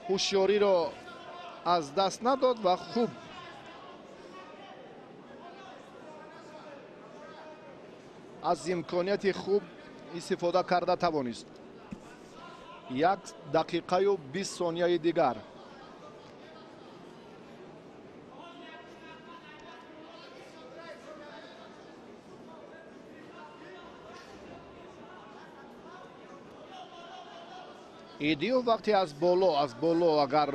هوشیاری را از دست نداد و خوب از امکانیت خوب استفاده کرده توانست. 1 دقیقه و 20 ثانیه دیگر. ایدیو وقتی از بالا اگر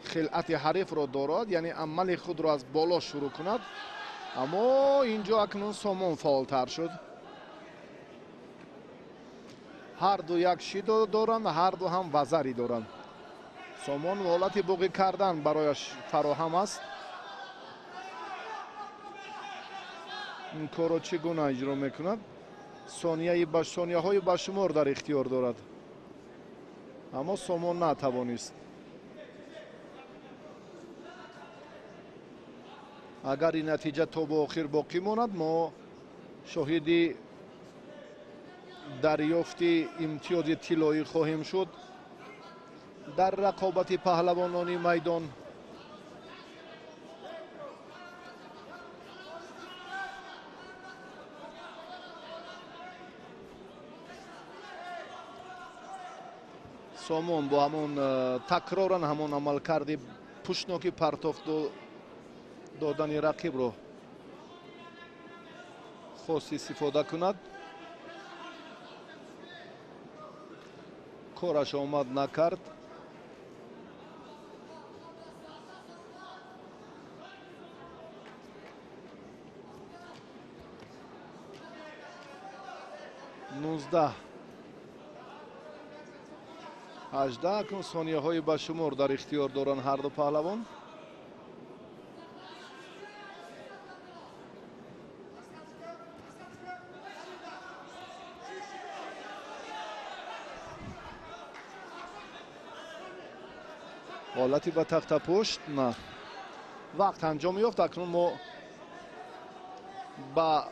خلعت حریف را دارد یعنی عمل خود را از بالا شروع کند. اما اینجا اکنون سامان فعالتر شد. هر دو یک شیدو دارند هر دو هم وزری دارند. سامان حالت بوقی کردن برایش فراهم است. این کار را چگونه اجرا میکند؟ ثانیه های بشمار در اختیار دارد اما سامان نتوانست. اگر این نتیجه تا به آخر باقی ماند ما شاهد دریافت امتیاز طلایی خواهیم شد در رقابت پهلوانانی میدان. سامان با همون تکرارن همون عمل کرده پشناکی پرتافت دادن رقیب رو خواست استفاده کند. کارش آمد نکرد. نوزده 18 کن ثانیه های بشمار در اختیار دارن هر دو پهلوان. حالتی به تخت پشت نه وقت انجام یافت. اکنون ما با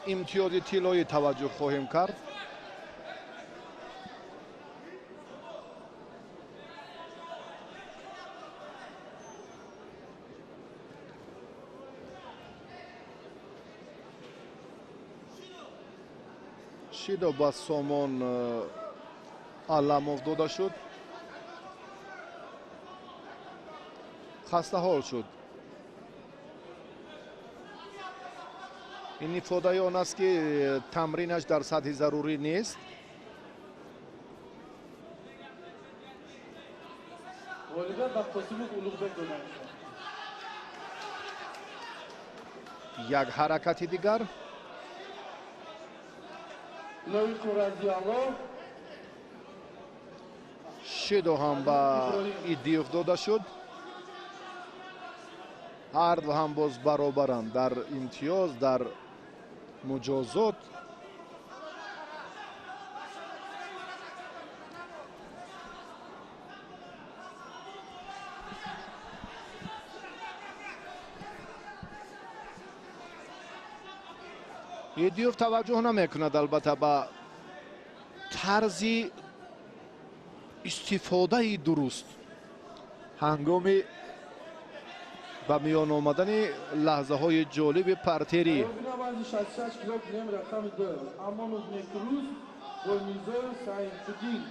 امتیاز طلایی توجه خواهیم کرد. شیدا با سامان علموف داده شد. خسته حال شد. این ifodai on است که تمرینش در سطح ضروری نیست. غالبا بختاسیموک اولوغبک دادن یک حرکت دیگر لوی قرازی الله شیدو هم با ایدیوف داده شد. هر دو هم باز برابرند در امتیاز، در مجازات. ایدیوف توجه نمیکند البته به طرز استفاده درست هنگام به میان آمدن لحظه های جالب پرتری. ببینم از 66 کیلو گرم رقم 2 امانوف نکروز گلمیزو سعیدالدین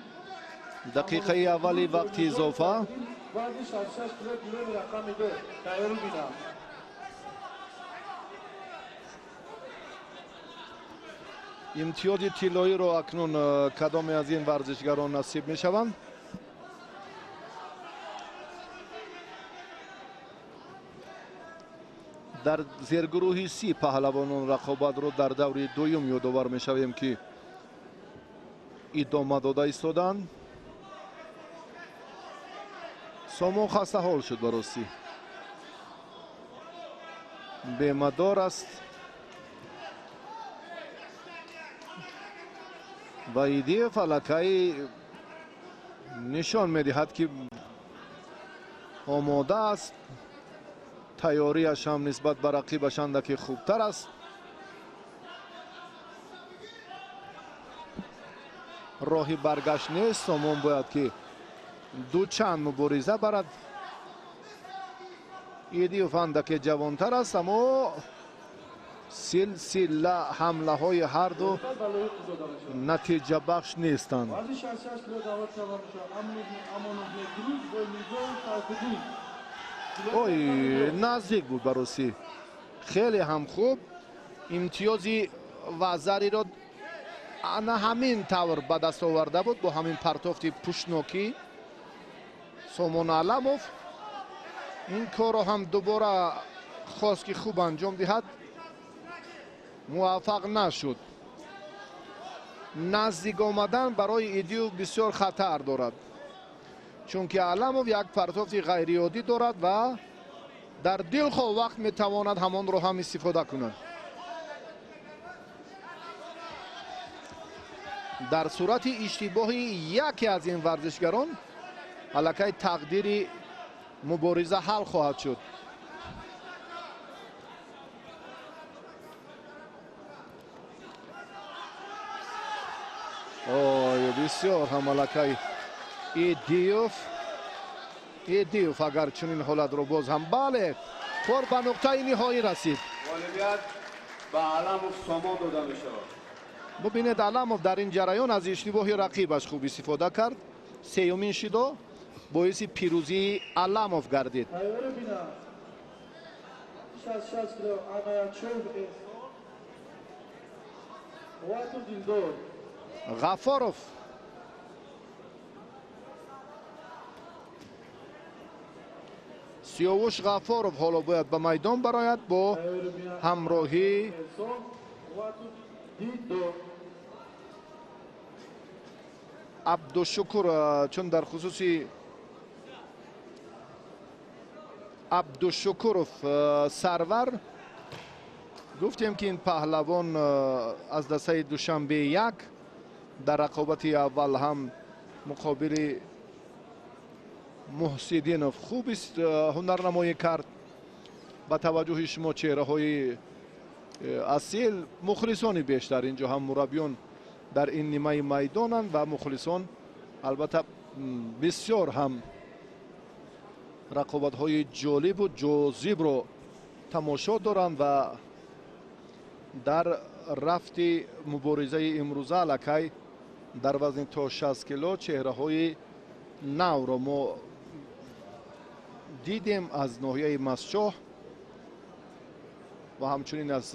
دقیقه اولی وقت اضافه. وزن 66 کیلو گرم رقم 2 تیار بینم. امتیاز طلایی را اکنون کدام از این ورزشگران نصیب می شوند؟ در زیرگروه سی پهلوانان رقابت رو در دوره دوم یادآور می شویم که ادامه داده ایستادند. سامان خسته حال شد براستی، بیمدار است و ایده فلکایی نشان میدهد که آماده است. تیاریش هم نسبت به رقیبش اندکی خوبتر است. راهی برگشت نیست. سامان باید که دو چند مبارزه برد. ایدیوف اندکی جوانتر است اما سلسله حمله های هر دو نتیجه بخش نیستند. وزن 66 کیلو دعوت تمام شد. امانوف نکروز گلمیزو سعیدالدین اوی نزدیک بود براسی، خیلی هم خوب. امتیازی وزری را انا همین طور به دست آورده بود با همین پرتافت پوشناکی سامان علموف. این کار را هم دوباره خواست که خوب انجام دهد، موفق نشد. نزدیک آمدن برای ایدیو بسیار خطر دارد چون که علموف یک پرتافت غیر عادی دارد و در دلخواه وقت میتواند همان رو هم استفاده کند. در صورت اشتباه یکی از این ورزشگران الکی تقدیر مبارزه حل خواهد شد. بسیار هم الکی ایدیوف اگر چنین حالت رو باز هم بله کار به نقطه نهایی رسید. غالبیت به علموف سامان داده می شود. ببینید علموف در این جریان از اشتباه رقیبش خوب استفاده کرد. سیومین شیدو باعث پیروزی علموف گردید. تیار بینم 66 کیلو عنایتشور قوت و دیلدار غفاروف سیاوش غفاروف حالا باید به میدان براید با همراهی عبدالشکر، چون در خصوصی عبدالشکروف سرور گفتیم که این پهلوان از دسته دوشنبه یک در رقابت اول هم مقابل محسدینوف خوب است هنرنمایی کرد. با توجه شما چهره های اصیل مخلصان بیشتر اینجا هم مربیان در این نیمه میدانند و مخلصان البته بسیار هم رقابت های جالب و جاذب رو تماشا دارند و در رفت مبارزه امروزه الکی در وزن تا 60 کیلو چهره های نو را ما دیدیم از ناحیه مسچاه. و همچنین از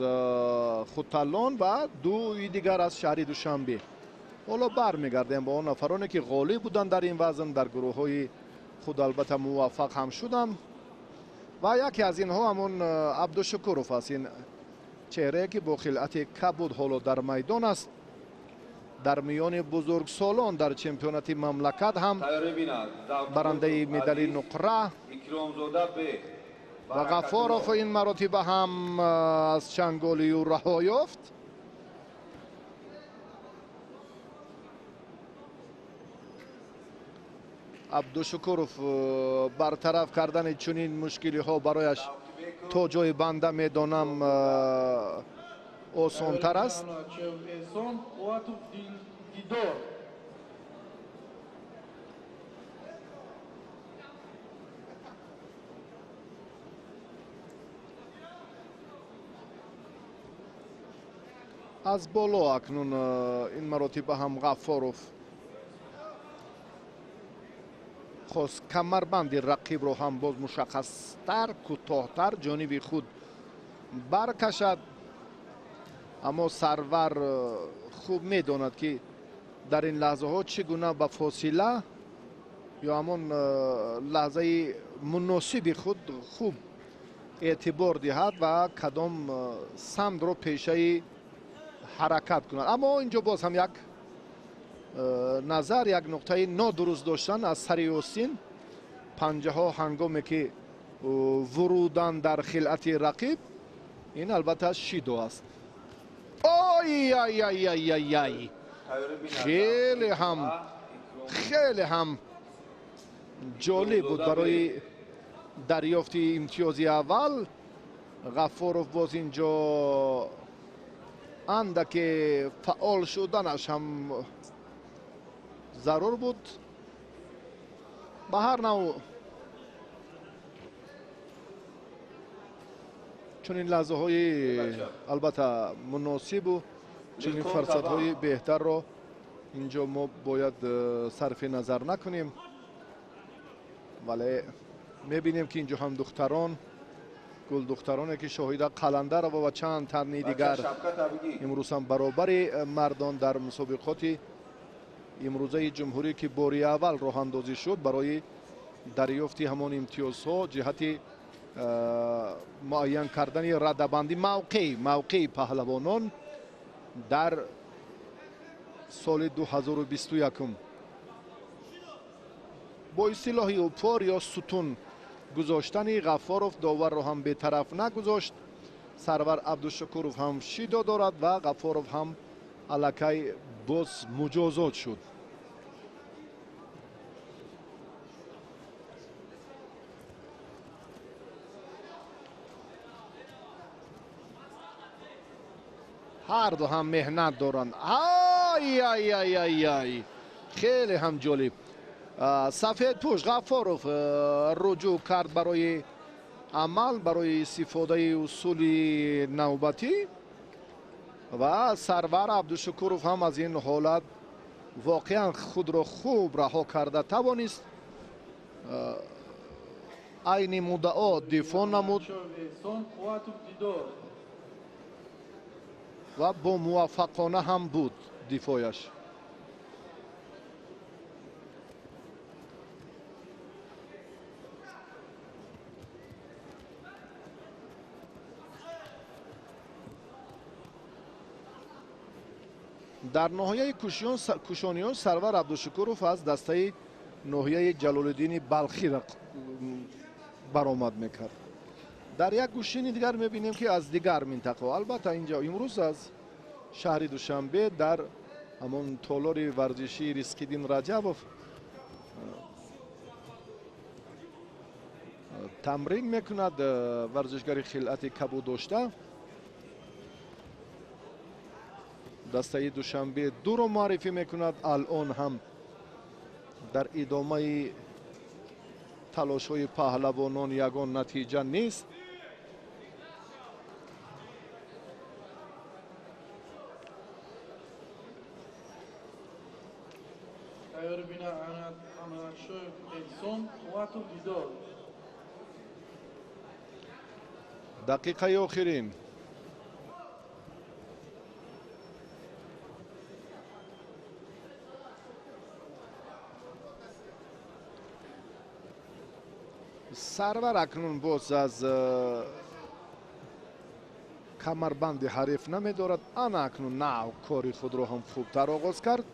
خودتالان و دوی دیگر از شهری دوشنبه. حالا برمیگردیم با اون نفرانی که غالب بودن در این وزن، در گروه های خود البته موفق هم شدن و یکی از اینها همون عبدالشکورов است. این چهره که با خلعت کبود حالا در میدان است. در میان بزرگسالان در چمپیونات مملکت هم برنده مدال نقره و غفارov این مراتبه هم از چنگالی او رها یافت. عبدالشکورov برطرف کردن چنین مشکلی ها برایش تا جای بنده میدانم آسان تر است. از بالا اکنون این مراتبه هم غفارov خواست کمربند رقیب رو هم باز مشخصتر کوتاهتر جانب خود برکشد، اما سرور خوب میداند که در این لحظه ها چگونه به فاصله یا همون لحظه مناسب خود خوب اعتبار دهد و کدام سمت رو پیشه حرکت کند. اما اینجا باز هم یک نظر، یک نقطه نادرست داشتن از سریوسین پنجه ها هنگامی که ورودن در خلعت رقیب. این البته شیدو است. آی آی آی آی آی آی خیلی هم جالب بود برای دریافت امتیازی اول. غفارov باز اینجا اندک فعال شدنش هم ضرور بود. به هر نوع چون این لحظه های البته مناسب و چون این فرصت های بهتر رو اینجا ما باید صرف نظر نکنیم، ولی میبینیم که اینجا هم دختران گل دخترانی که شاهد قلنده رو و چند تن دیگر امروز هم برابر مردان در مسابقات امروزه جمهوری که باری اول راه اندازی شد برای دریافت همان امتیازها جهت معین کردن ردبندی موقع پهلوانان در سال 2021 با اصطلاح اوپار یا ستون گذاشتن غفارov داور رو هم به طرف نگذاشت. سرور عبدالشکورov هم شیدا دارد و غفارov هم الکی باز مجازات شد. هر دو هم مهنت دارن. آی آی آی آی آی خیلی هم جالب. سفید پوش غفارov رجوع کرد برای عمل، برای استفاده اصول نوبتی و سرور عبدالشکورov هم از این حالت واقعا خود را خوب رها کرده توانست عین مدعا دفاع نمود و با موفقانه هم بود دفاعش. در ناحیه کوشانیان سرور عبدالشکورov از دسته ناحیه جلال الدین بلخی برآمد میکرد. در یک گوشین دیگر میبینیم که از دیگر منطقه، البته اینجا امروز از شهر دوشنبه در همون تالار ورزشی ریسکیدین رجبov تمرین میکند. ورزشگر خلعت کبود داشته. دسته دوشنبه دو رو معرفی میکند. الان هم در ادامه تلاش های پهلوانان یگان نتیجه نیست. دقیقه آخرین سرور اکنون باز از کمربند حریف نمیدارد. آن اکنون نه کاری خود رو هم خوبتر آغاز کرد.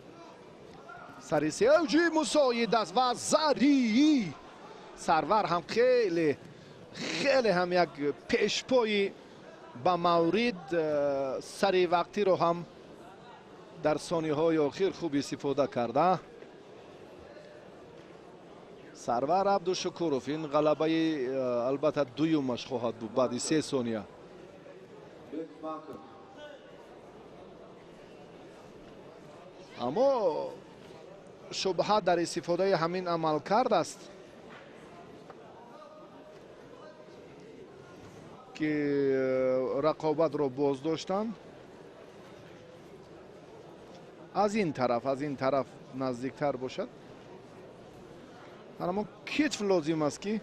سری سیوجی مساعد است و زری سرور هم خیلی هم یک پیشپایی با مورد سری وقتی رو هم در ثانیه های آخر خوب استفاده کرده. سرور عبدالشکورов این غلبه البته دویمش خواهد بود بعد 3 ثانیه. اما شبهه در استفاده همین عمل کرد است که رقابت رو باز داشتن. از این طرف نزدیکتر باشد. اما کتف لازم است که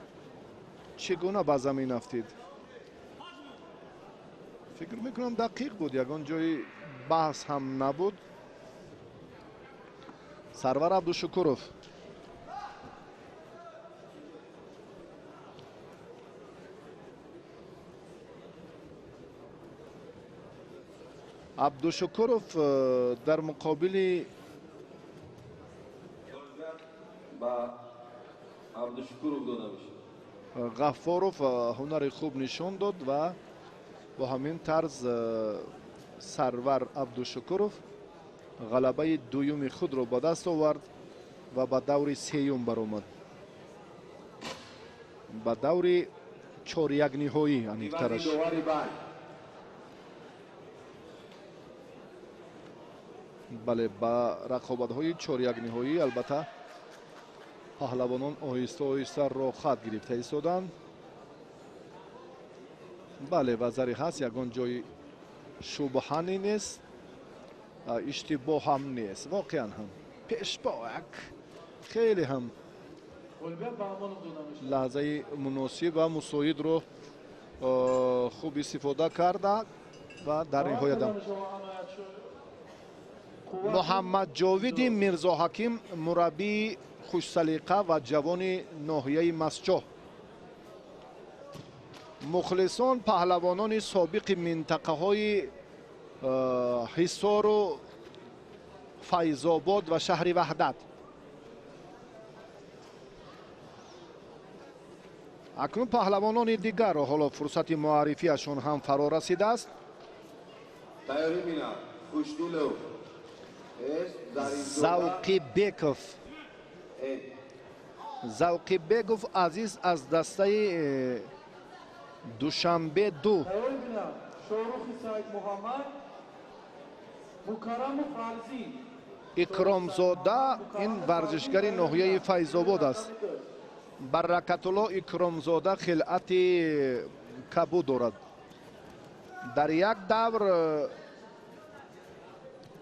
چگونه به زمین افتید. فکر میکنم دقیق بود، یگان جای بحث هم نبود. سرور عبدالشکورov در مقابل غفاروف هنر خوب نشان داد و با همین طرز سرور عبدالشکورov غلبه دوم خود را به دست آورد و به دور سیوم برآمد. به دور 4-1 نهایی انیکترش. بله، با رقابت های 4-1 نهایی البته پهلوانان آهسته را خط گرفته ایستادند. بله، وزری هست، یگان جای شبهه نیست، اشتباه هم نیست. واقعا هم پیشباک خیلی هم لحظه مناسب و مساعد رو خوب استفاده کرده و در نهایت محمد جاوید میرزا حکیم مربی خوش سلیقه و جوان ناحیه مسجد. مخلصان پهلوانان سابق منطقه های حصار و فیض‌آباد و شهر وحدت. اکنون پهلوانان دیگر را حالا فرصت معرفیشون هم فرا رسیده است. زوقی بیگوف عزیز از دسته دوشنبه 2. اکرامزاده این ورزشگر ناحیه فیض‌آباد است. برکت الله اکرامزاده خلعت کبود دارد. در یک دور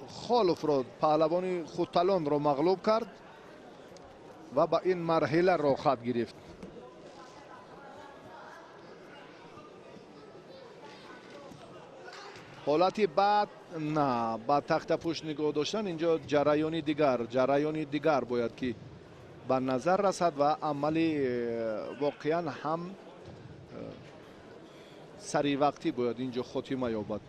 خالف را پهلوان خوتلان را مغلوب کرد و با این مرحله را خط گرفت. حالتی بعد نه، با تخت پشت نگاه داشتن. اینجا جریانی دیگر باید که به نظر رسد و عملی واقعا هم سری وقتی باید اینجا خاتمه یابد.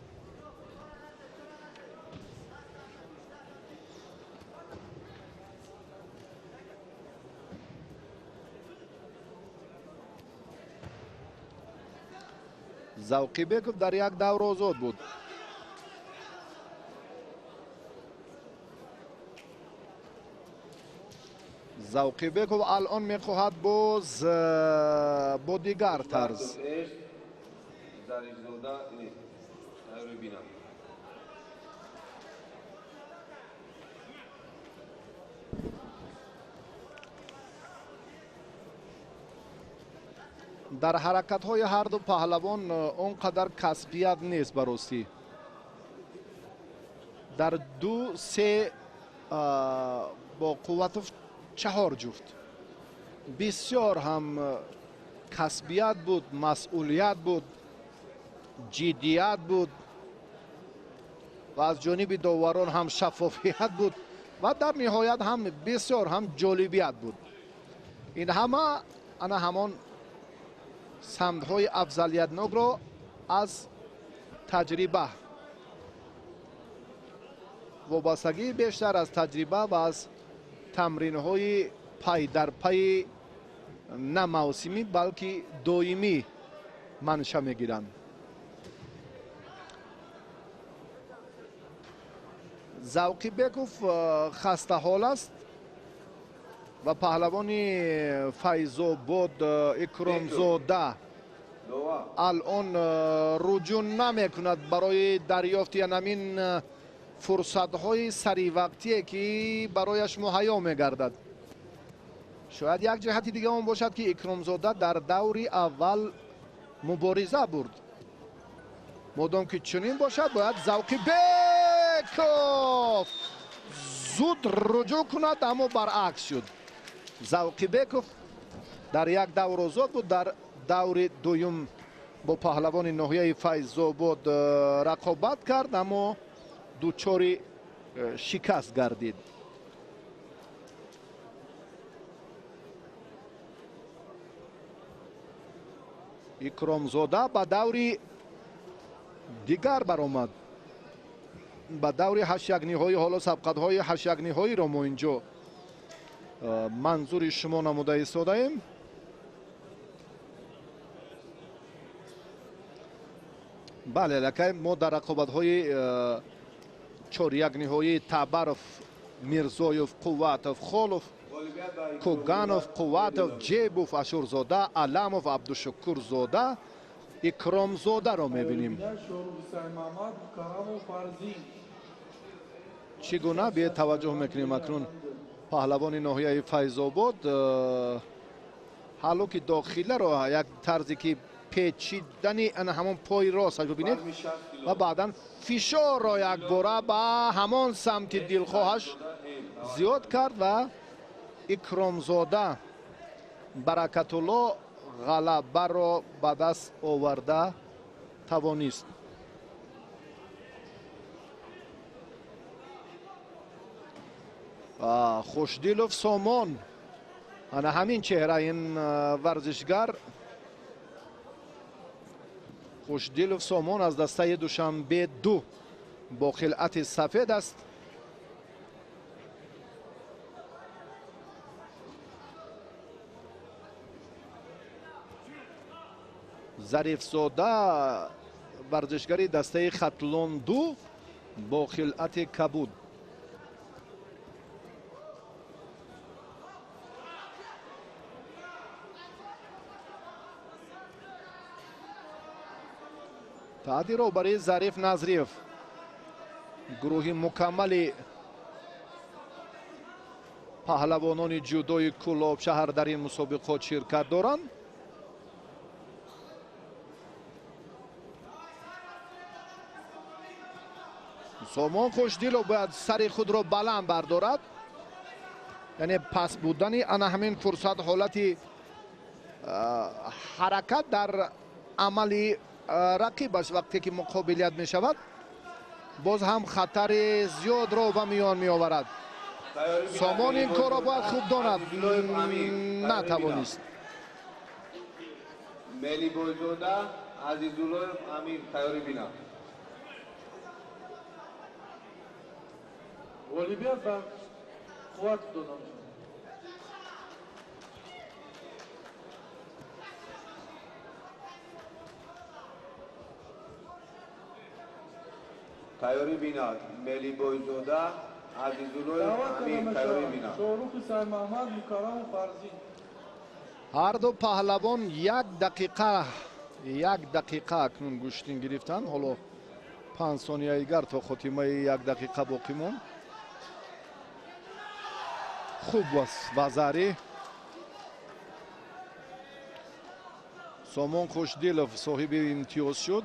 زوقی بیگوف در یک دور آزاد بود. زوقی بیگوف الان میخواهد باز با دیگر طرز در حرکت های هر دو پهلوان اونقدر کسبیت نیست براستی. در 2-3 با قوت 4 جفت بسیار هم کسبیت بود، مسئولیت بود، جدیت بود و از جانب داوران هم شفافیت بود و در نهایت هم بسیار هم جالبیت بود. این همه همان سمت‌های افضلیت‌ناک را از تجربه، وابستگی بیشتر از تجربه و از تمرین‌های پای در پای، نه موسمی بلکه دائمی منشأ میگیرند. زوقی بیکوف خسته حال است و پهلوان فیض‌آباد اکرم زاده الان رجوع نمیکند برای دریافت همین فرصت‌های سری وقتی که برایش مهیا میگردد. شاید یک جهتی دیگه اون باشد که اکرم زاده در دور اول مبارزه برد. مادام که چنین باشد باید زوقی بیکوف زود رجوع کند، اما برعکس شد. زوقی بیکوف در یک دور آزاد بود، در دور دوم با پهلوان ناحیه فیض‌آباد رقابت کرد اما دچار شکست گردید. اکرم زاده به دور دیگر برآمد، به دور 8 یگانه‌های. حالا سبقت‌های 8 یگانه‌هایی را ما اینجا منظور شما نموده ایستاده‌ایم. بله لکه ما در رقابت‌های 4 یگانه‌های تبرف، میرزایوف، قواتوف، خالوف، کوگانوف، قواتوف، جیبوف، اشورزاده، علموف، عبدالشکور زاده، اکرم زاده را می‌بینیم. چگونه به توجه میکنیم اکنون پهلوان ناحیه فیض‌آباد حالا که داخله را یک طرزی که پیچیدنی همون پای راست ببینید و بعدا فشار را یک باره به همان سمت دلخواهش زیاد کرد و اکرم زاده برکت الله غلبه را به دست آورده توانست. خوشدیلوف سامان، انا همین چهره این ورزشگر خوشدیلوف سامان از دسته دوشنبه 2 با خلعت سفید است. ظریف زاده ورزشگری دسته خطلون 2 با خلعت کبود. تعدی را برای ظریف نظریف گروه مکمل پهلوانان جودوی کلاب شهر در این مسابقات شرکت دارند. سامان خوشدیلو باید سر خود را بلند بردارد، یعنی پس بودن همین فرصت حالت حرکت در عمل رقیبش وقتی که مقابلیت می شود باز هم خطر زیاد را به میان می آورد. سامان این کار را باید خوب داند، نتوانست. ملی بویزاده عزیزالله امین تیاری بینم. اولویت به قوت دادم. تیاری بینم. ملی بویزاده عزیزالله امین تیاری بینم. شاروخ سید محمد مکرم و فرزی. هر دو پهلوان یک دقیقه اکنون گوشتین گرفتن. حالا 5 ثانیه دیگر تا خاتمه 1 دقیقه باقی ماند. خوب وزاری سامان خوشدیلوف صاحب امتیاز شد.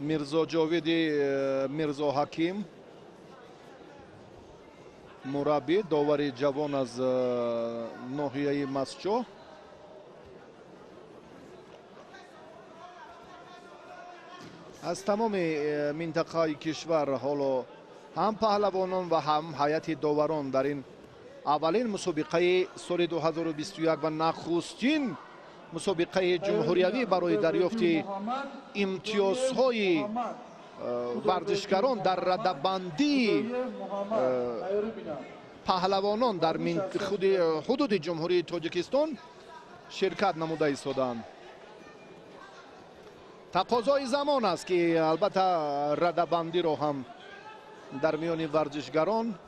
میرزا جاوید میرزا حکیم مربی داور جوان از ناحیه مسجد. از تمام منطقه کشور حالا هم پهلوانان و هم هیئت داوران در این اولین مسابقه سال 2021 و نخستین مسابقه جمهوریوی برای دریافت امتیازهای ورزشکاران در رده‌بندی پهلوانان در حدود جمهوری تاجیکستان شرکت نموده ایستادند. تقاضای زمان است که البته رده‌بندی را هم در میان ورزشکاران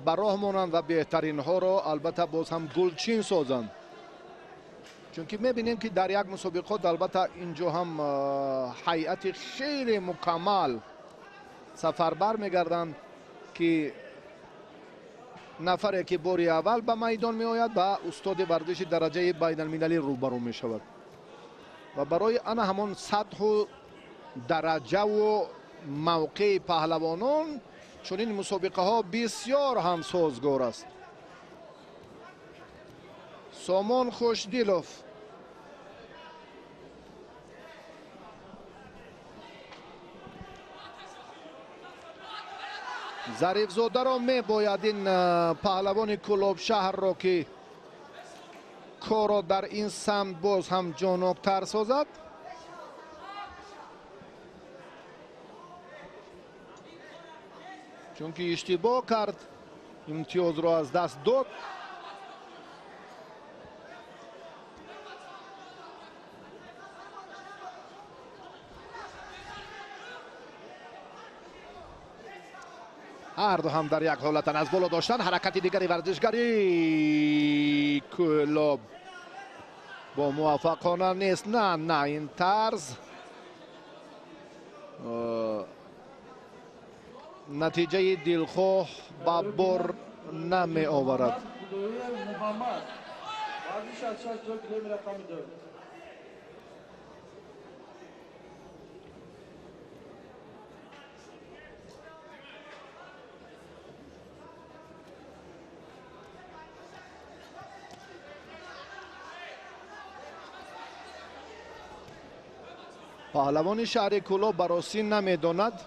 به راه مانند و بهترین ها را البته باز هم گلچین سازند. چون که میبینیم که در یک مسابقات البته اینجا هم هیئت خیلی مکمل سفربر میگردند که نفری که باری اول به میدان می آید به استاد ورزش درجه بین المللی روبرو می شود و برای آن همان سطح و درجه و موقع پهلوانان چون این مسابقه ها بسیار هم سازگار است. سامان خوشدیلوف ظریفزاده را می باید این پهلوان کلاب شهر را که کار را در این سمت باز هم جانبتر سازد. چون که اشتباه کرد امتیاز را از دست داد. هر دو هم در یک حالت از بالا داشتن. حرکت دیگری ورزشگری کلاب با موفقانه نیست. نه این طرز نتیجه دلخواه با بر نمی آورد. پهلوان شهر کلاب براسی نمیداند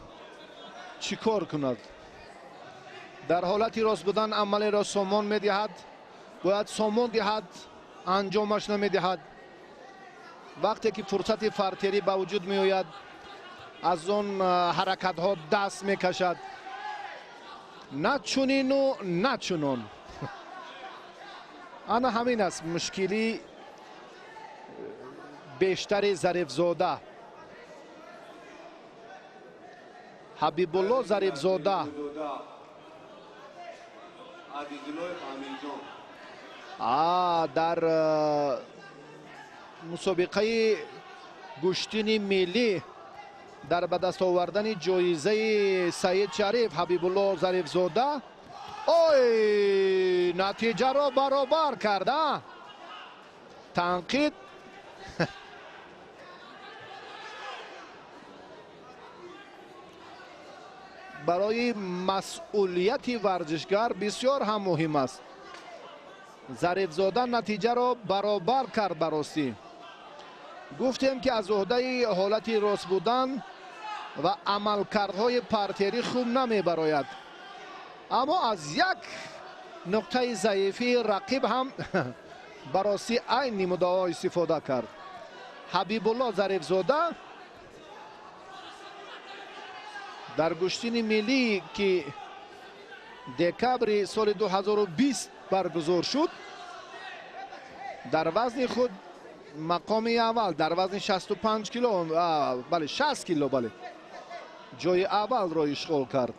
چی کار کند. در حالتی راست بودن عمل را سامان میدهد، باید سامان دهد، انجامش نمیدهد. وقتی که فرصت فرتری به وجود می آید از اون حرکت ها دست میکشد. نه چونین و نه چونون. انا همین است مشکلی بیشتر ظریفزاده. حبیب الله ظریفزاده در مسابقه گشتین ملی در به دست آوردن جایزه سید شریف حبیب الله ظریفزاده نتیجه را برابر کرده. تنقید برای مسئولیت ورزشکار بسیار هم مهم است. ظریفزاده نتیجه را برابر کرد. براستی گفتیم که از عهده حالت راست بودن و عملکردهای پرتری خوب نمی براید، اما از یک نقطه ضعیفی رقیب هم براستی عین مدعا استفاده کرد. حبیب الله ظریفزاده در گشتین ملی که دکبر سال 2020 برگزار شد در وزن خود مقام اول در وزن 65 کیلو بله 60 کیلو بله جای اول را اشغال کرد.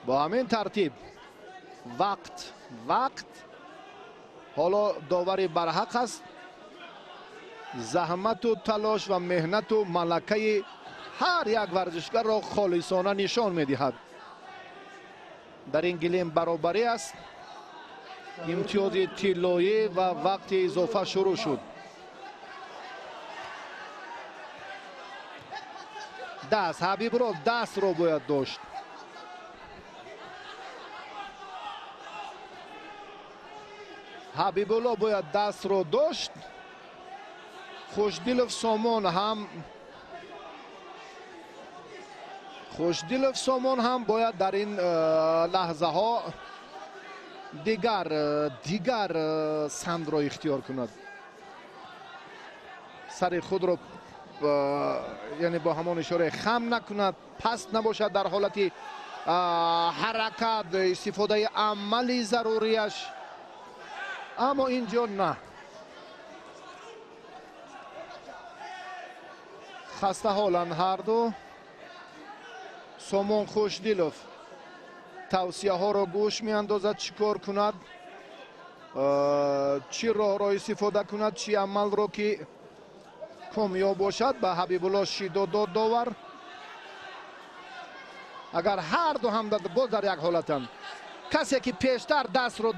با همین ترتیب وقت حالا داوری برحق است. زحمت و تلاش و مهنت و ملکه هر یک ورزشکار را خالصانه نشان می‌دهد. در این گلیم برابری است. امتیاز طلایی و وقت اضافه شروع شد. دست حبیب را دست را باید داشت. حبیب الله باید دست را داشت. خوشدیلوف سامان هم باید در این لحظه ها دیگر سمت را اختیار کند. سر خود را یعنی با همان اشاره خم نکند، پست نباشد، در حالت حرکت استفاده عملی ضروریش. اما اینجا نه، خسته حالن هر دو. سامان خوشدیلوف توصیه ها را گوش می اندازد چیکار کند، چی راه را استفاده کند، چی عمل را که کامیاب باشد. به حبیب الله شیدا داد داور. اگر هر دو هم باز در یک حالتند، کسی که پیشتر دست را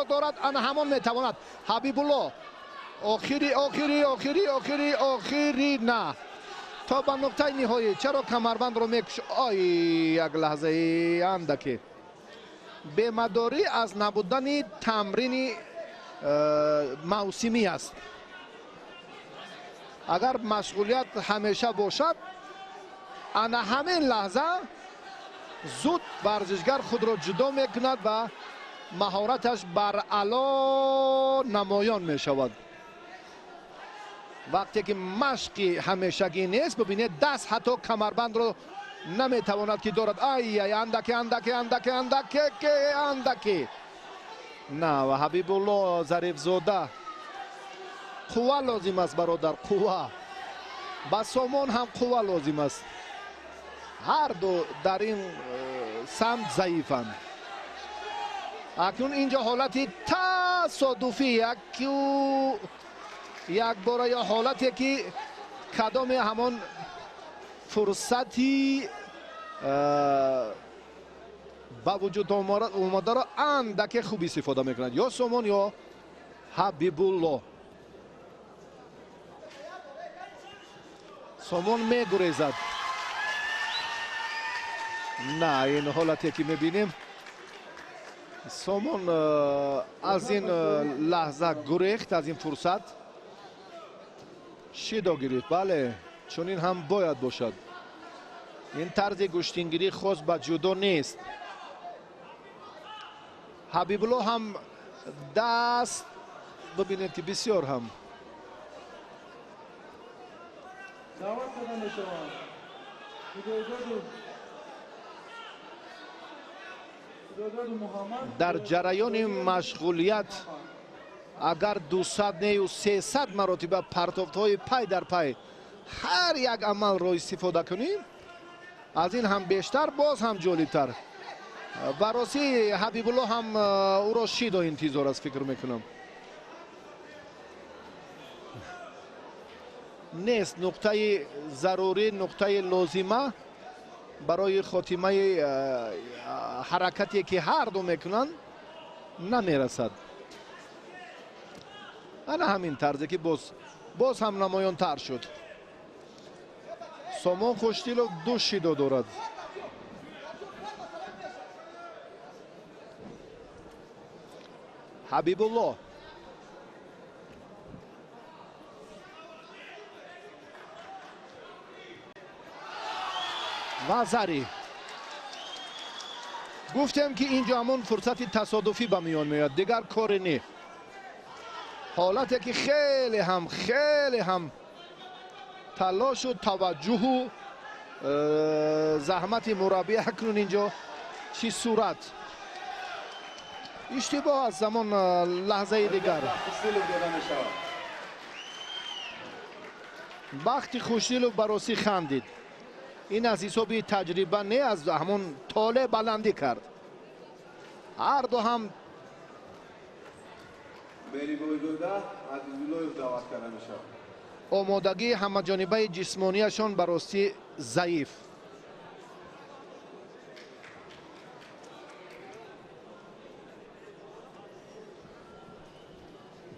دارد، آن همان میتواند. حبیب الله آخری نه، تا به نقطه نهایی. چرا کمربند رو میکشه؟ یک لحظه اندکی بی‌مداری از نبودن تمرین موسمی است. اگر مشغولیت همیشه باشد، انا همین لحظه زود ورزشگر خود را جدا میکند و مهارتش بر اعلی نمایان می شود. وقتی که مشقی همیشگی نیست، ببینید دست حتی کمربند رو نمیتواند که دارد. اندکی نه. و حبیب الله ظریف زاده، قوه لازم است برادر، قوه. با سامان هم قوه لازم است. هر دو در این سمت ضعیفند. اکنون اینجا حالتی تصادفی یک بار یا حالتی که کدام همان فرصتی با وجود اومده را اندک خوبی استفاده میکنند، یا سامان یا حبیب الله. سامان میگریزد. نه، این حالتی که میبینیم سامان از این لحظه گریخت، از این فرصت شیدا گرفت. بله، چون این هم باید باشد. این طرز گشتینگیری خاص به جودو نیست. حبیب الله هم دست ببینید که بسیار هم در جریان مشغولیت اگر 200 نه و 300 مراتب پرتاب‌های پای در پای هر یک عمل را استفاده کنیم، از این هم بیشتر، باز هم جالبتر. براستی حبیب الله هم او را شیدا انتظار است، فکر میکنم. نیست نقطه ضروری، نقطه لازمه برای خاتمه حرکتی که هر دو میکنن نمیرسد. انا همین طرزی که باز هم نمایان تر شد. سامان خوشدیلوف دو شیدا دارد. حبیب الله و زری. گفتم که اینجا همون فرصت تصادفی به میان میاد، دیگر کاری نه. حالتی که خیلی هم تلاش و توجه و زحمت مربی اکنون اینجا چی صورت اشتباه از زمان لحظه دیگر. وقتی خوشدیلوف براسی خندید، این از حساب تجربه نه، از همون طالع بلندی کرد. هر دو هم آمادگی همه جانبه جسمانیشان براستی ضعیف.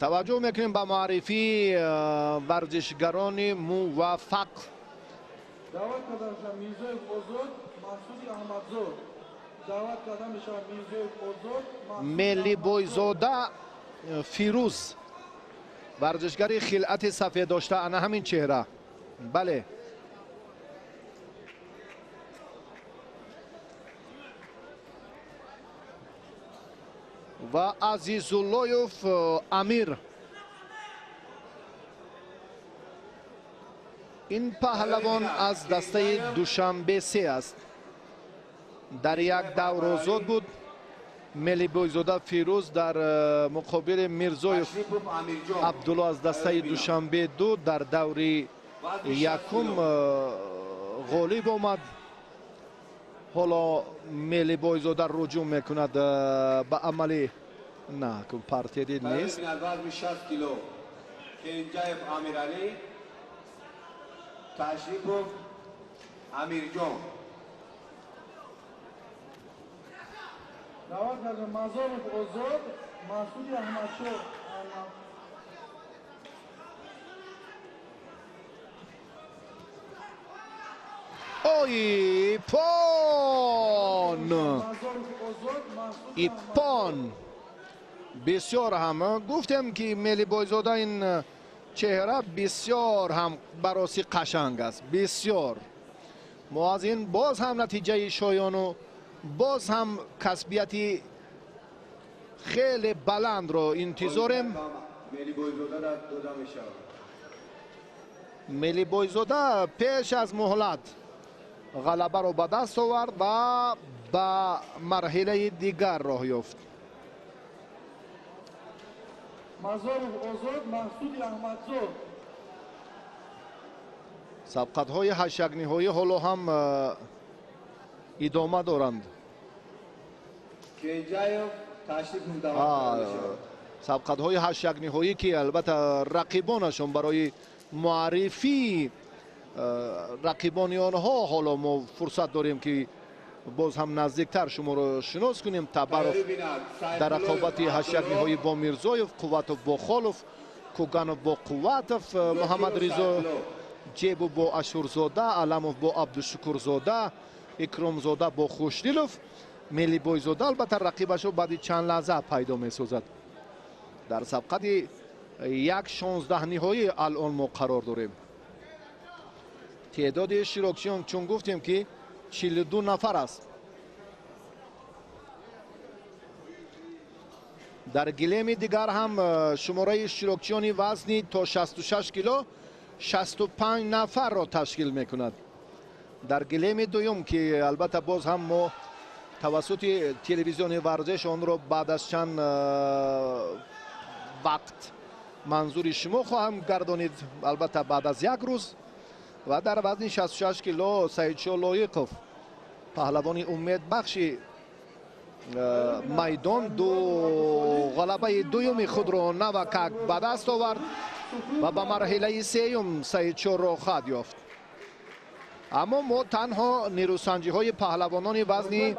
توجه میکنیم به معرفی ورزشگران موفق. دعوت کردن میرزای بزرگ محسود احمدزاد. دعوت کردن میرزای بزرگ ملی بویزاده فیروز، ورزشگری خلعت سفید داشته. انا همین چهره بله و عزیزاللهیف امیر. این پهلوان از دسته دوشنبه 3 است. در یک دور آزاد بود. ملی بویزاده فیروز در مقابل میرزایف عبدالله از دسته دوشنبه 2 در دور یکم غالب آمد. حالا ملی بویزاده رجوع میکند به عملی نه پارتی نیست. 60 کیلو کنجایف امیرعلی تشریفوف امیرجان. 90 کردن مزارف آزاد مسعود احمدشاه. اوی پان ایپان بسیار هم گفتم که ملی بویزاده این چهره بسیار هم براسی قشنگ است. بسیار ما از این باز هم نتیجه شایان و باز هم کسبیتی خیلی بلند رو انتظاریم. ملی بویزاده پیش از مهلت غلبه رو به دست آورد و به مرحله دیگر راه یافت. مزارف آزاد مسعود احمدزاد. سبقت های هشتگ نهایی حالا هم ادامه دارند. سبقت های هشتگ نهایی که البته رقیبانشون برای معرفی رقیبانی آنها حالا ما فرصت داریم که باز هم نزدیکتر شما رو شناس کنیم. تبرف در رقابت هشتگ نهایی با میرزایف، قوتوف با خالوف، کوگانوف با قوتوف، محمد رضا جیبو با اشورزاده، علموف با عبدالشکورزاده، اکرامزاده با خوشدیلوف. ملی بویزاده البته رقیبش رو بعد چند لحظه پیدا می سازد. در سبقت 1/16 نهایی الان ما قرار داریم. تعداد اشتراکچیان چون گفتیم که 42 نفر است. در گلیم دیگر هم شماره اشتراکچیان وزنی تا 66 کیلو 65 نفر را تشکیل می کند. در گلیم دوم که البته باز هم ما توسط تلویزیون ورزش آن را بعد از چند وقت منظور شما خواهم گردانید، البته بعد از یک روز. و در وزن 66 کیلو سعیدشاه لایقوف پهلوان امید بخش میدان دو غلبه دوم خود را نوکک به دست آورد و به مرحله سوم سعیدشاه را خواهد یافت. اما ما تنها نیروسنجی های پهلوانان وزنی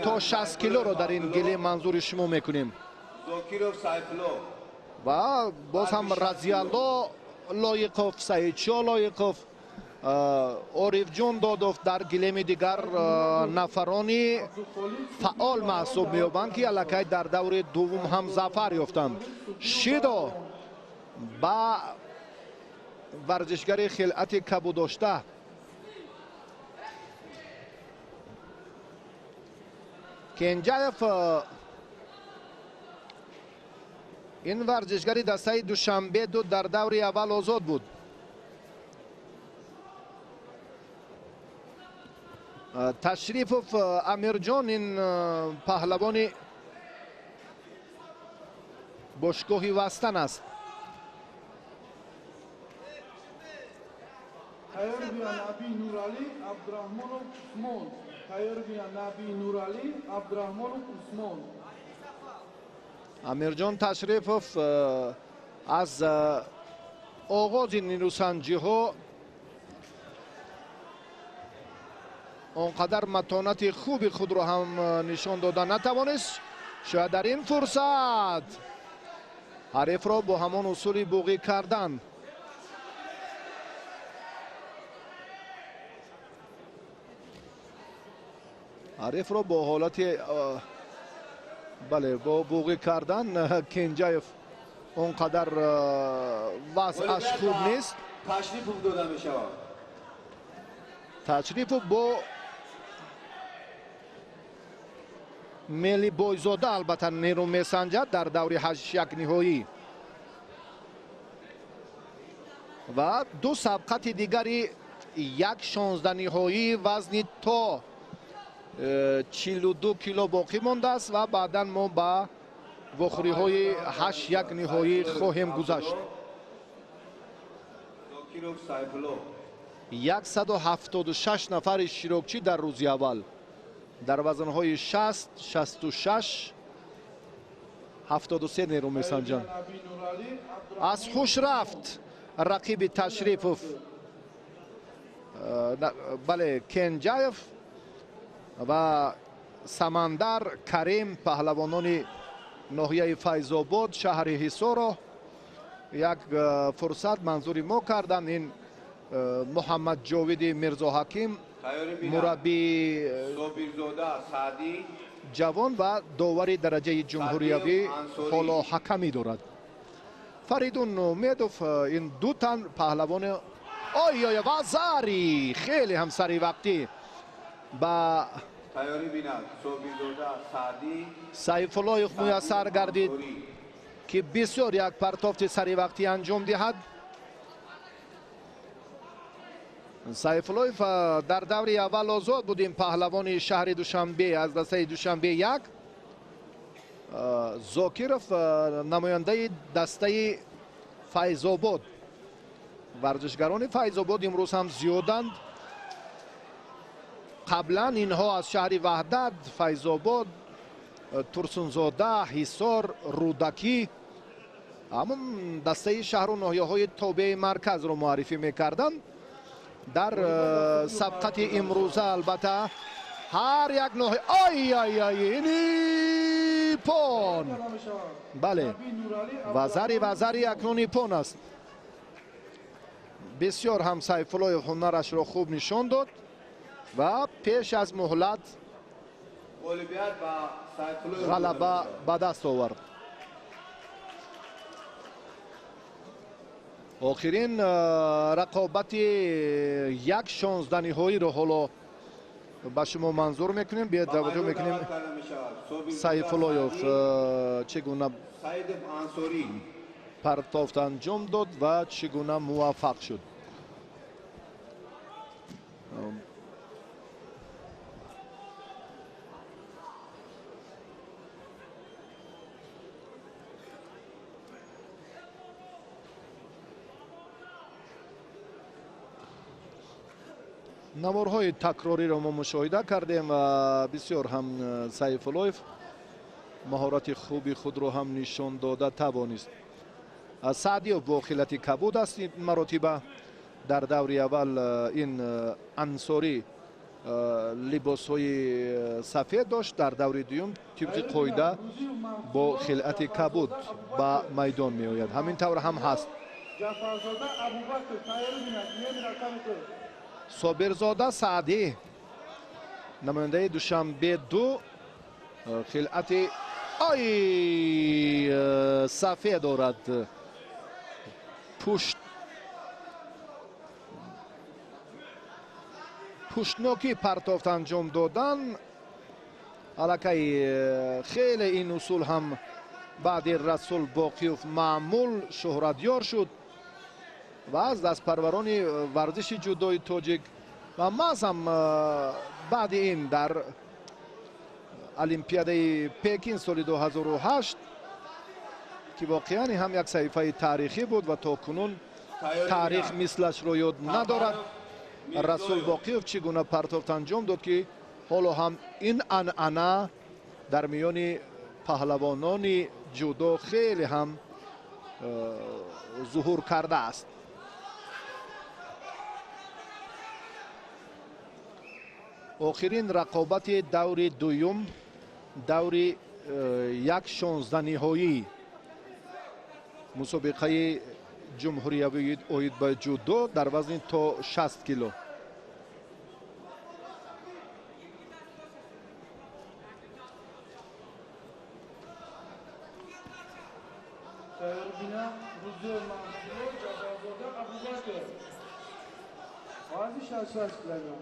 تا 60 کیلو را در این گله منظور شما میکنیم. و باز هم رضی الله لایقوف، سعیدشاه لایقوف، عارف جان دادوف در گلیم دیگر نفرانی فعال محسوب می‌یابند که الکی در دور دوم هم ظفر یافتند. شیدا با ورزشگر خلعت کبو داشته کنجایف این ورزشگری دسته دوشنبه 2 در دور اول آزاد بود. تشریفوف امیرجان این پهلوان باشگاهی وستن است. تایربیا نبی نورعلی عبدالرحمن عثمان. تایربیا نبی نورعلی عبدالرحمن عثمان. امیرجان تشریفوف از آغاز نیروسنجی ها آنقدر متانت خوبی خود را هم نشان دادن نتوانست. شاید در این فرصت حریف را با همان اصول بوقی کردن. حریف را با حالت بله با بوقی کردن کنجایف اونقدر وضعش خوب نیست. تشریف داده می شود. تشریف با ملی بویزاده البته نیرو میسنجد در دور 8 یک نهایی و دو سبقت دیگری 1.16 نهایی وزن تا 42 کیلو باقی مانده است و بعدا ما با وخوری های 8 یک نهایی خواهیم گذشت. 176 نفر اشتراکچی در روز اول در وزن های 60 66 73 نیرو میسنجند. از خوش رفت رقیب تشریفوف بله کنجایف و سمندر کریم پهلوانان ناحیه فیض‌آباد شهر حصار یک فرصت منظوری ما کردن. این محمد جاوید میرزا حکیم مربی جوان و داور درجه جمهوریوی حالا حکمی دارد. فریدون امیدوف این دو تن پهلوان آی وزاری خیلی هم سری وقتی با سیف الله میسر گردید که بسیار یک پرتافت سری وقتی انجام دهد. سیف الله در دور اول آزاد بود. این پهلوان شهر دوشنبه از دسته دوشنبه یک. زاکیروف نماینده دسته فیض‌آباد. ورزشگران فیض‌آباد امروز هم زیادند. قبلا اینها از شهر وحدت، فیض‌آباد، ترسونزاده، حصار، رودکی همون دسته شهر و ناحیه های تابع مرکز رو معرفی میکردند. در سبقت امروزه البته هر یک ناحیه اینی پون بله وزری اکنون پون است. بسیار هم سیف الله هنرش را خوب نشان داد و پیش از مهلت غلبه به دست آورد. آخرین رقابت 1.16 نهایی رو حالا به شما منظور میکنیم. بیاید توجه میکنیم سیف الله چگونه پرتافت انجام داد و چگونه موفق شد. نوارهای تکراری را ما مشاهده کردیم و بسیار هم سیف الله مهارت خوبی خود را هم نشان داده توانست. سعدی با خلت کبود است این مراتبه. در دور اول این انصاری لباس های سفید داشت. در دور دوم طبق قاعده با خلعت کبود به میدان می آید. همین طور هم هست. صابرزاده سعدی نماینده دوشنبه دو خلعت سفید دارد. پشتناکی پرتافت انجام دادن. الکی خیلی این اصول هم بعد رسول باقیوف معمول شهرتیار شد و از دست پروران ورزش جودوی تاجیک و محض هم بعد این در المپیاد پکین سال 2008 که واقعا هم یک صحیفه تاریخی بود و تا کنون تاریخ مثلش رو یاد ندارد. رسول باقیوف چگونه پرتافت انجام داد که حالا هم این عنعنه در میان پهلوانان جودو خیلی هم ظهور کرده است. آخرین رقابت دور دوم دور 1.16 نهایی مسابقه جمهوریوی اوید به جودو در وزن تا 60 کیلو. Erbinia Ruziyev Mahmudov, Jazozoda Abubakir. Vardiş 60 kilogram.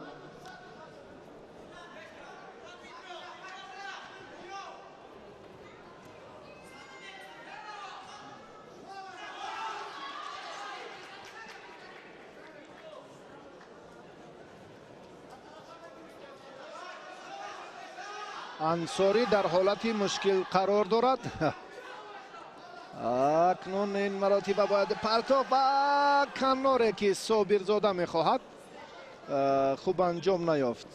ансори дар ҳолати мушкил қарор дорад. акнун ин маротиба бояд партоф ва канноре ки собирзода мехоҳад хуб анҷом наёфт.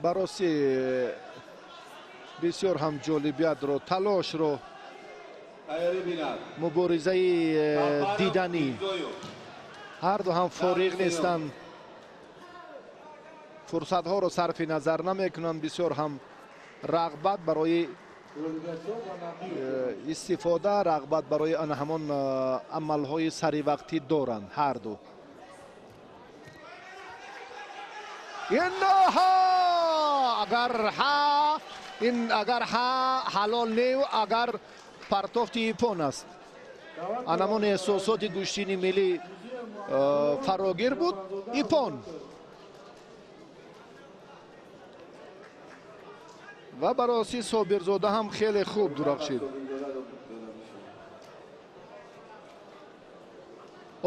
бароси бисёр ҳам ҷолибиятро талошро муборизаи диданӣ ҳар ду ҳам фориғ нестанд, фурсатҳоро сарфи назар намекунанд, бисёр ҳам рағбат барои истифода, рағбат барои ана ҳамон амалҳои саривақтӣ доранд ҳар ду. агар ҳалол нев, агар партофти ипон аст. анамон эҳсосоти гӯштини миллӣ фарогир буд. ипон ва бароси собирзода ҳам хеле хуб дурахшид.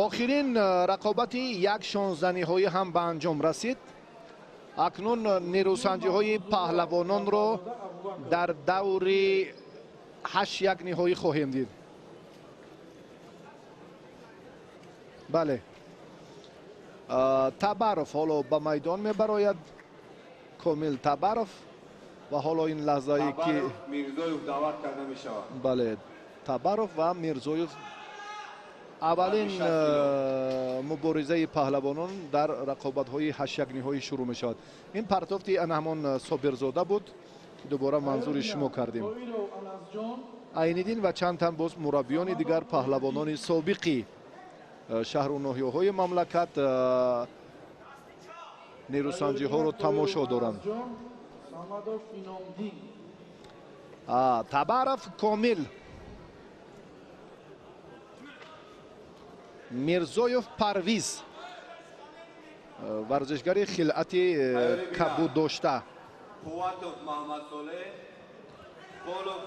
охирин рақобати як шонзданиҳоӣ ҳам ба анҷом расид. акнун нерӯсанҷиҳои паҳлавононро дар даври 8 ниҳоӣ хоҳем дид. бале, Табаров ҳоло ба майдон мебарояд. Комил Табаров ва ҳоло ин лаҳзае ки Мирзоев даъват карда мешавад. бале, Табаров ва Мирзоев аввалин муборизаи паҳлавонон дар рақобатҳои 8 ниҳоӣ шурӯъ мешавад. ин партофти ана ҳамон Собирзода буд ки дубора манзури шумо кардем. Айниддин ва чанд тан боз мураббиёни дигар паҳлавонони собиқи шаҳру ноҳияҳои мамлакат нерӯсанҷиҳоро тамошо доранд. Табаров, Комил, Мирзоев, Парвиз, варзишгари хилъати кабуд дошта. Қувватов Маҳмадсолеҳ, Холов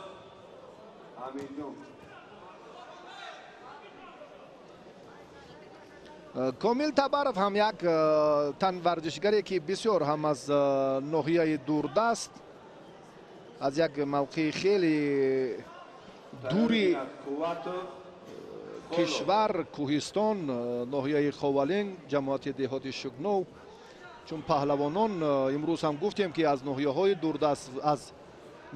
Амирҷон. Комил Табаров ҳам як тан варзишгаре ки бисёр ҳам аз ноҳияи дурдаст, аз як мавқеи хеле дури кишвар, Кӯҳистон, ноҳияи Ховален, ҷамоати деҳоти Шугнов, чун паҳлавонон имрӯз ҳам гуфтем ки аз ноҳияҳои дурдаст, аз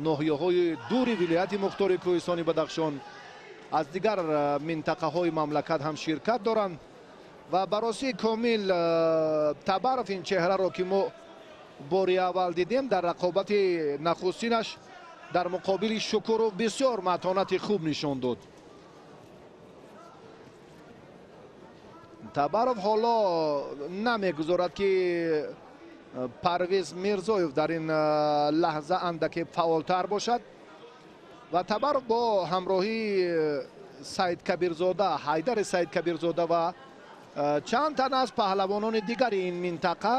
ноҳияҳои дури вилояти Мухтори Кӯҳистони Бадахшон, аз дигар минтақаҳои мамлакат ҳам ширкат доранд. ва бароси Комил Табаров ин чеҳраро ки мо бори аввал дидем дар рақобати нахустинаш дар муқобили Шукуров бисёр матонати хуб нишон дод. Табаров ҳоло намегузорад ки Парвиз Мирзоев дар ин лаҳза андаке фаъолтар бошад ва Табаров бо ҳамроҳии Саидкабирзода, Ҳайдари Саидкабирзода ва чанд тан аз паҳлавонони дигари ин минтақа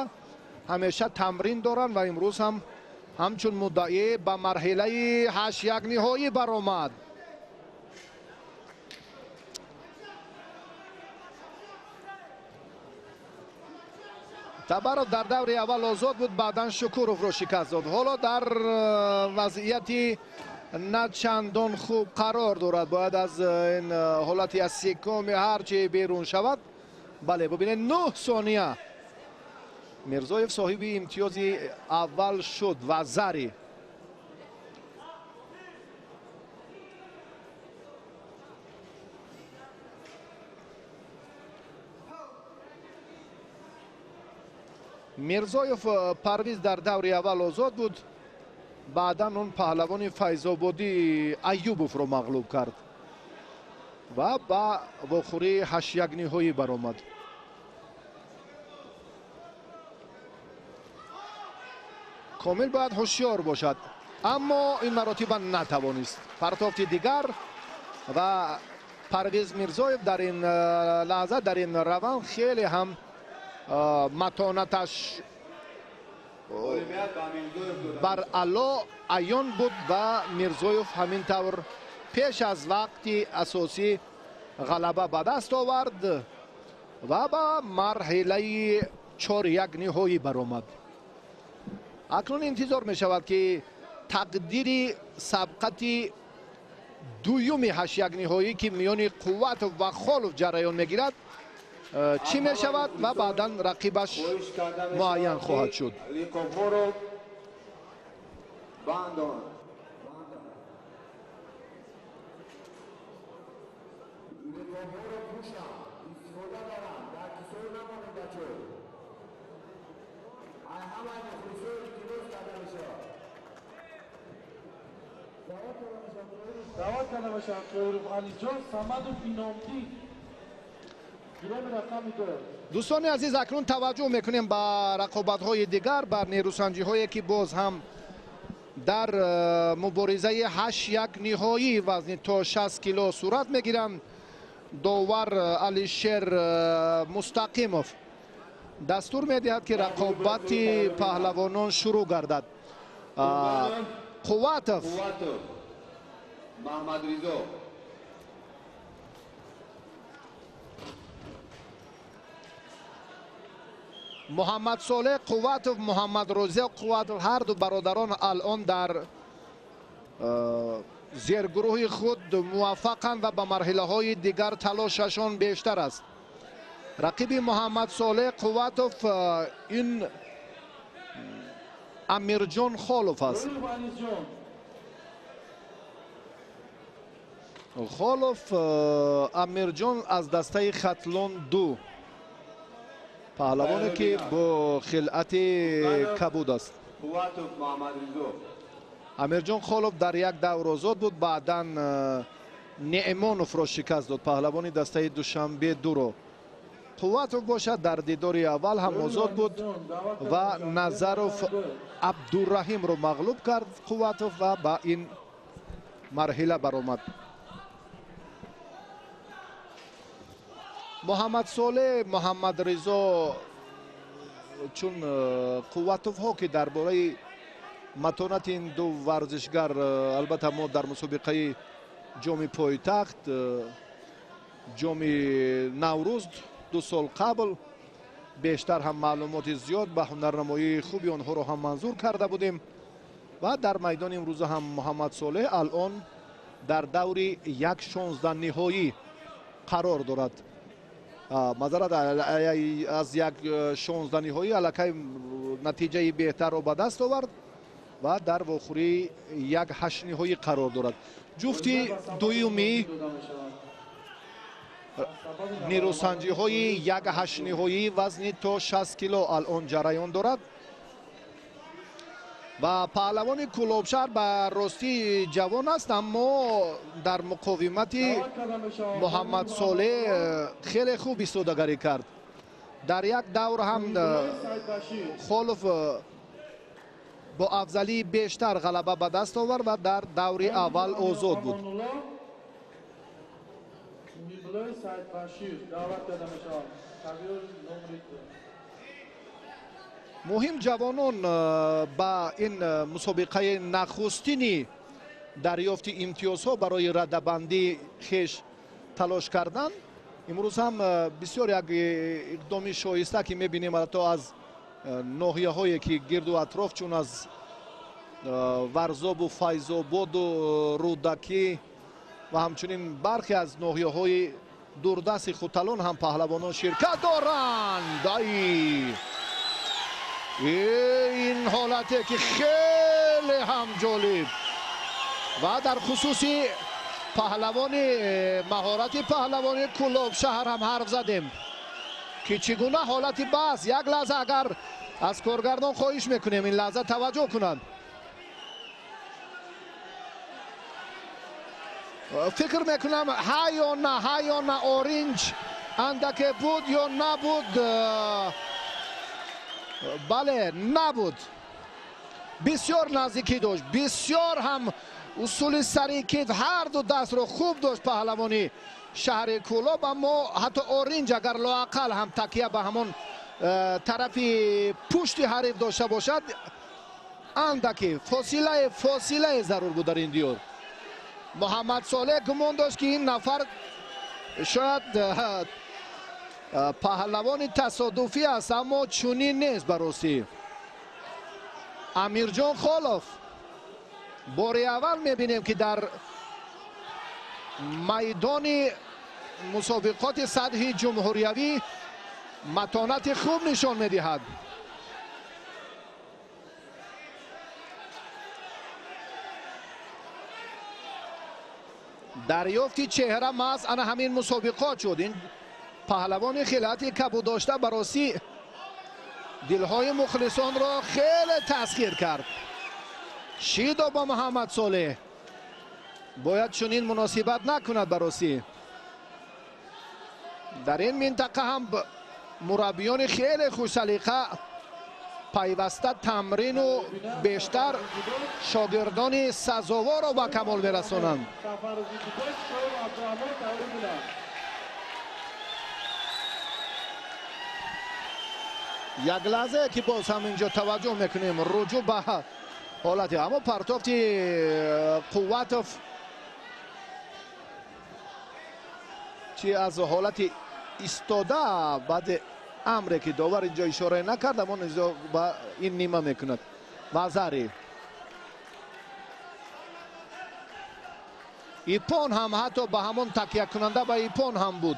ҳамеша тамрин доранд ва имрӯз ҳам ҳамчун муддаӣ ба марҳилаи 8 ниҳоӣ баромад. Табаров дар даври аввал озод буд, баъдан Шукуровро шикаст дод. ҳоло дар вазъияти на чандон хуб қарор дорад. бояд аз ин ҳолати аз сикоми ҳарчи берун шавад. бале, бубинед 9 сония Мирзоев соҳиби имтиёзи аввал шуд ва зари. Мирзоев Парвиз дар даври аввал озод буд, баъдан он паҳлавони Файзободӣ Аюбовро мағлуб кард ва ба вохӯрии 8 ниҳоӣ баромад. Комил бояд ҳушёр бошад. اما این مراتب نتوانست. پرتافت دیگر و پرویز میرزایف در این لحظه در این روند خیلی هم متانتش بر علا عیان بود و میرزایف همینطور پیش از وقتی اساسی غلبه به دست آورد و به مرحله 4-1 نهایی برآمد. اکنون انتظار می شود که تقدیر سبقت دویوم 8-1 نهایی که میان قوت و خالف جریان میگیرد چی می شود و بعدا رقیبش معین خواهد شد. دعوت کرده باشم قیروف علی جان صمد بینامتی گیرم رقم میکنه. دوستان عزیز اکنون توجه میکنیم به رقابت های دیگر، بر نیروسنجی هایی که باز هم در مبارزه 8-1 نهایی وزن تا 60 کیلو صورت میگیرند. داور علیشیر مستقیموف دستور میدهد که رقابت پهلوانان شروع گردد. قواتوف محمد رضا محمد صالح قواتوف محمد رضا قواتوف هر دو برادران الان در زیرگروه خود موفقند و به مرحله های دیگر تلاششان بیشتر است. رقیب محمد صالح قواتوف این امیرجان خالف است. خالف امیرجان از دسته ختلان 2 پهلوانی که با خلعت کبود است. امیرجان خالف در یک دور آزاد بود، بعدا نعمانوف را شکست داد، پهلوانی دسته دوشنبه 2 رو. قواتوف باشد در دیدار اول هم آزاد بود و نظروف عبدالرحیم رو مغلوب کرد قواتوف و با این مرحله برآمد. محمد صالح محمد رضا چون قواتوف ها که درباره متانت این دو ورزشگر البته ما در مسابقه جام پایتخت جام نوروز 2 سال قبل بیشتر هم معلومات زیاد به هنرنمایی خوبی آنها رو هم منظور کرده بودیم و در میدان امروز هم محمد صالح الان در دور 1/16 نهایی قرار دارد. معذرت از 1/16 نهایی الکی نتیجه بهتر رو به دست آورد و در واخوری 1/8 نهایی قرار دارد. جفتی دویومی نیروسنجی های 1/8 نهایی وزن تا 60 کیلو الان جریان دارد و پهلوان کلابشهر به راستی جوان است اما در مقاومت محمد صالح خیلی خوب ایستادگی کرد. در یک دور هم خالف با افضلی بیشتر غلبه به دست آورد و در دور اول آزاد بود. مهم جوانان با این مسابقه نخستینی دریافت امتیازها برای رده‌بندی خیش تلاش کردند. امروز هم بسیار یک اقدامی شایسته که می‌بینیم البته از ناحیه هایی که گرد و اطراف چون از ورزاب و فیض‌آباد و رودکی و همچنین برخی از ناحیه های دوردست خوتلان هم پهلوانان شرکت دارند. این حالتی که خیلی هم جالب و در خصوصی مهارت پهلوانی کلابشهر هم حرف زدیم که چگونه حالتی بس. یک لحظه اگر از کارگردان خواهش میکنیم این لحظه توجه کنند. فکر میکنم ها یا نه اورنج اندک بود یا نبود. بله نبود. بسیار نزدیکی داشت، بسیار هم اصول سری کیف هر دو دست رو خوب داشت پهلوانی شهر کولوب، اما حتی اورینج اگر لااقل هم تکیه به همون طرف پشت حریف داشته باشد اندکی فاصله ضرور بود در این دیور. محمد صالح گمان داشت که این نفر شاید پهلوان تصادفی است، اما چنین نیست بررسی. امیرجان خالف بار اول میبینیم که در میدان مسابقات سطح جمهوریوی متانت خوب نشان میدهد. دریافتی چهره محض انا همین مسابقات شد. این پهلوان خیلیتی کبود داشته بررسی دلهای مخلصان را خیلی تسخیر کرد. شیدا با محمد صالح باید چنین مناسبت نکند بررسی. در این منطقه هم مربیان خیلی خوش سلیقه پیوسته تمرین و بیشتر شاگردان سزاوار را به کمال میرسانند. یک لحظه که باز هم اینجا توجه میکنیم رجوع به حالتی، اما پرتافتی قوتف چی از حالت ایستاده بعد امری که داور اینجا اشاره نکرد، اما اینجا با این نیمه میکند. وزاری ایپون هم حتی به همون تکیه کننده به ایپون هم بود.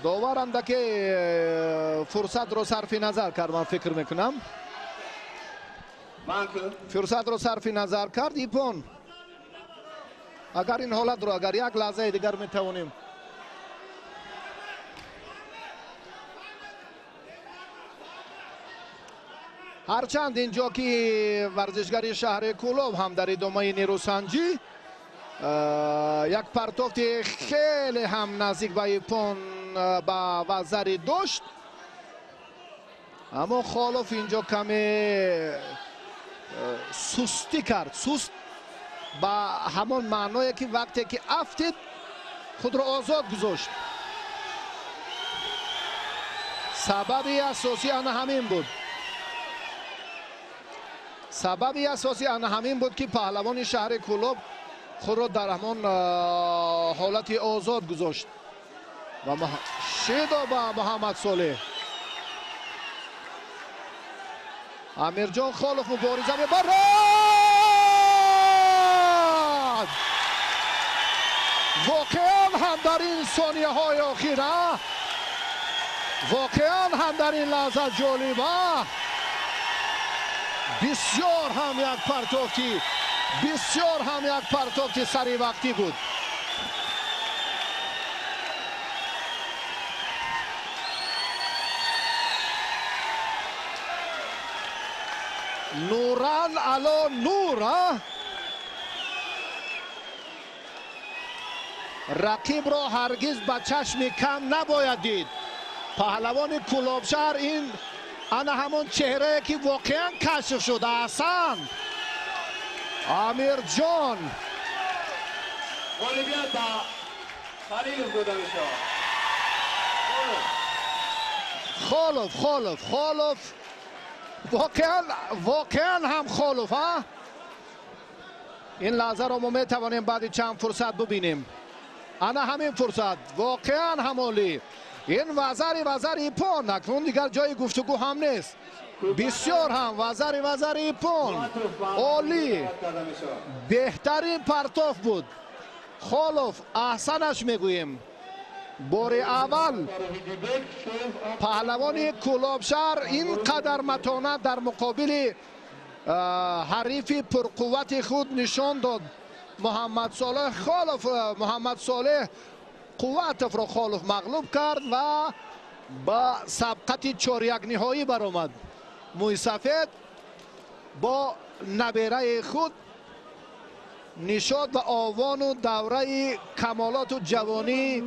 داورم که فرصت رو صرف نظر کرد، من فکر میکنم فرصت رو صرف نظر کرد ایپون. اگر این حالت رو اگر یک لحظه دیگر میتوانیم هرچند اینجا که ورزشگری شهر کولوب هم در ادامه نیروسنجی یک پرتافت خیلی هم نزدیک به ایپون با وزری داشت، اما خالف اینجا کمی سستی کرد. سست با همون معنایی که وقتی که افتید خود را آزاد گذاشت. سببی اساسی آن همین بود. سببی اساسی آن همین بود که پهلوان شهر کولوب خود را در همون حالت آزاد گذاشت. و شیدا با محمد صالح. امیرجان خالف مبارزه میبرد. واقعا هم در این ثانیه های اخیره، واقعا هم در این لحظه جالبه، بسیار هم یک پرتافتی، بسیار هم یک پرتافتی سری وقتی بود. نوران علا نور. رقیب را هرگز به چشم کم نباید دید. پهلوان کولوب شهر این انا همون چهره که واقعا کشف شده. احسن امیر جان خالف واقعا هم خالف. ها این لحظه رو ما میتوانیم بعد چند فرصت ببینیم. انا همین فرصت واقعا همالی. این وزر ایپون اکنون دیگر جای گفتگو هم نیست. بسیار هم وزر ایپون عالی، بهترین پرتاف بود. خالف احسنش میگوییم. بار اول پهلوان کولوب شهر اینقدر متانت در مقابل حریف پرقوت خود نشان داد. محمد صالح قوت را خالف مغلوب کرد و با سبقت 4-1 نهایی برآمد. موی سفید با نبیره خود نشاط و آوان و دوره کمالات و جوانی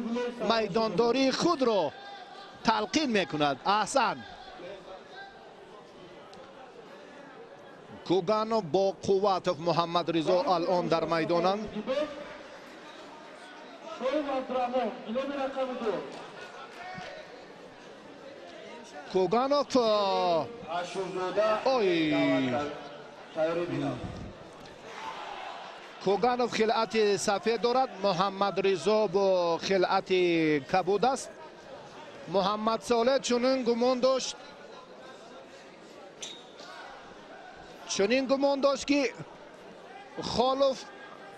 میدانداری خود را تلقین میکند. احسن کوگانوف با قواتوف محمد رضا الان در میدانند. شویب عبدالرحمن گیلوم رقم 2. کوگانوف اوی کوگانوف خلعت سفید دارد، محمد رضا با خلعت کبود است. محمد صالح چنین گمان داشت که خالف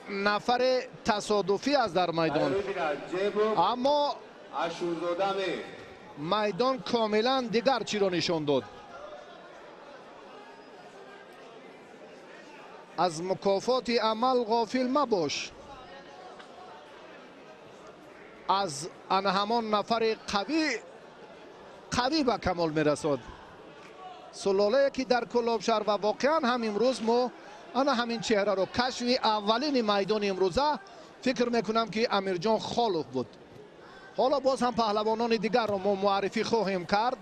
نفر تصادفی است در میدان، اما میدان کاملا دیگر چی را نشان داد. از مکافات عمل غافل مباش. از همان نفر قوی به کمال میرسد. سلاله که در کلابشهر و واقعا هم امروز ما همین چهره رو کشف اولین میدان امروزه فکر میکنم که امیرجان خالف بود. حالا باز هم پهلوانان دیگر رو ما معرفی خواهیم کرد.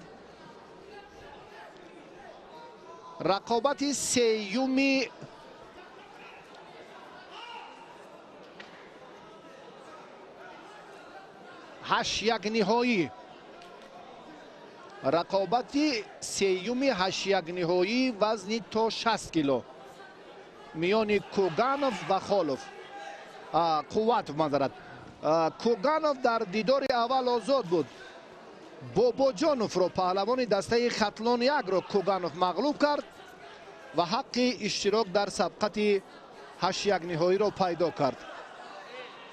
رقابت سیومی هشت یک نهایی، رقابت سیومی هشت یک نهایی وزن تا 60 کیلو میان کوگانوف و خالف قواتوف معذرت. کوگانوف در دیدار اول آزاد بود. باباجانوف رو پهلوان دسته خطلان یک رو کوگانوف مغلوب کرد و حق اشتراک در سبقت 8 یک نهایی رو پیدا کرد.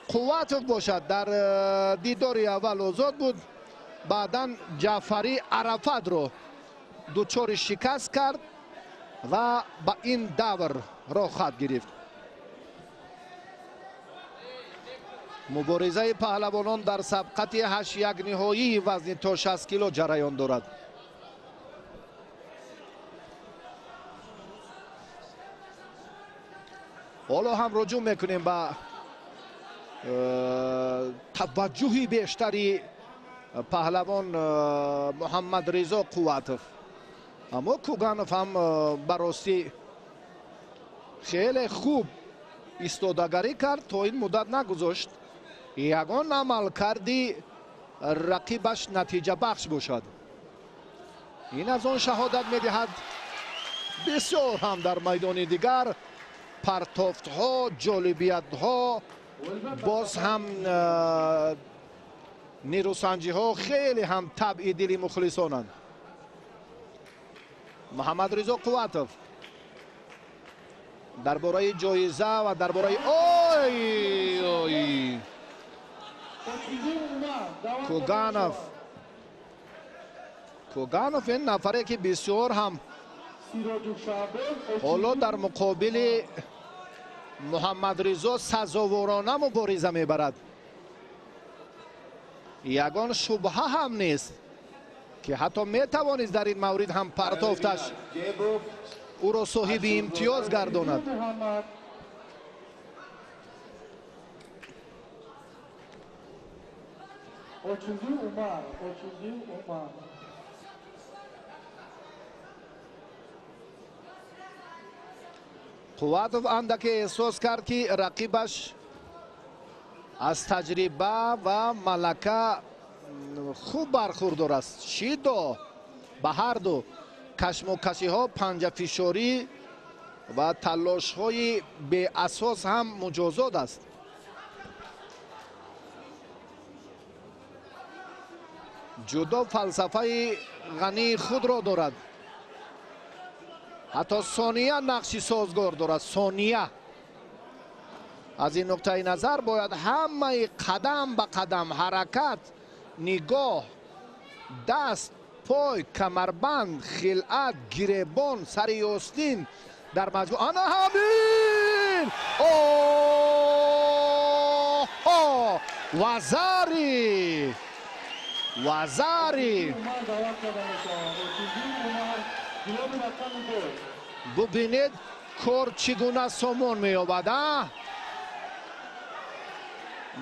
قواتوف باشد در دیدار اول آزاد بود، بعدا جعفری عرفت رو دوچار شکست کرد و با این دور را خط گرفت. مبارزه پهلوانان در سبقت 8 یک نهایی وزن تا 60 کیلو جریان دارد. حالا هم رجوع میکنیم به توجه بیشتری پهلوان محمد رضا قواتوف. اما کوگانوف هم براستی خیلی خوب ایستادگری کرد، تا این مدت نگذاشت یگان عمل کردی رقیبش نتیجه بخش باشد. این از آن شهادت میدهد بسیار هم در میدان دیگر پرتافت ها، جالبیت ها، باز هم نیروسنجی ها خیلی هم طبع دل مخلصانند. محمد رضا قواتوف درباره جایزه و درباره کوگانوف این نفره که بسیار هم حالا در مقابل محمد رضا سزاوارانه مبارزه میبرد. یگان شبهه هم نیست که حتی میتوانست در این مورد هم پرتافتش او را صاحب امتیاز گرداند. قواتوف اندک احساس کرد که رقیبش از تجربه و ملکه خوب برخوردار است. شیدا به هر دو کشم و کشی ها، پنجه فشاری و تلاش های به اساس هم مجازات است. جدا فلسفه غنی خود را دارد. حتی ثانیه نقشی سازگار دارد. ثانیه از این نقطه نظر باید همه قدم به قدم، حرکت، نگاه، دست، پای، کمربند، خلعت، گریبان، سر آستین در مجموع آن همین وزاری ببینید کار چگونه سامان می یابد.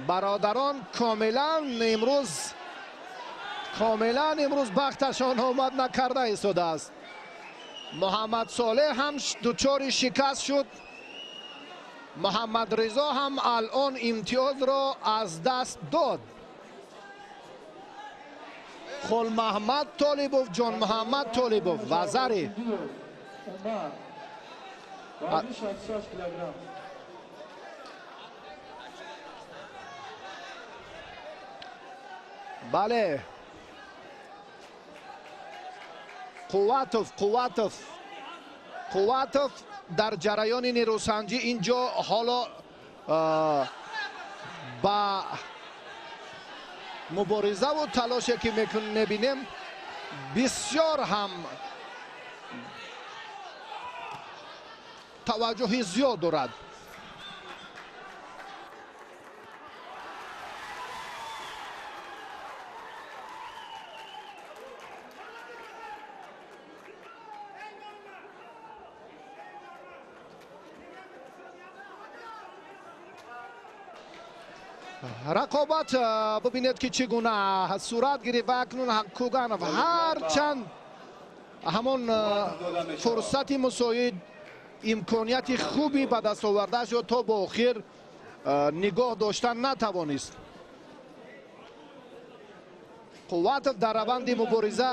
برادران کاملا امروز بختشان آمد نکرده ایستاده است. محمد صالح هم دچار شکست شد. محمد رضا هم الان امتیاز را از دست داد. خل محمد طالبوف، جان محمد طالبوف و زری عمر وزن 66 کیلوگرم. بله قواتوف در جریان نیروسنجی اینجا حالا با مبارزه و تلاشی که میبینیم بسیار هم توجه زیاد دارد. رقابت ببینید که چگونه صورت گرفت و اکنون کوگانوف هرچند همون فرصت مساعد امکانیت خوبی به دست آورده شد تا با آخر نگاه داشتن نتوانست. قواتوف در روند مبارزه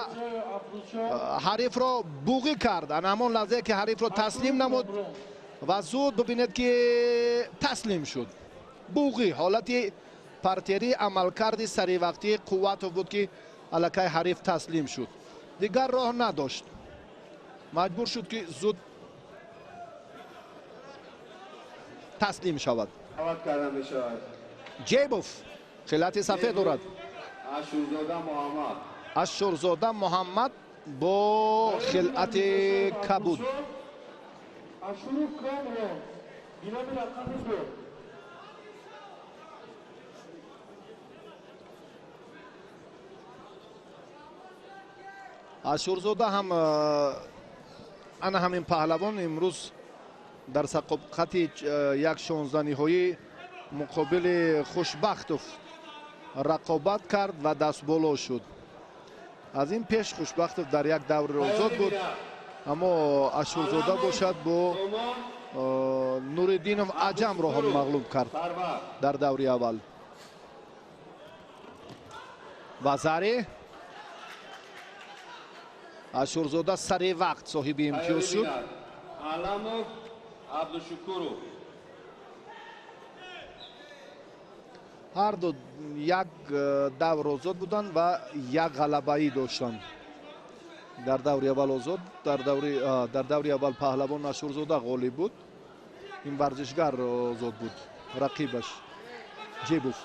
حریف را بوغی کرد، همون لحظه که حریف را تسلیم نمود و زود ببینید که تسلیم شد. بوغی حالت پرتری عملکرد سری وقتی قواتوف بود که الکی حریف تسلیم شد، دیگر راه نداشت، مجبور شد که زود تسلیم شود. دعوت کردن بشود. جیبوف خلعت سفید دارد. اشورزاده محمد با خلعت کبود. اشورو کامران گیلام رقم 2. اشورزاده هم انا همین پهلوان امروز در سقط یک 16 نهایی مقابل خوشبختوف رقابت کرد و دست بالا شد. از این پیش خوشبختوف در یک دور آزاد بود، اما اشورزاده باشد با نوردینوف عجم را هم مغلوب کرد در دوری اول. وزری اشورزاده سری وقت صاحب امتیاز شد. علموف عبدالشکورو هر دو یک دور آزاد بودند و یک غلبه‌ای داشتند. در دوری اول آزاد، در دوری اول پهلوان اشورزاده غالب بود. این ورزشگر آزاد بود، رقیبش جیبوف.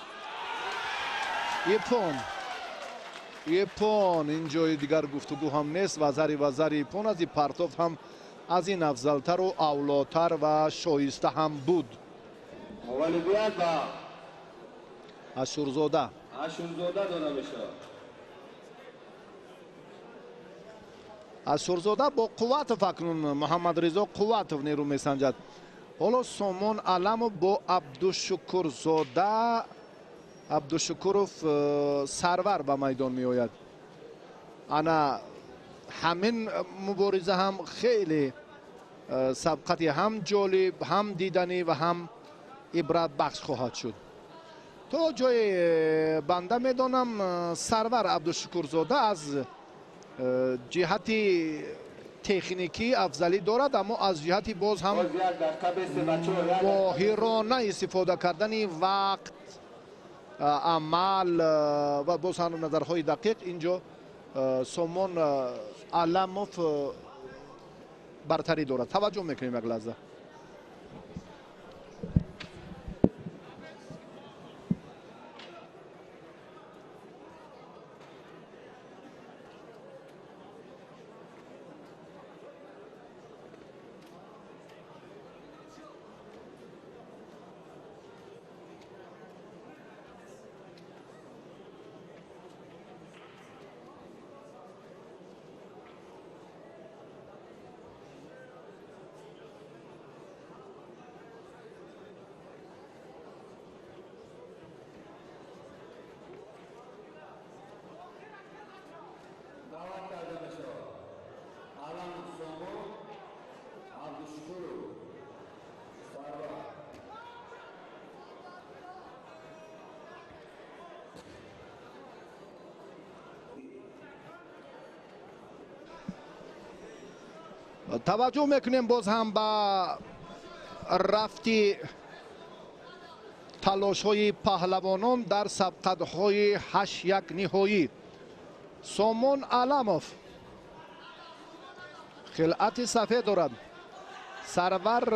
یپون این جای دیگر گفتگو هم نیست. وزری یپون از این پرتاف هم از این افضلتر و اولاتر و شایسته هم بود. مولویت با اشورزاده داده بشه. اشورزاده با قواتوف اکنون محمد رضا قواتوف نیرو میسنجد. حالا سامان علمو با عبدالشکورزاده، عبدالشکورов سرور به میدان می آید. انا همین مبارزه هم خیلی سبقتی هم جالب، هم دیدنی و هم عبرت بخش خواهد شد. تا جای بنده میدانم سرور عبدالشکورزاده از جهت تکنیکی افضلی دارد، اما از جهت باز هم ماهرانه استفاده کردن وقت، عمل و باز هم نظرهای دقیق اینجا سامان علموف برتری دارد. توجه میکنیم یک لحظه. توجه میکنیم باز هم با رفتی تلاش های پهلوانان در سبقت های 8-1 نهایی. سامان علموف خلعت سفید دارد. سرور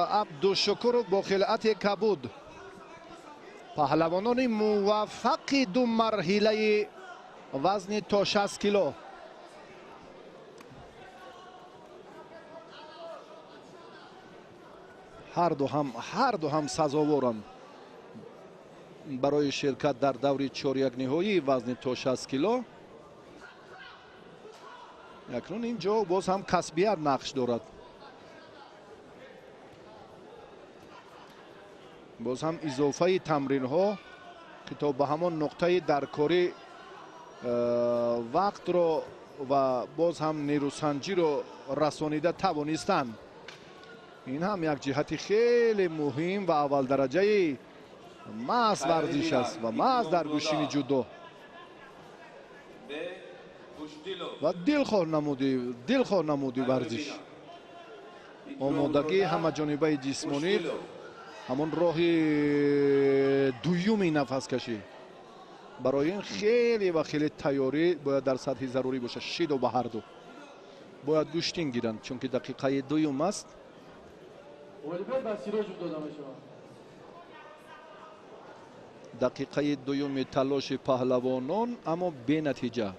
عبدالشکور با خلعت کبود. پهلوانان موفق دو مرحله وزن تا 60 کیلو. هر دو هم سزاوارند برای شرکت در دور 4-1 نهایی وزن تا 60 کیلو. اکنون اینجا باز هم کسبیت نقش دارد. باز هم اضافه تمرین ها که تا به همان نقطه درکاری وقت رو و باز هم نیروسنجی رو رسانیده توانستند. این هم یک جهت خیلی مهم و اول درجه محض ورزش است و محض در گوشین جودو و دلخواه نمودی ورزش. آمادگی همه جانبه جسمانی همون راه دویومی نفس کشی. برای این خیلی و خیلی تیاری باید در سطح ضروری باشه. شید و به هر دو باید گوشتین گیرند چون که دقیقه دویم است. دقیقه دوم تلاش پهلوانان اما به نتیجه.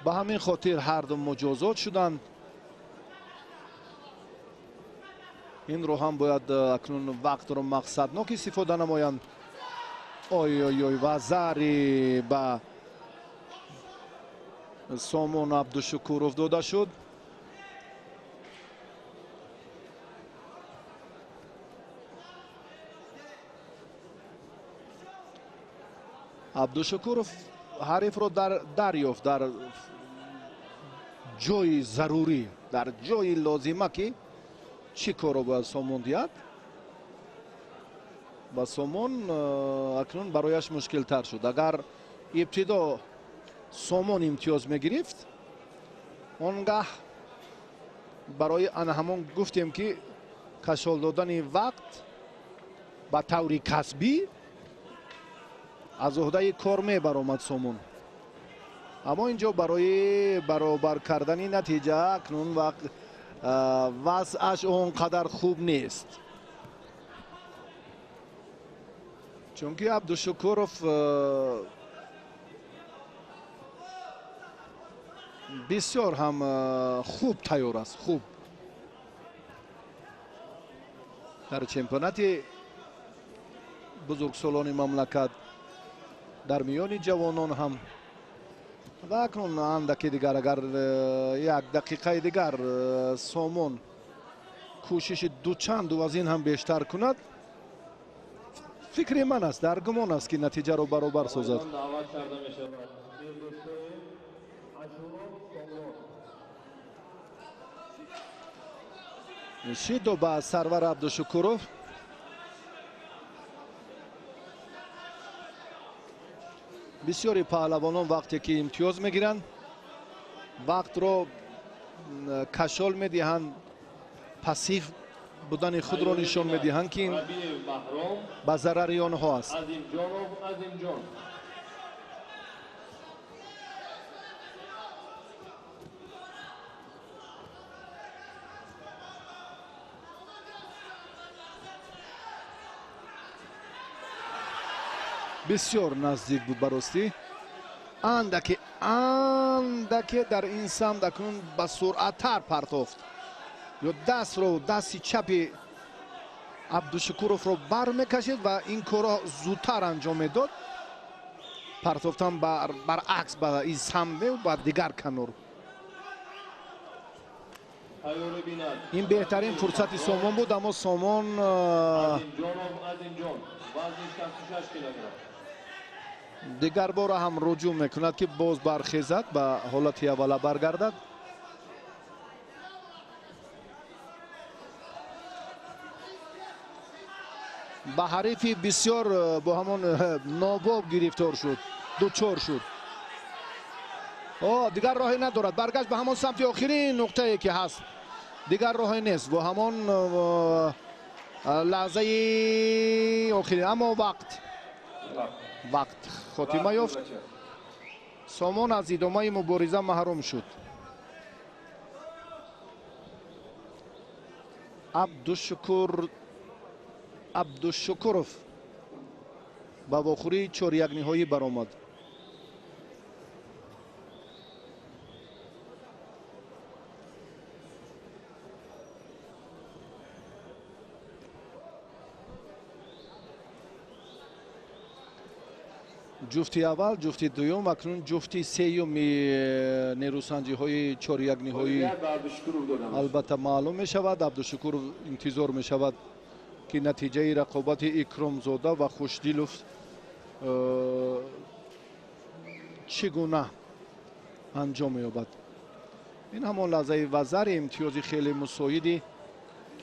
به همین خاطر هر دو مجازات شدند. این رو هم باید اکنون وقت رو مقصدناک استفاده نمایند. آی آی آی و ضربه به سامان عبدالشکورov داده شد. عبدالشکورov حریف رو دریافت در جای ضروری، در جای لازمه که چی کار رو باید سامان دید. و سامان اکنون برایش مشکل تر شد. اگر ابتدا سامان امتیاز میگرفت اونگاه برای آن همون گفتیم که کشال دادن وقت با طور کسبی از عهده کار میبرآمد سامان. اما اینجا برای برابر کردن نتیجه اکنون وقت وضعش اونقدر خوب نیست. چون که عبدالشکورov بسیار هم خوب تیار است. خوب در چمپیونات بزرگسالان مملکت در میان جوانان هم و اکنون اندکی دیگر اگر یک دقیقه دیگر سامان کوشش چند از این هم بیشتر کند فکر من است در گمان است که نتیجه رو برابر سازد. شیدو با سرور عبدالشکورov. بسیاری پهلوانان وقتی که امتیاز میگیرند وقت رو کشال میدهند، پسیو بودن خود را نشان میدهند که این به ضرر آنها است. بسیار نزدیک بود براستی. اندکی در این سمت اکنون با سرعت تر پرتافت یا دست چپ عبدالشکورov رو بر میکشید و این کارا زودتر انجام میداد. پرتافتن برعکس به این سمت و دیگر کنار. این بهترین فرصت سامان بود اما سامان دیگر بار هم رجوع میکند که باز برخیزد به حالت اوله برگردد. به حریفی بسیار با همون ناباب گرفتار شد، دوچار شد. دیگر راهی ندارد. برگشت به همون سمت آخرین نقطه‌ای که هست، دیگر راهی نیست و همون لحظه آخری. اما وقت خاتمه یافت. سامان از ادامه مبارزه محروم شد. عبدالشکورов با واخوری 4-1 نهایی برآمد. جفتی اول، جفتی دوم، اکنون جفتی سوم نیروسنجی های 4-1 نهایی البته معلوم می شود. عبدالشکور انتظار می شود که نتیجه رقابت اکرامزاده و خوشدیلوف چگونه انجام یابد. این همان لحظه وزر امتیاز خیلی مساعد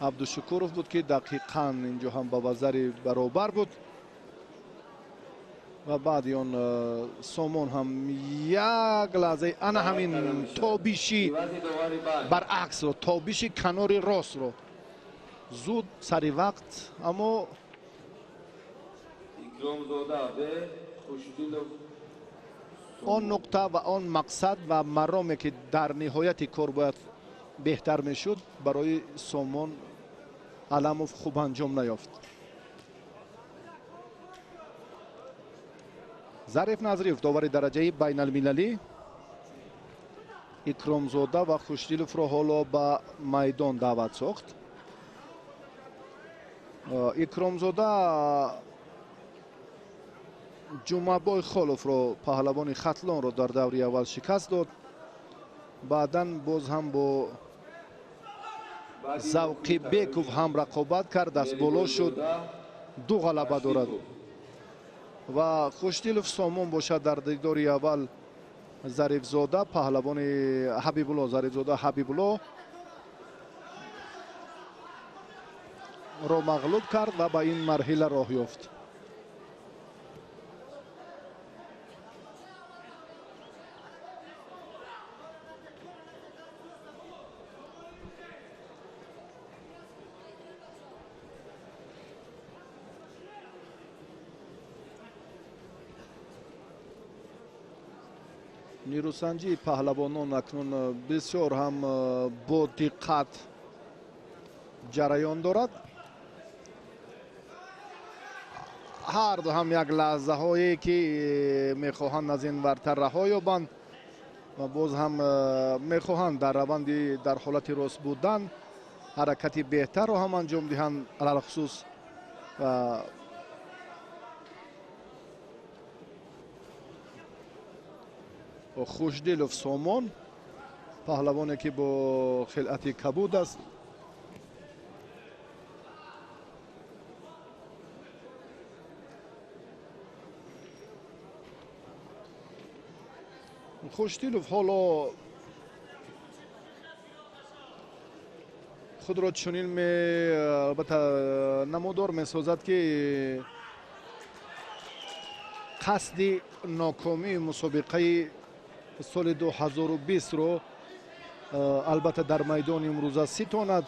عبدالشکورов بود که دقیقاً اینجا هم با وزر برابر بود و بعد آن سامان هم یک لحظه انا همین تابیشی برعکس رو، تابیشی کنار راست رو زود سری وقت. اما آن نقطه و آن مقصد و مرامی که در نهایت کار باید بهتر میشد برای سامان علموف خوب انجام نیافت. ظریف نظریف داور درجه بین المللی اکرامزاده و خوشدیلوف را حالا به میدان دعوت ساخت. اکرامزاده جمعه‌بای خالوف را، پهلوان ختلان را در دوره اول شکست داد. بعداً باز هم با زوقی بیکوف هم رقابت کرد، دست بالا شد، 2 غلبه دارد و خوشدیلوف سامان باشد در دیدار اول ظریفزاده پهلوان حبیب الله، ظریفزاده حبیب الله را مغلوب کرد و به این مرحله راه یافت. نیروسنجی پهلوانان اکنون بسیار هم با دقت جریان دارد. هر دو هم یک لحظه هایی که میخواهند از این ورتر رها یابند و باز هم میخواهند در روند در حالت راست بودن حرکتی بهتر را هم انجام دهند. علل خصوص خوشدیلوف سامان پهلوانی که با خلعت کبود است. خوشدیلوف حالا خود را چنین البته نمودار می سازد که قصد ناکامی مسابقه سال 2020 رو البته در میدان امروزه ستاند،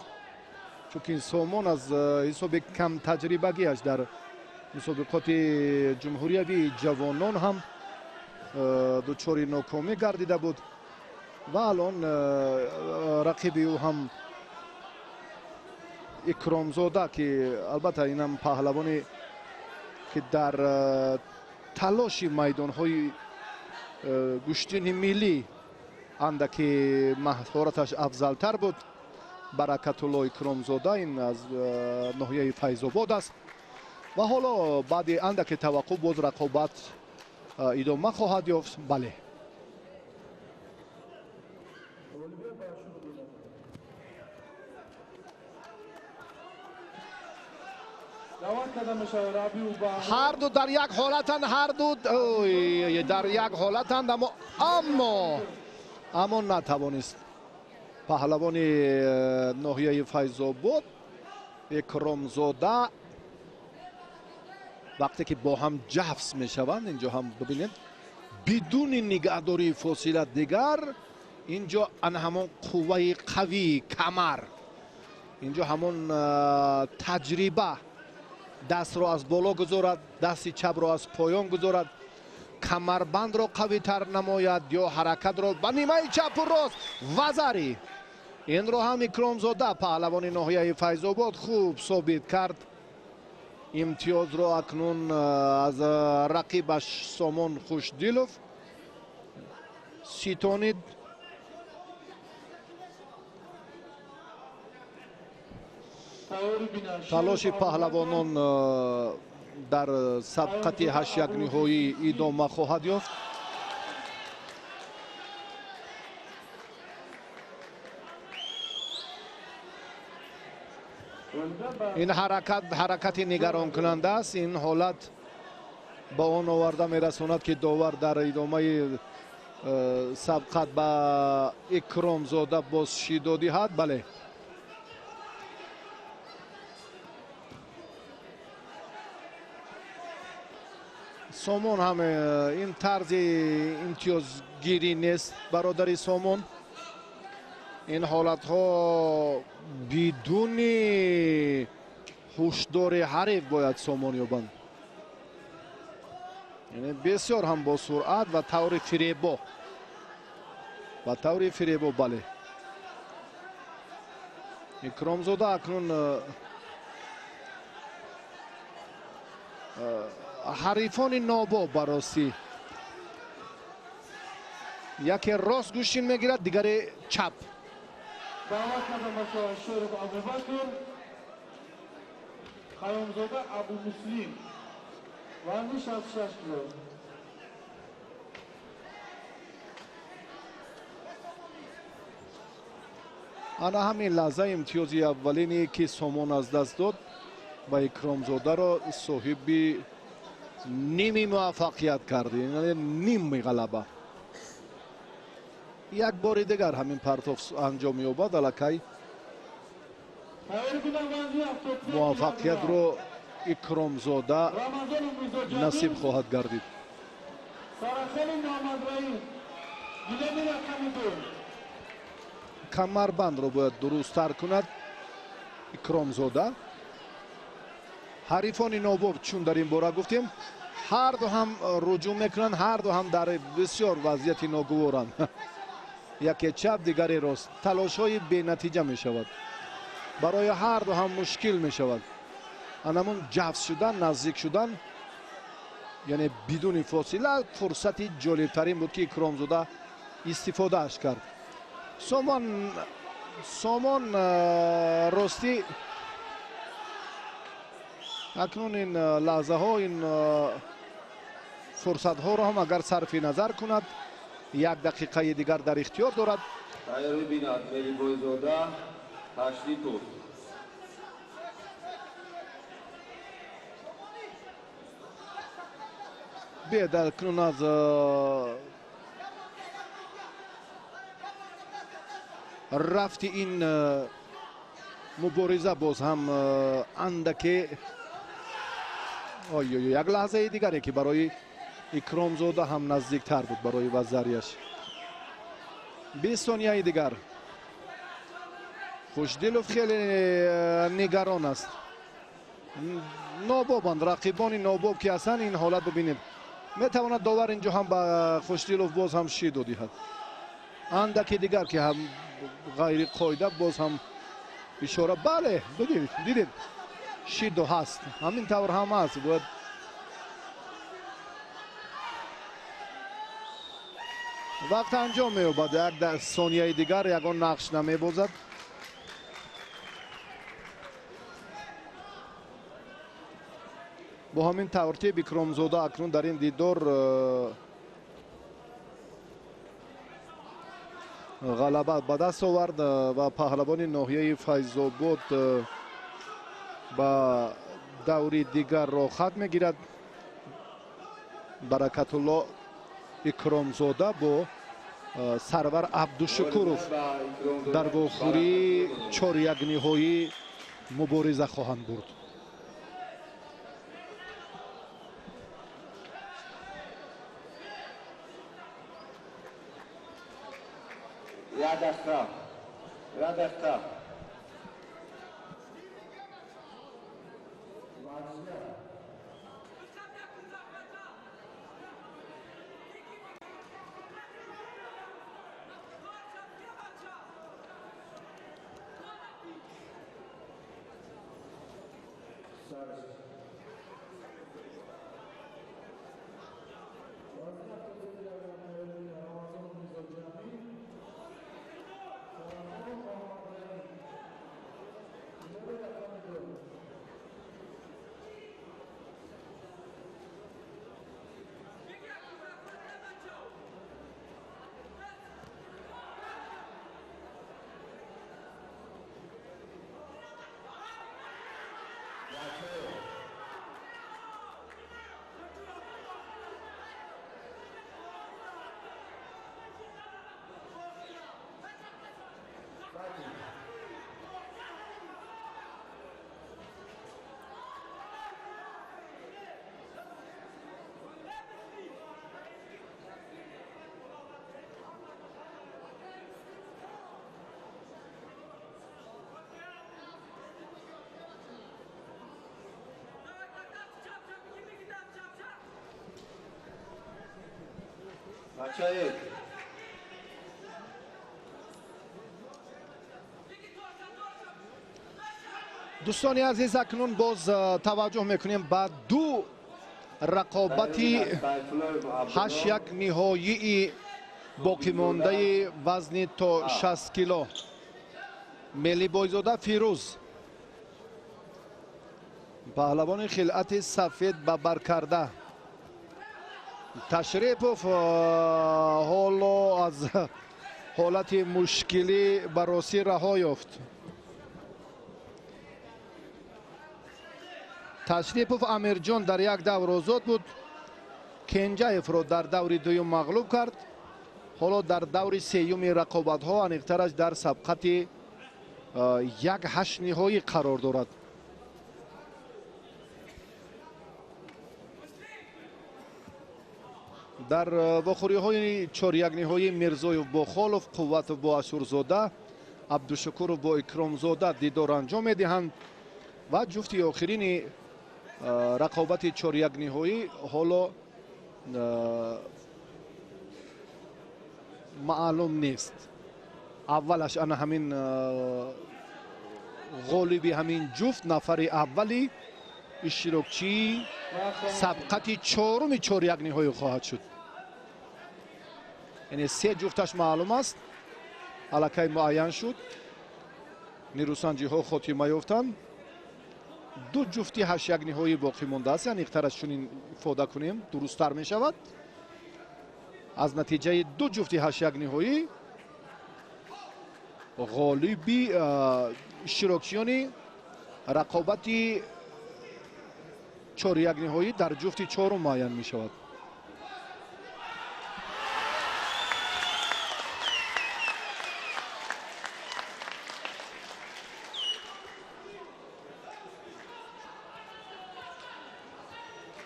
چون این سامان از حساب کم تجربگیش در مسابقات جمهوری جوانان هم دچار ناکامی گردیده بود و الان رقیب او هم اکرامزاده که البته این هم پهلوانی که در تلاش میدان های گشتین ملی اندکی مهارتش افضلتر بود. برکت الله اکرامزاده این از ناحیه فیض‌آباد است و حالا بعد اندکی توقع باز رقابت ادامه خواهد یافت. بله هر دو در یک حالتند، هر دو در یک حالتند اما نتوانست پهلوان ناحیه فیض‌آباد اکرامزاده وقتی که با هم جفت می شوند. اینجا هم ببینید بدون نگهداری فاصله دیگر اینجا همون قوه قوی کمر، اینجا همون تجربه، دست رو از بالا گذارد، دست چپ رو از پایان گذارد، کمربند رو قوی تر نماید یا حرکت رو به نیمه چپ و راست وزری. این رو هم اکرامزاده پهلوان ناحیه فیض‌آباد خوب ثابت کرد. امتیاز رو اکنون از رقیبش سامان خوشدیلوف ستانید. تلاش پهلوانان در سبقت 8 نهایی ادامه خواهد یافت. این حرکت نگران کننده است. این حالت با آن آورده میرساند که داور در ادامه سبقت به اکرامزاده بازشی دادهد. بله، سامان هم این طرز امتیازگیری نیست برادری سامان. این حالت ها بدون هوشدار حریف باید سامان یابند. یعنی بسیار هم با سرعت و طور فریبا بله. اکرامزاده اکنون حریفان ناباب براستی یکی راست گوشین میگیرد، دیگری چپ. دعوت کردم بچه‌ها شورف ابوبکر، خیامزاده ابو مسلم و 66 کیلو. انا همین لحظه امتیازی اولینی که سامان از دست داد و اکرامزاده را صاحب نیمی موفقیت کرد، یعنی نیم غلبه. یک بار دیگر همین پرتاف انجام یابد، الکی موفقیت رو اکرامزاده نصیب خواهد گردید. کمربند رو باید درست تر کند اکرامزاده. حریفان ناباب چون در این باره گفتیم هر دو هم رجوع میکنند، هر دو هم در بسیار وضعیت ناگوارند. یکی چپ دیگری راست. تلاش های بی نتیجه می شود، برای هر دو هم مشکل می شود. همون جفت شدن، نزدیک شدن، یعنی بدون فاصله فرصتی جالب ترین بود که اکرامزاده استفاده اش کرد. سامان راستی اکنون این لحظه ها، این فرصت ها را هم اگر صرف نظر کند 1 دقیقه دیگر در اختیار دارد. تیاری بیند ملی بویزاده 8 توپ. بیاید اکنون از رفت این مبارزه باز هم اندکی یک لحظه دیگری که برای اکرامزاده هم نزدیک تر بود برای وزریش. 20 ثانیه دیگر. خوشدیلوف خیلی نگران است. نابابند، رقیبان ناباب که هستند. این حالت ببینید میتواند داور اینجا هم به خوشدیلوف باز هم شی دادهد. اندکی دیگر که هم غیر قاعده باز هم اشاره. بله دیدید شیدو هست، همین طور هم هست. باید وقت انجام می‌یابد. 1 ثانیه دیگر یگان نقش نمی‌بازد. با همین ترتیب اکرامزاده اکنون در این دیدار غلبه به دست آورد و پهلوان ناحیه فیض‌آباد با دوری دیگر را خط میگیرد. برکت الله اکرامزاده با سرور عبدالشکورов در واخوری 4-1 نهایی مبارزه خواهند برد. 1 دقیقه 1 دقیقه بچه‌ها دوستان عزیز اکنون باز توجه میکنیم به دو رقابتی 8-1 نهایی باقی مانده وزن تا 60 کیلو. ملی بایزاده فیروز پهلوان خلعت سفید به بر کرده تشریفوف حالا از حالت مشکلی براسی رها یافت. تشریفوف امیرجان در یک دور آزاد بود، کنجایف را در دور دوم مغلوب کرد. حالا در دور سیوم رقابت ها انیقترش در سبقت 1-8 نهایی قرار دارد. در واخوری های 4-1 نهایی میرزایف با خالف، قوتوف با اشورزاده، عبدالشکورов با اکرامزاده دیدار انجام میدهند و جفتی آخرین رقابت 4-1 نهایی حالا معلوم نیست. اولش انا همین غالبی همین جفت نفر اولی اشتراکچی سبقت 4 نهایی خواهد شد. یعنی 3 جفتش معلوم است، الکی معین شد. نیروسنجی ها خاتمه یافتند. 2 جفتی 8-1 نهایی باقی مانده است. یعنی اخترش چنین ifade کنیم درست‌تر می شود. از نتیجه 2 جفتی 8-1 نهایی غالبی اشتراکچیان رقابتی 4-1 نهایی در جفتی 4 معین می شود.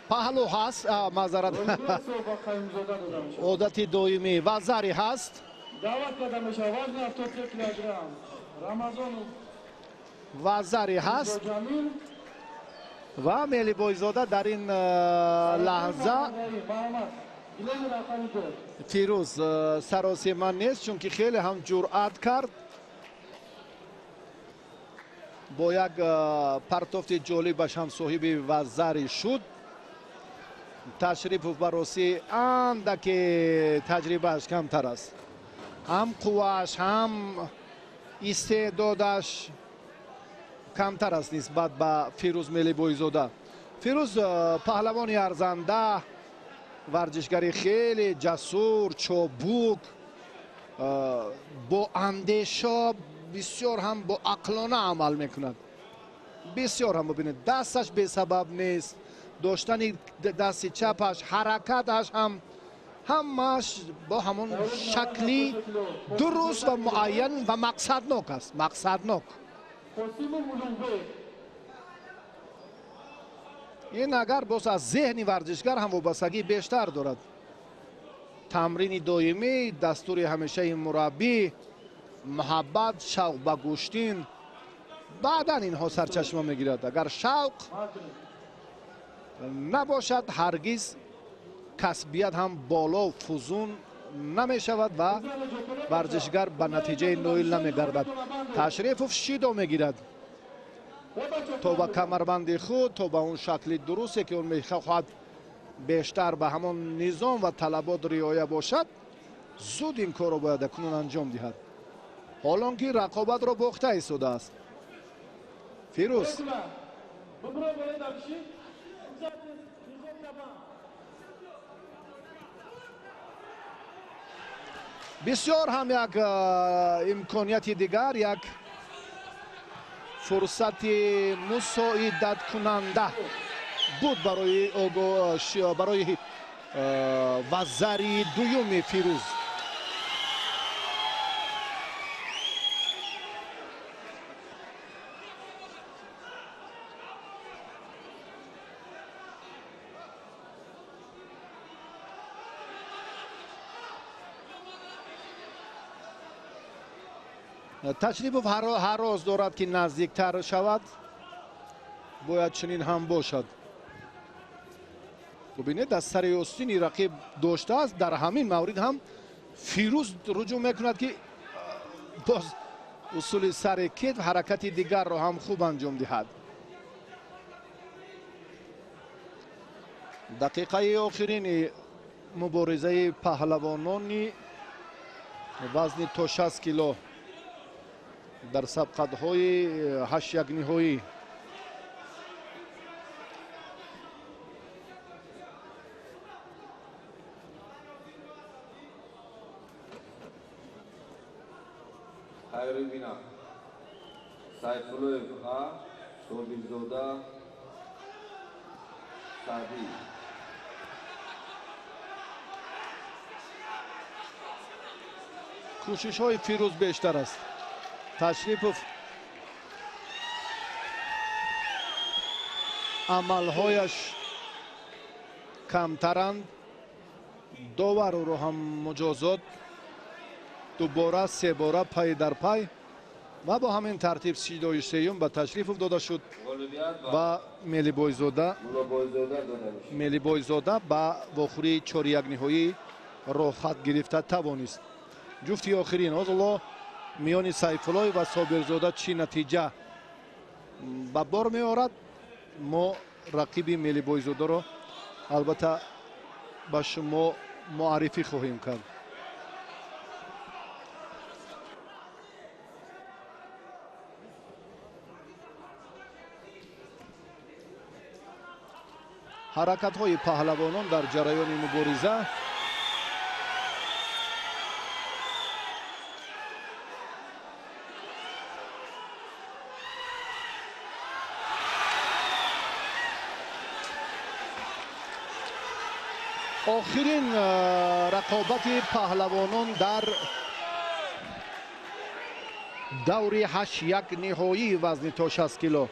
پهلو هست، معذرت عادت دویمی و زری هست. دعوت داده میشه وزن 73 کیلوگرم رمضان و زری هست جمیل و ملی بایزاده در این لحظه فیروز سراسی من نیست، چون که خیلی هم جرأت کرد با یک پرتافت جالبش هم صاحب وزری شد. تشریف براسی اندکی تجربهش کمتر است، هم قواش هم استعدادش کمتر است نسبت به فیروز ملی بایزاده. فیروز پهلوانی ارزنده، ورزشگری خیلی جسور، چابک، با اندیشه بسیار هم با عقلانه عمل میکند. بسیار هم ببینید دستش به سبب نیست، داشتن دست چپش، حرکتش هم همش با همون شکلی درست و معین و مقصدناک است. مقصدناک. این اگر باز از ذهن ورزشگر هم وابستگی بیشتر دارد. تمرین دائمی، دستور همیشه مربی محبت، شوق به گوشتین بعدا اینها سرچشمه میگیرد. اگر شوق نباشد هرگز کسبیت هم بالا و فزون نمی شود و ورزشگر به نتیجه نویل نمی گردد. تشریفوف شیدو میگیرد تو به کمربند خود، تو به اون شکل درستی که اون میخواهد بیشتر به همان نظام و طلبات رعایت باشد، زود این کار رو باید کنون انجام دهد. حالان که رقابت را باخته ایستاده است. فیروز بسیار هم یک امکانیت دیگر، یک فرصت مساعدت کننده بود برای وزری دوم فیروز. تشریف هر روز دارد که نزدیکتر شود، باید چنین هم باشد. ببینید در سر استینی رقیب داشته است، در همین مورد هم فیروز رجوع میکند که باز اصول سر کتف حرکت دیگر را هم خوب انجام دهد. دقیقه آخرین مبارزه پهلوانان وزن تا 60 کیلو در سبقت‌های 8 یک نهایی. خیری بینا سایفلویف ها صوبیزودا سادی کوشش های فیروز بیشتر است. تشریف عملهایش کمترند. داور رو هم مجازات دوباره 3 باره پای در پای و با همین ترتیب سیدای سیوم به تشریف داده شد و ملی بایزاده به واخوری 4 یک نهایی را خط گرفته توانست. جفتی آخرین الله میان سیفالای و صابرزاده چی نتیجه به بار می آورد، ما رقیب ملی بایزاده را البته به شما معرفی خواهیم کرد. حرکت های پهلوانان در جریان مبارزه آخرین رقابت پهلوانان در دور 8 یک نهایی وزن تا 60 کیلو.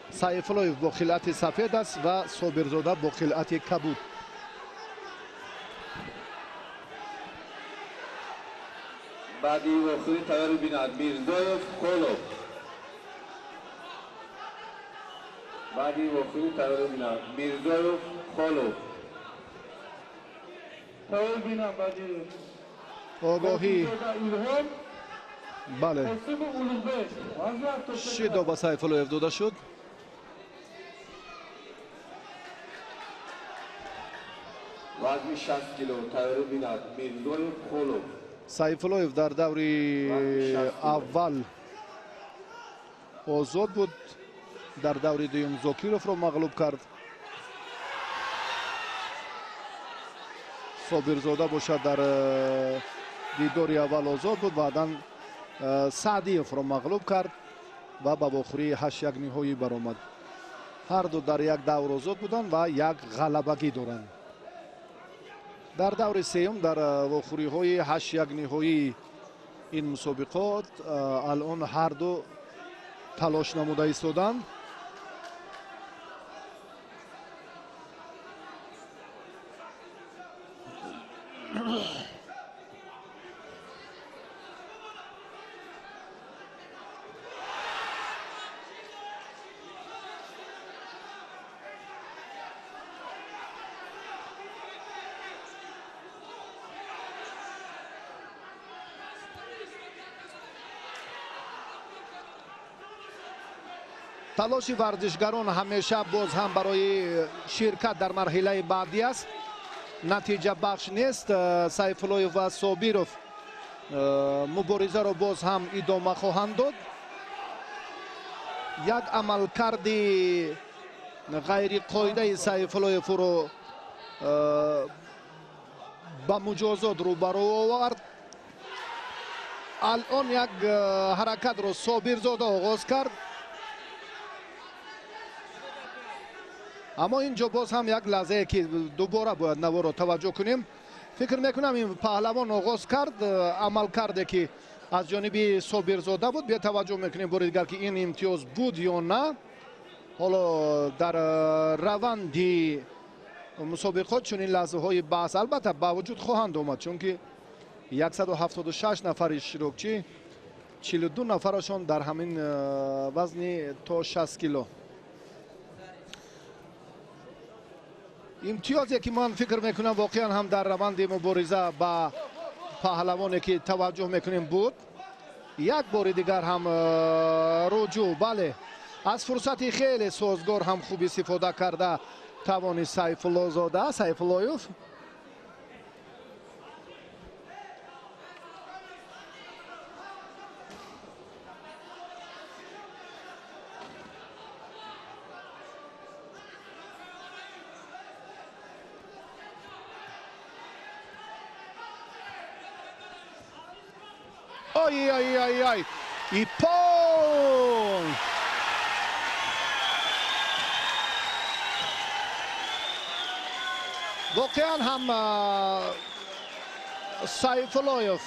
سایفلویف با خلعت سفید است و صابرزاده با خلعت کبود. بعدی وقتی تیار بیند میرزایف خولوف بعدی وقتی تیار بیند میرزایف خولوف تیار بیند بعدی آگاهی بله شیدا با سایفلویف داده شد. وزن 60 کیلو تیار بیند میرزایف خولوف. سایفلویف در دور اول آزاد بود، در دور دوم زاکیروف را مغلوب کرد. صابرزاده باشد در دیدار اول آزاد بود، بعدا سعدیف را مغلوب کرد و به واخوری 8 یک نهایی برآمد. هر دو در یک دور آزاد بودند و یک غلبگی دارند. در دور سوم در واخوری های 8 یک نهایی این مسابقات الان هر دو تلاش نموده ایستادند. талоши варзишгарон ҳамеша боз ҳам барои ширкат дар марҳилаи баъдӣ аст. натиҷа бахш нест. сайфуллоев ва собиров муборизаро боз ҳам идома хоҳанд дод. як амалкарди ғайриқоидаи сайфуллоевро ба муҷозот рӯбаро овард. алон як ҳаракатро собирзода оғоз кард. аммо инҷо боз ҳам як лаҳзае ки дубора бояд наворо таваҷҷӯҳ кунем. фикр мекунам ин паҳлавон оғоз кард амал карде ки аз ҷониби собирзода буд. бия таваҷҷӯҳ мекунем бори дигар ки ин имтиёз буд ё на. ҳоло дар раванди мусобиқот чунин лаҳзаҳои баҳс албатта ба вуҷуд хоҳанд омад, чунки 176 нафари иштирокчӣ 42 нафарашон дар ҳамин вазни то 60 кило. имтиёзе ки ман фикр мекунам воқеан ҳам дар раванди мубориза ба паҳлавоне ки таваҷҷӯҳ мекунем буд. як бори дигар ҳам руҷӯъ, бале, аз фурсати хеле созгор ҳам хуб истифода карда тавони Сайфуллоев. Ой, Ипон! воқеан ҳам Сайфуллоев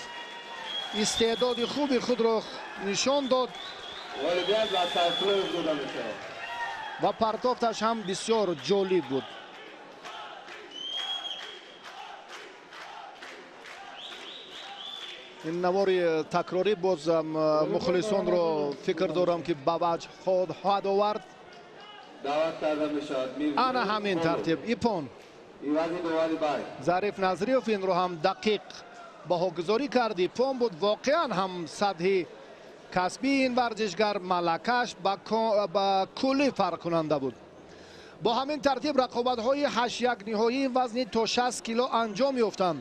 истеъдоди хуби худро нишон дод ва партофташ ҳам бисёр ҷолиб буд. ин навори такрорӣ бозам мухлисонро фикр дорам ки ба ваҷҳ хоҳад овард. ана ҳамин тартиб Ипон. зариф назриев инро ҳам дақиқ баҳогузорӣ кард. Ипон буд. воқеан ҳам сатҳи касбии ин варзишгар, малакаш ба куллӣ фарқкунанда буд. бо ҳамин тартиб рақобатҳои 8-1 ниҳоии вазни то 60 кило анҷом ёфтанд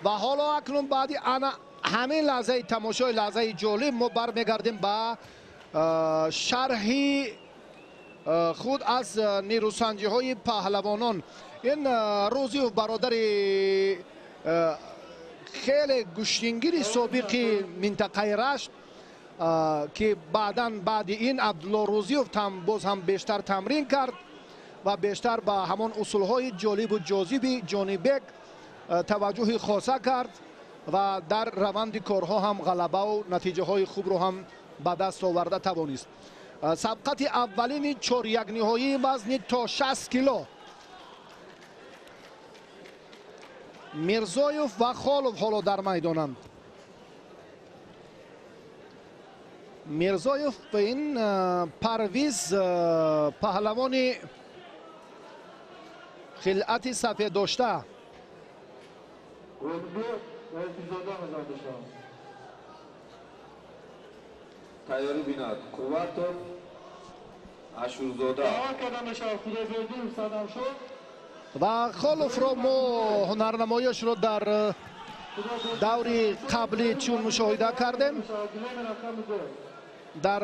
ва ҳоло акнун баъди ана ҳамин лаҳзаи тамошои лаҳзаи ҷолиб мо бармегардем ба шарҳи худ аз нерӯсанҷиҳои паҳлавонон. ин Рӯзиев бародари хеле гӯштингири собиқи минтақаи Рашт ки баъдан баъди ин Абдулло Рӯзиев боз ҳам бештар тамрин кард ва бештар ба ҳамон усулҳои ҷолибу ҷозиби ҷонибек таваҷҷӯҳи хоса кард ва дар раванди корҳо ҳам ғалабаву натиҷаҳои хубро ҳам ба даст оварда тавонист. сабқати аввалини 4-1 ниҳоии вазни то 60 кило Мирзоев ва Холов ҳоло дар майдонанд. Мирзоев ин Парвиз паҳлавони хилъати сафеддошта. тайёрӣ бинад Қувватов, Ашурзода. ва Холовро мо ҳунарнамоишро дар даври қаблӣ чун мушоҳида кардем. дар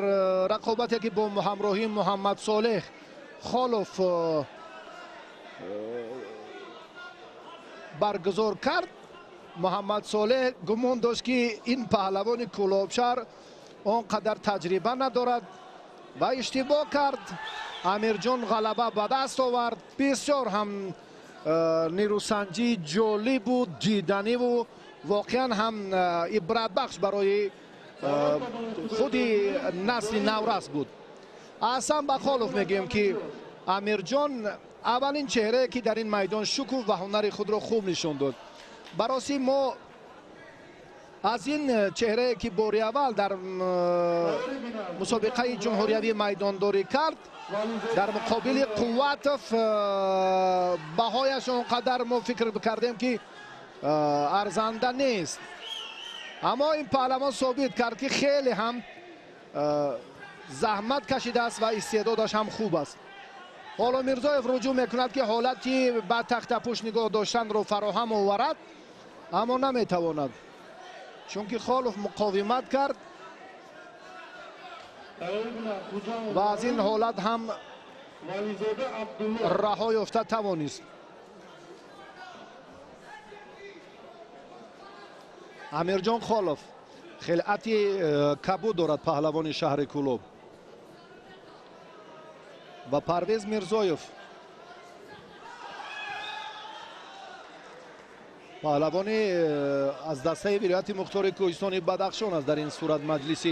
рақобате ки бо ҳамроҳии Муҳаммад Солеҳ Холов баргузор кард. Муҳаммад Солеҳ гумон дошт ки ин паҳлавони Кӯлобшаҳр он қадар таҷриба надорад ва иштибоҳ кард. Амирҷон ғалаба ба даст овард. бисёр ҳам нерӯсанҷӣ ҷолибу диданиву воқеан ҳам ибратбахш барои худи насли наврас буд. аҳсан ба Холов мегӯем ки Амирҷон аввалин чеҳрае ки дар ин майдон шукуф ва ҳунари худро хуб нишон дод. бароси мо аз ин чеҳрае ки бори аввал дар мусобиқаи ҷумҳуриявӣ майдондорӣ кард дар муқобили Қувватов баҳояш он қадар мо фикр кардем ки арзанда нест. аммо ин паҳлавон собит кард ки хеле ҳам زحمت کشیده است و استعدادش هم خوب است. حالا میرزایف رجوع میکند که حالتی به تخت پشت نگاه داشتن رو فراهم آورد، اما نمیتواند چون که خالف مقاومت کرد و از این حالت هم رها یافته توانست. امیرجان خالف خلعتی کبود دارد پهلوان شهر کلوب و پرویز میرزایف پهلوان از دسته ولایت مختار کوهستان بدخشان است. در این صورت مجلس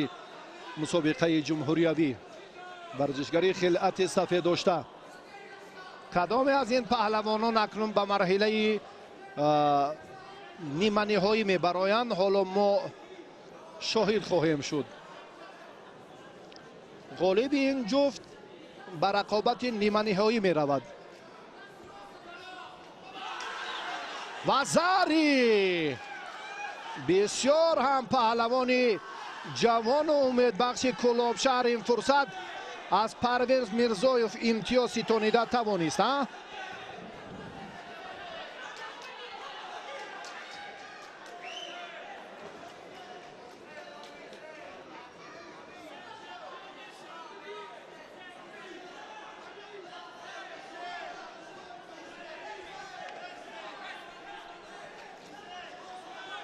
مسابقه جمهوریوی ورزشگری خلعت سفید داشته. کدام از این پهلوانان اکنون به مرحله نیمه نهایی میبرایند، حالا ما شاهد خواهیم شد. غالب این جفت به رقابت نیمه نهایی می رود و زاری بسیار هم پهلوان جوان و امیدبخش کلاب شهر این فرصت از پرویز میرزایف امتیاز ستانیده توانست.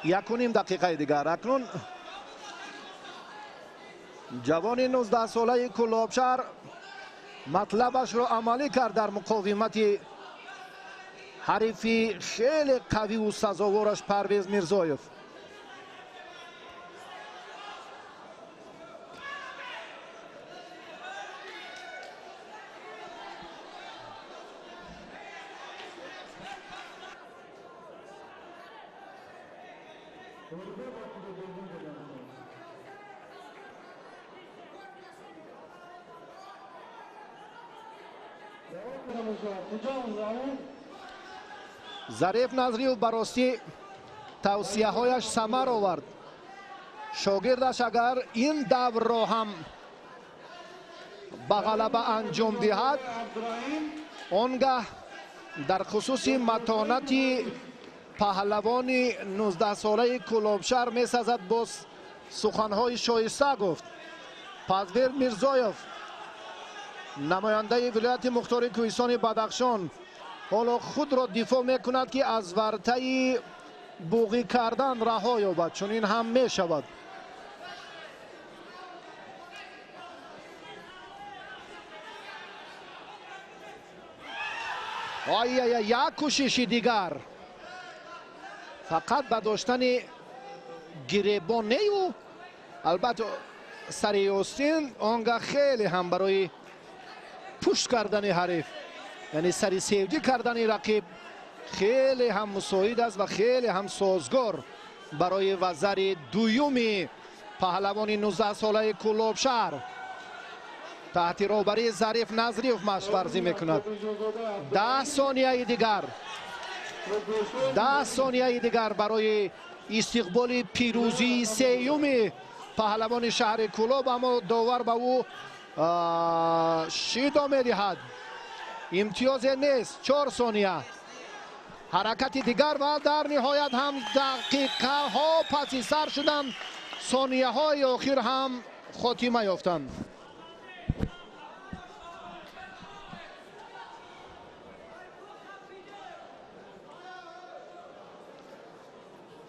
یک و نیم دقیقه دیگر اکنون جوان 19 ساله کلابشهر مطلبش رو عملی کرد در مقاومت حریفی خیلی قوی و سزاوارش پرویز میرزایف. ظریف نظری براستی توصیه هایش ثمر آورد. شاگردش اگر این دور را هم به غلبه انجام دهد، آنگاه در خصوص متانت پهلوان 19 ساله کلابشهر می سازد باز سخنهای شایسته گفت. پرویز میرزایف نماینده ولایت مختار کوهستان بدخشان حالا خود را دفاع میکند که از ورطه بوغی کردن رها یابد، چون این هم می شود. یک کوشش دیگر فقط به داشتن گریبانه و البته سری آستین، آنگاه خیلی هم برای پشت کردن حریف، یعنی سری سیوگی کردن رقیب خیلی هم مساعد است و خیلی هم سازگار برای وزر دویوم پهلوان 19 ساله کلابشهر. تحت رهبری ظریف نظریف مشق ورزی میکند. 10 ثانیه دیگر 10 ثانیه دیگر برای استقبال پیروزی سیوم پهلوان شهر کلوب، اما داور به او شیدا میدهد امتیاز نیست. 4 ثانیه حرکت دیگر و در نهایت هم دقیقه ها پس سر شدند، ثانیه های آخر هم خاتمه یافتند.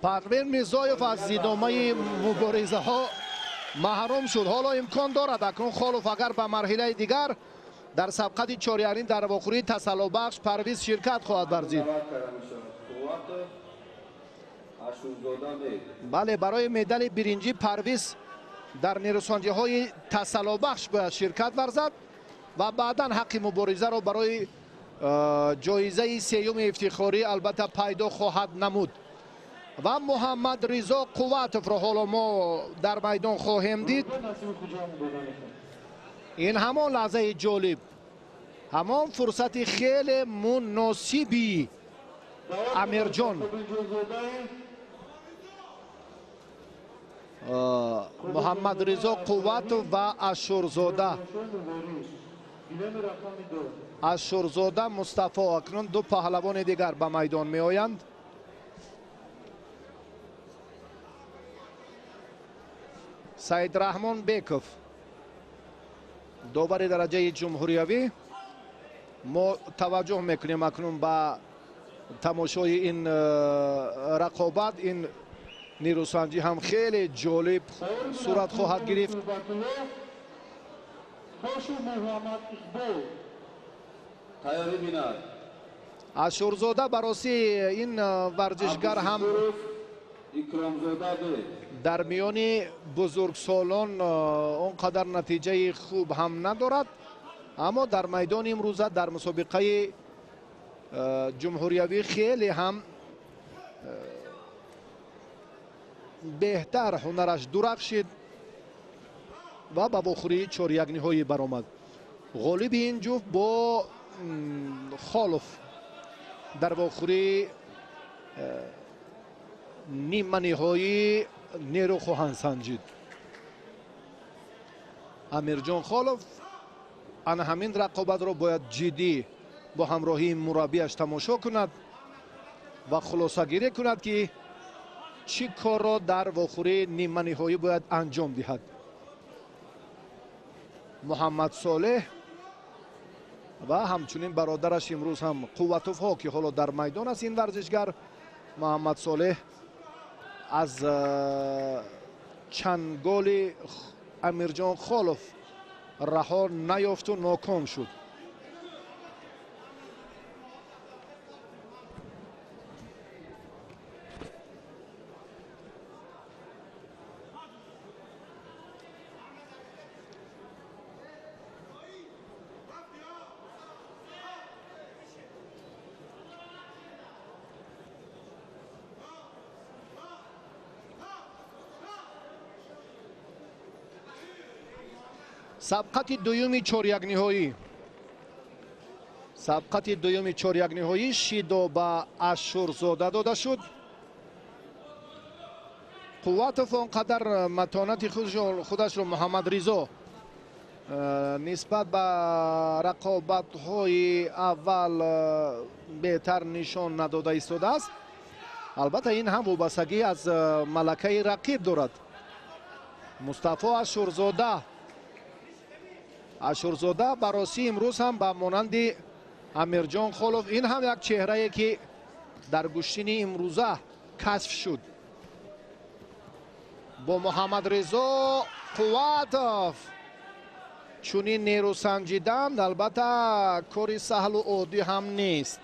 پرویز میرزایف از ادامه مبارزه ها محروم شد. حالا امکان دارد اکنون خالف اگر به مرحله دیگر در سبقت چهاریارین در واخوری تسلا بخش پرویز شرکت خواهد ورزید. بله، برای مدال برنجی پرویز در نرساندی های تسلا بخش باید شرکت ورزد و بعدا حق مبارزه را برای جایزه سیوم افتخاری البته پیدا خواهد نمود. و محمد رضا قوتوف را حالا ما در میدان خواهیم دید. این همان لحظه جالب، همان فرصت خیلی مناسبی امیرجان محمد رضا قوتов و اشورزاده. گیلم رقم 2 اشورزاده مصطفی اکنون دو پهلوان دیگر به میدان می آیند. سعید رحمان بیکوف داور درجه جمهوریوی. ما توجه میکنیم اکنون به تماشای این رقابت. این نیروسنجی هم خیلی جالب صورت خواهد گرفت. خوش محمد اقبال تیاری بیند. اشورزاده براسی این ورزشگر هم اکرامزاده به در میان بزرگسالان اونقدر نتیجه خوب هم ندارد، اما در میدان امروزه در مسابقه جمهوریوی خیلی هم بهتر هنرش درخشید و به واخوری 4-1 نهایی برآمد. غالب این جفت با خالف در واخوری نیمه نهایی نیرو خواهند سنجید. امیرجان خالف آن همین رقابت را باید جدی با همراهی مربیش تماشا کند و خلاصه گیری کند که چی کار را در واخوری نیمه نهایی باید انجام دهد. محمد صالح و همچنین برادرش امروز هم قوتوف ها که حالا در میدان است. این ورزشگر محمد صالح از چنگال امیرجان خالف رها نیافت و ناکام شد. سبقت دویمی 4-1 نهایی. سبقت دویمی 4-1 نهایی شیدا به اشورزاده داده شد. قوتوف آنقدر متانت خودش را محمد رضا نسبت به رقابت های اول بهتر نشان نداده ایستاده است. البته این هم وابستگی از ملکه رقیب دارد. مصطفی اشورزاده براسی امروز هم به مانند امیرجان خالف این هم یک چهره که در گشتین امروزه کشف شد. با محمد رضا قوتوف چونین نیرو سنجیدن البته کاری سهل و عادی هم نیست.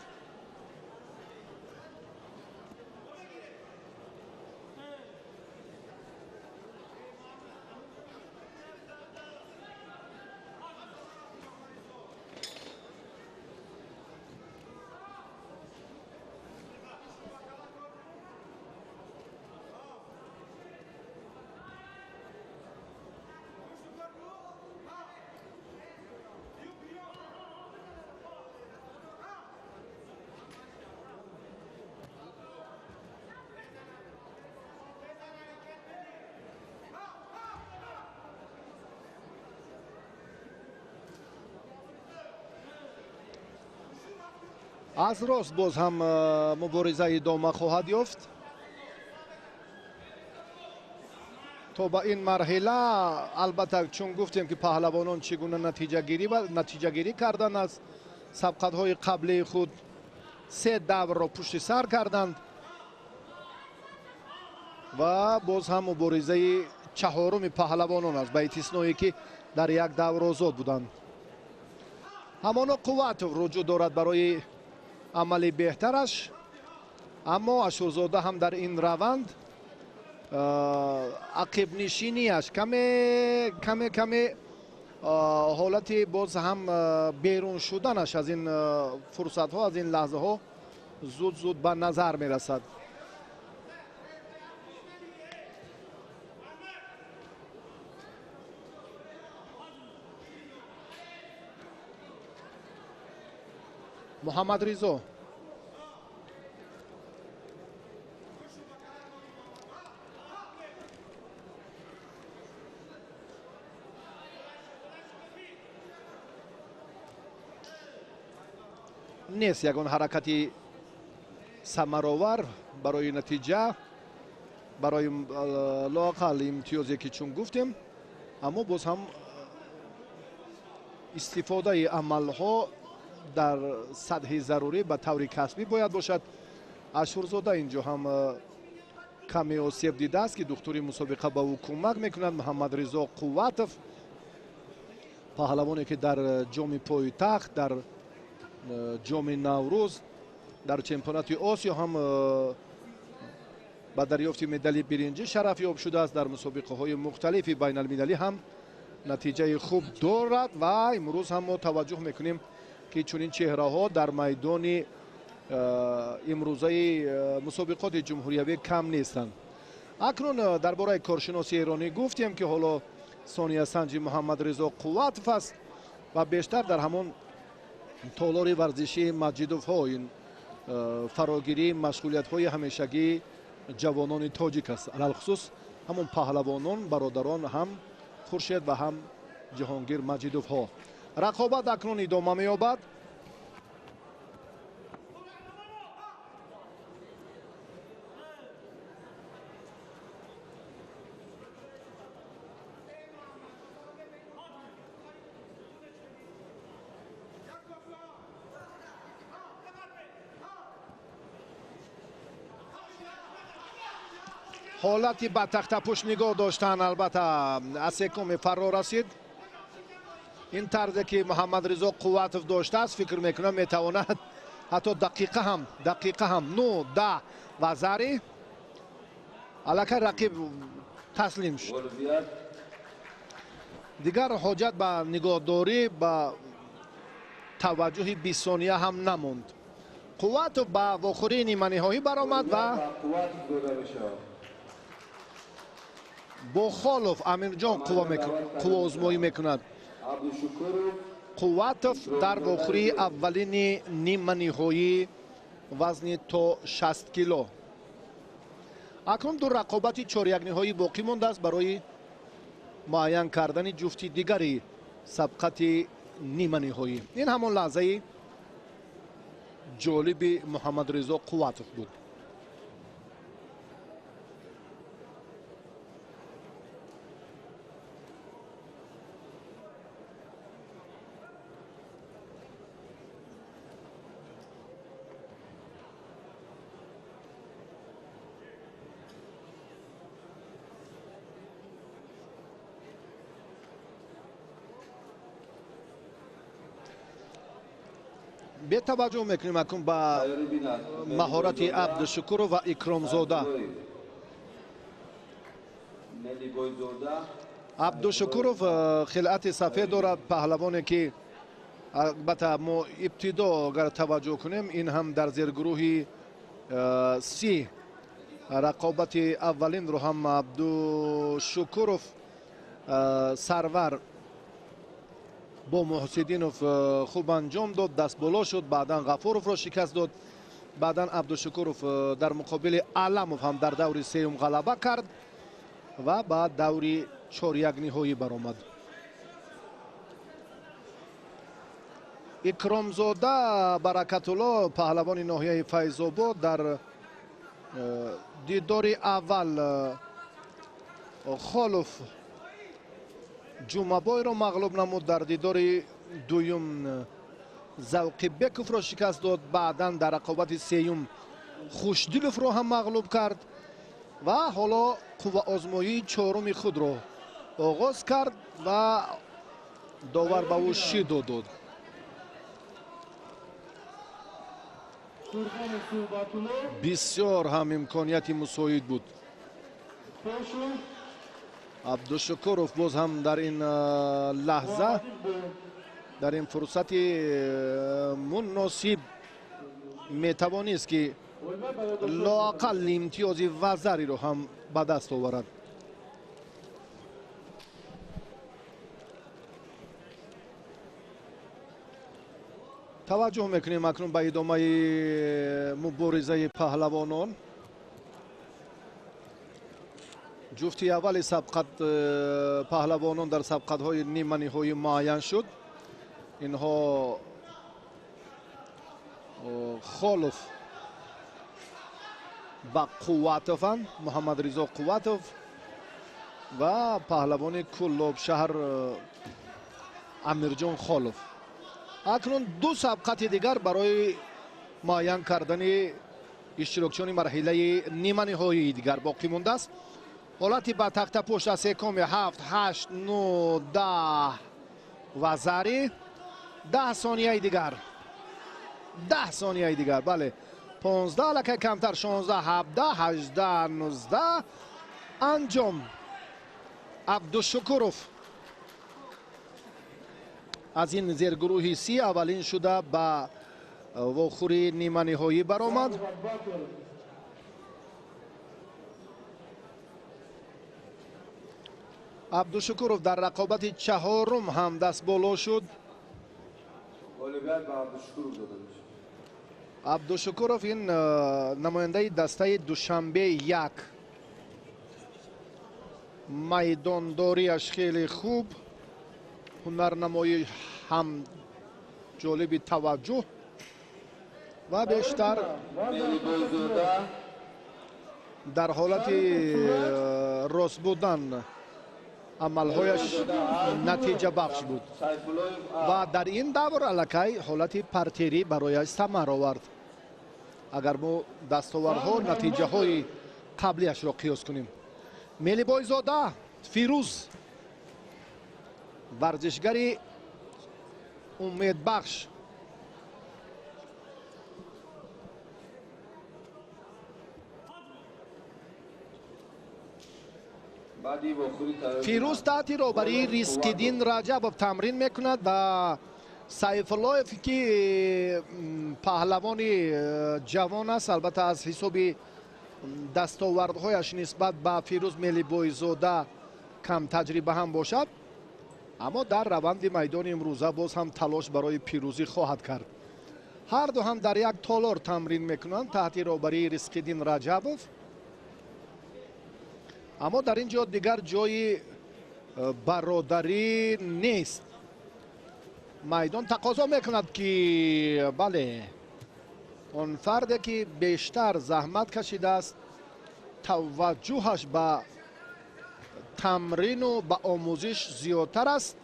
از راست باز هم مبارزه ادامه خواهد یافت. تا به این مرحله البته چون گفتیم که پهلوانان چگونه نتیجه گیری کردند از سبقت های قبلی خود 3 دور را پشت سر کردند و باز هم مبارزه چهارم پهلوانان است به استثنایی که در یک دور آزاد بودند. همانا قوت رجوع دارد برای عمل بهترش، اما اشورزاده هم در این روند عقب نشینیش کمی حالت باز هم بیرون شدنش از این فرصت ها، از این لحظه ها زود به نظر می رسد. محمد رضا نیست یگان حرکتی ثمرآور برای نتیجه، برای لااقل امتیازی که چون گفتیم. اما باز هم استفاده عملها در سطح ضروری به طور کسبی باید باشد. اشورزاده اینجا هم کمی آسیب دیده است که دکتری مسابقه به او کمک میکند. محمد رضا قوتов پهلوانی که در جام پایتخت، در جام نوروز، در چمپیونات آسیا هم با دریافت مدال برنجی شرف یاب شده است. در مسابقه های مختلف بین المللی هم نتیجه خوب دارد و امروز هم ما توجه میکنیم که چنین چهره ها در میدان امروزه مسابقات جمهوریوی کم نیستند. اکنون درباره کارشناسی ایرانی گفتیم که حالا ثانیه سنجی محمد رضا قوتов است و بیشتر در همان تالار ورزشی مجیدوف ها این فراگیری مشغولیت های همیشگی جوانان تاجیک است. علل خصوص همون پهلوانان برادران هم خورشید و هم جهانگیر مجیدوف ها. رقابت اکنون ادامه می‌یابد. حالتی به تخت پشت نگاه داشتن، البته از سکم فرار رسید. این طرزی که محمد رضا قوتов داشته است فکر میکنم میتواند حتی دقیقه هم 9 10 و زری الکی رقیب تسلیم شد. دیگر حاجت به نگاهداری به توجه 20 ثانیه هم نموند. قوتov به واخوری نیمه نهایی برآمد و با خالف امیرجان قوا آزمایی میکند. قوتov در واخوری اولین نیمه نهایی وزن تا 60 کیلو. اکنون دو رقابت 4 یک نهایی باقی مانده است برای معین کردن جفتی دیگری سبقت نیمه نهایی. این همان لحظه جالب محمد رضا قوتov بود. به توجه میکنیم اکنون با مهارت عبدالشکور و اکرامزاده. عبدالشکورov خلعت سفید دارد، پهلوانی که البته ما ابتدا اگر توجه کنیم این هم در زیر گروه سی رقابت اولین رو هم عبدالشکورov سرور با محسدینوف خوب انجام داد، دست بالا شد، بعدا غفورov را شکست داد، بعدا عبدالشکورov در مقابل علمov هم در دور سوم غلبه کرد و بعد دور 4 یک نهایی برآمد. اکرامزاده برکت‌الله پهلوان ناحیه فیض‌آباد در دیدار اول خالف جمعبای را مغلوب نمود، در دیدار دویم زوقبکوف را شکست داد، بعدا در رقابت سوم خوشدلوف را هم مغلوب کرد و حالا قوه آزمایی چهارم خود را آغاز کرد و داور به او شیدو داد. بسیار هم امکانیت مساعد بود. عبدالشکورov باز هم در این لحظه در این فرصت مناسب میتوانست که لااقل امتیاز وزری رو هم به دست آورد. توجه میکنیم اکنون به ادامه مبارزه پهلوانان. جفتی اول سبقت پهلوانان در سبقت های نیمه نهایی معین شد. اینها خولف با قواتوفان محمد رضا قواتوف و پهلوان کلوب شهر امیرجان خولف. اکنون دو سبقت دیگر برای معین کردن اشتراکچیان مرحله نیمه نهایی دیگر باقی مانده است. حالتی با تخت پشت از سکم 7 8 9 10 و زری 10 ثانیه دیگر 10 ثانیه دیگر. بله 15 لکه کمتر 16 17 18 19 انجام. عبدالشکروف از این زیرگروه سی اولین شده به واخوری نیمه نهایی برآمد. عبدالشکروف در رقابت چهارم هم دست بالا شد. عبدالشکروف این نماینده دسته دوشنبه یک. میدانداریش خیلی خوب، هنرنمایی هم جالب توجه و بیشتر در حالت راست بودن عملهایش نتیجه بخش بود و در این دور الکی حالت پرتری برایش ثمر آورد. اگر ما دستاوردها نتیجه های قبلیش را قیاس کنیم. ملیبای زاده فیروز ورزشگری امید بخش فیروز تحت رهبری ریسکیدین رجب تمرین میکند و سیف الله که پهلوان جوان است، البته از حساب دستاوردهایش نسبت به فیروز ملیبای زاده کم تجربه هم باشد، اما در روند میدان امروزه باز هم تلاش برای پیروزی خواهد کرد. هر دو هم در یک تالار تمرین میکنند تحت رهبری ریسکیدین رجبوف. اما در اینجا دیگر جای برادری نیست. میدان تقاضا میکند که بله اون فردی که بیشتر زحمت کشیده است توجهش به تمرین و به آموزش زیادتر است،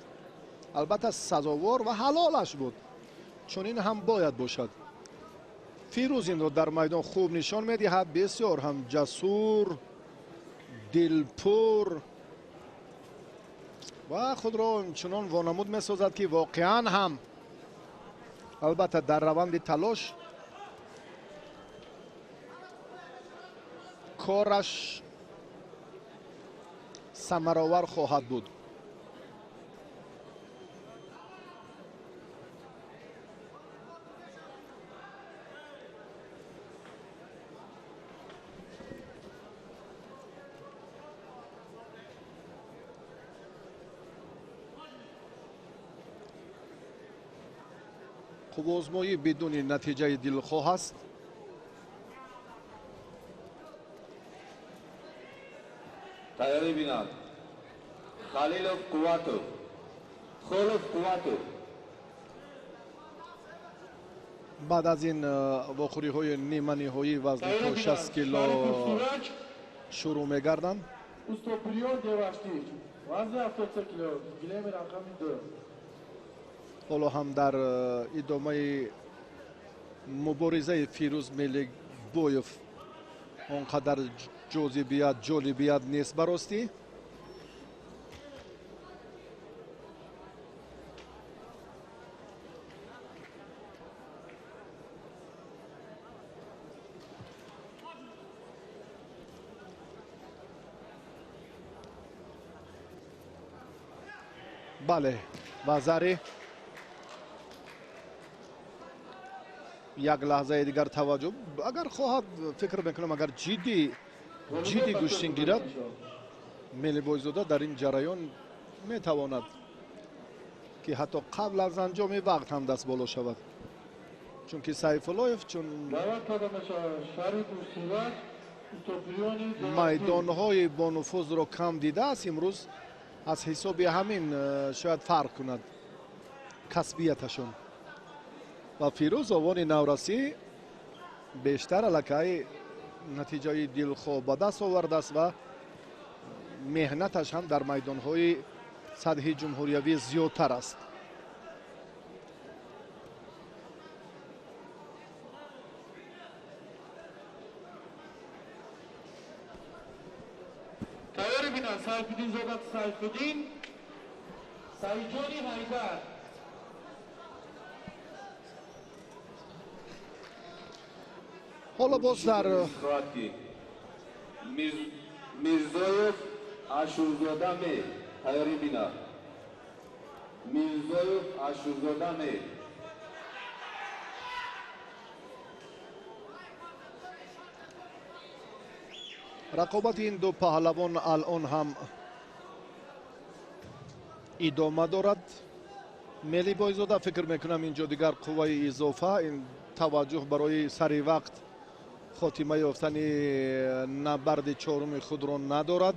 البته سزاوار و حلالش بود، چون این هم باید باشد. فیروز این رو در میدان خوب نشان میدهد، بسیار هم جسور، دلپور و خود را چنان وانمود میسازد که واقعا هم البته در روند تلاش کارش ثمرآور خواهد بود. خوب آزمایی بدون نتیجه دلخواه است. تیاری بیناد خلیلوف قواتوف خولوف قواتوف. بعد از این واخوری های نیمه نهایی وزن 60 کیلو شروع میگردند. اوستوپریون دیواشتی وزن 73 کیلو گلیم رقم 2. حالا هم در ادامه مبارزه فیروز ملیبایوف اونقدر جالبیت نیست براستی. بله وزری یک لحظه دیگر توجه اگر خواهد فکر میکنم اگر جدی گوشتین گیرد ملیبای زاده در این جریان میتواند که حتی قبل از انجام وقت هم دست بالا شود، چون که سیف الله چون میدانهای با نفوذ را کم دیده است، امروز از حساب همین شاید فرق کند کسبیتشون. و فیروز آوان نورسی بیشتر الکای نتیجه دلخواه به دست آورده است و مهنتش هم در میدانهای سطح جمهوریوی زیادتر است. تیار بینن سیفالدین زاده سیفالدین سعیدجانی حیدر حالا باز در میرزایف اشورزاده می تیاری بینا میرزایف اشورزاده می رقابت این دو پهلوان الان هم ادامه دارد. ملی بایزاده فکر میکنم اینجا دیگر قوه اضافه این توجه برای سری وقت خاتمه یافتن نبرد چهارم خود را ندارد،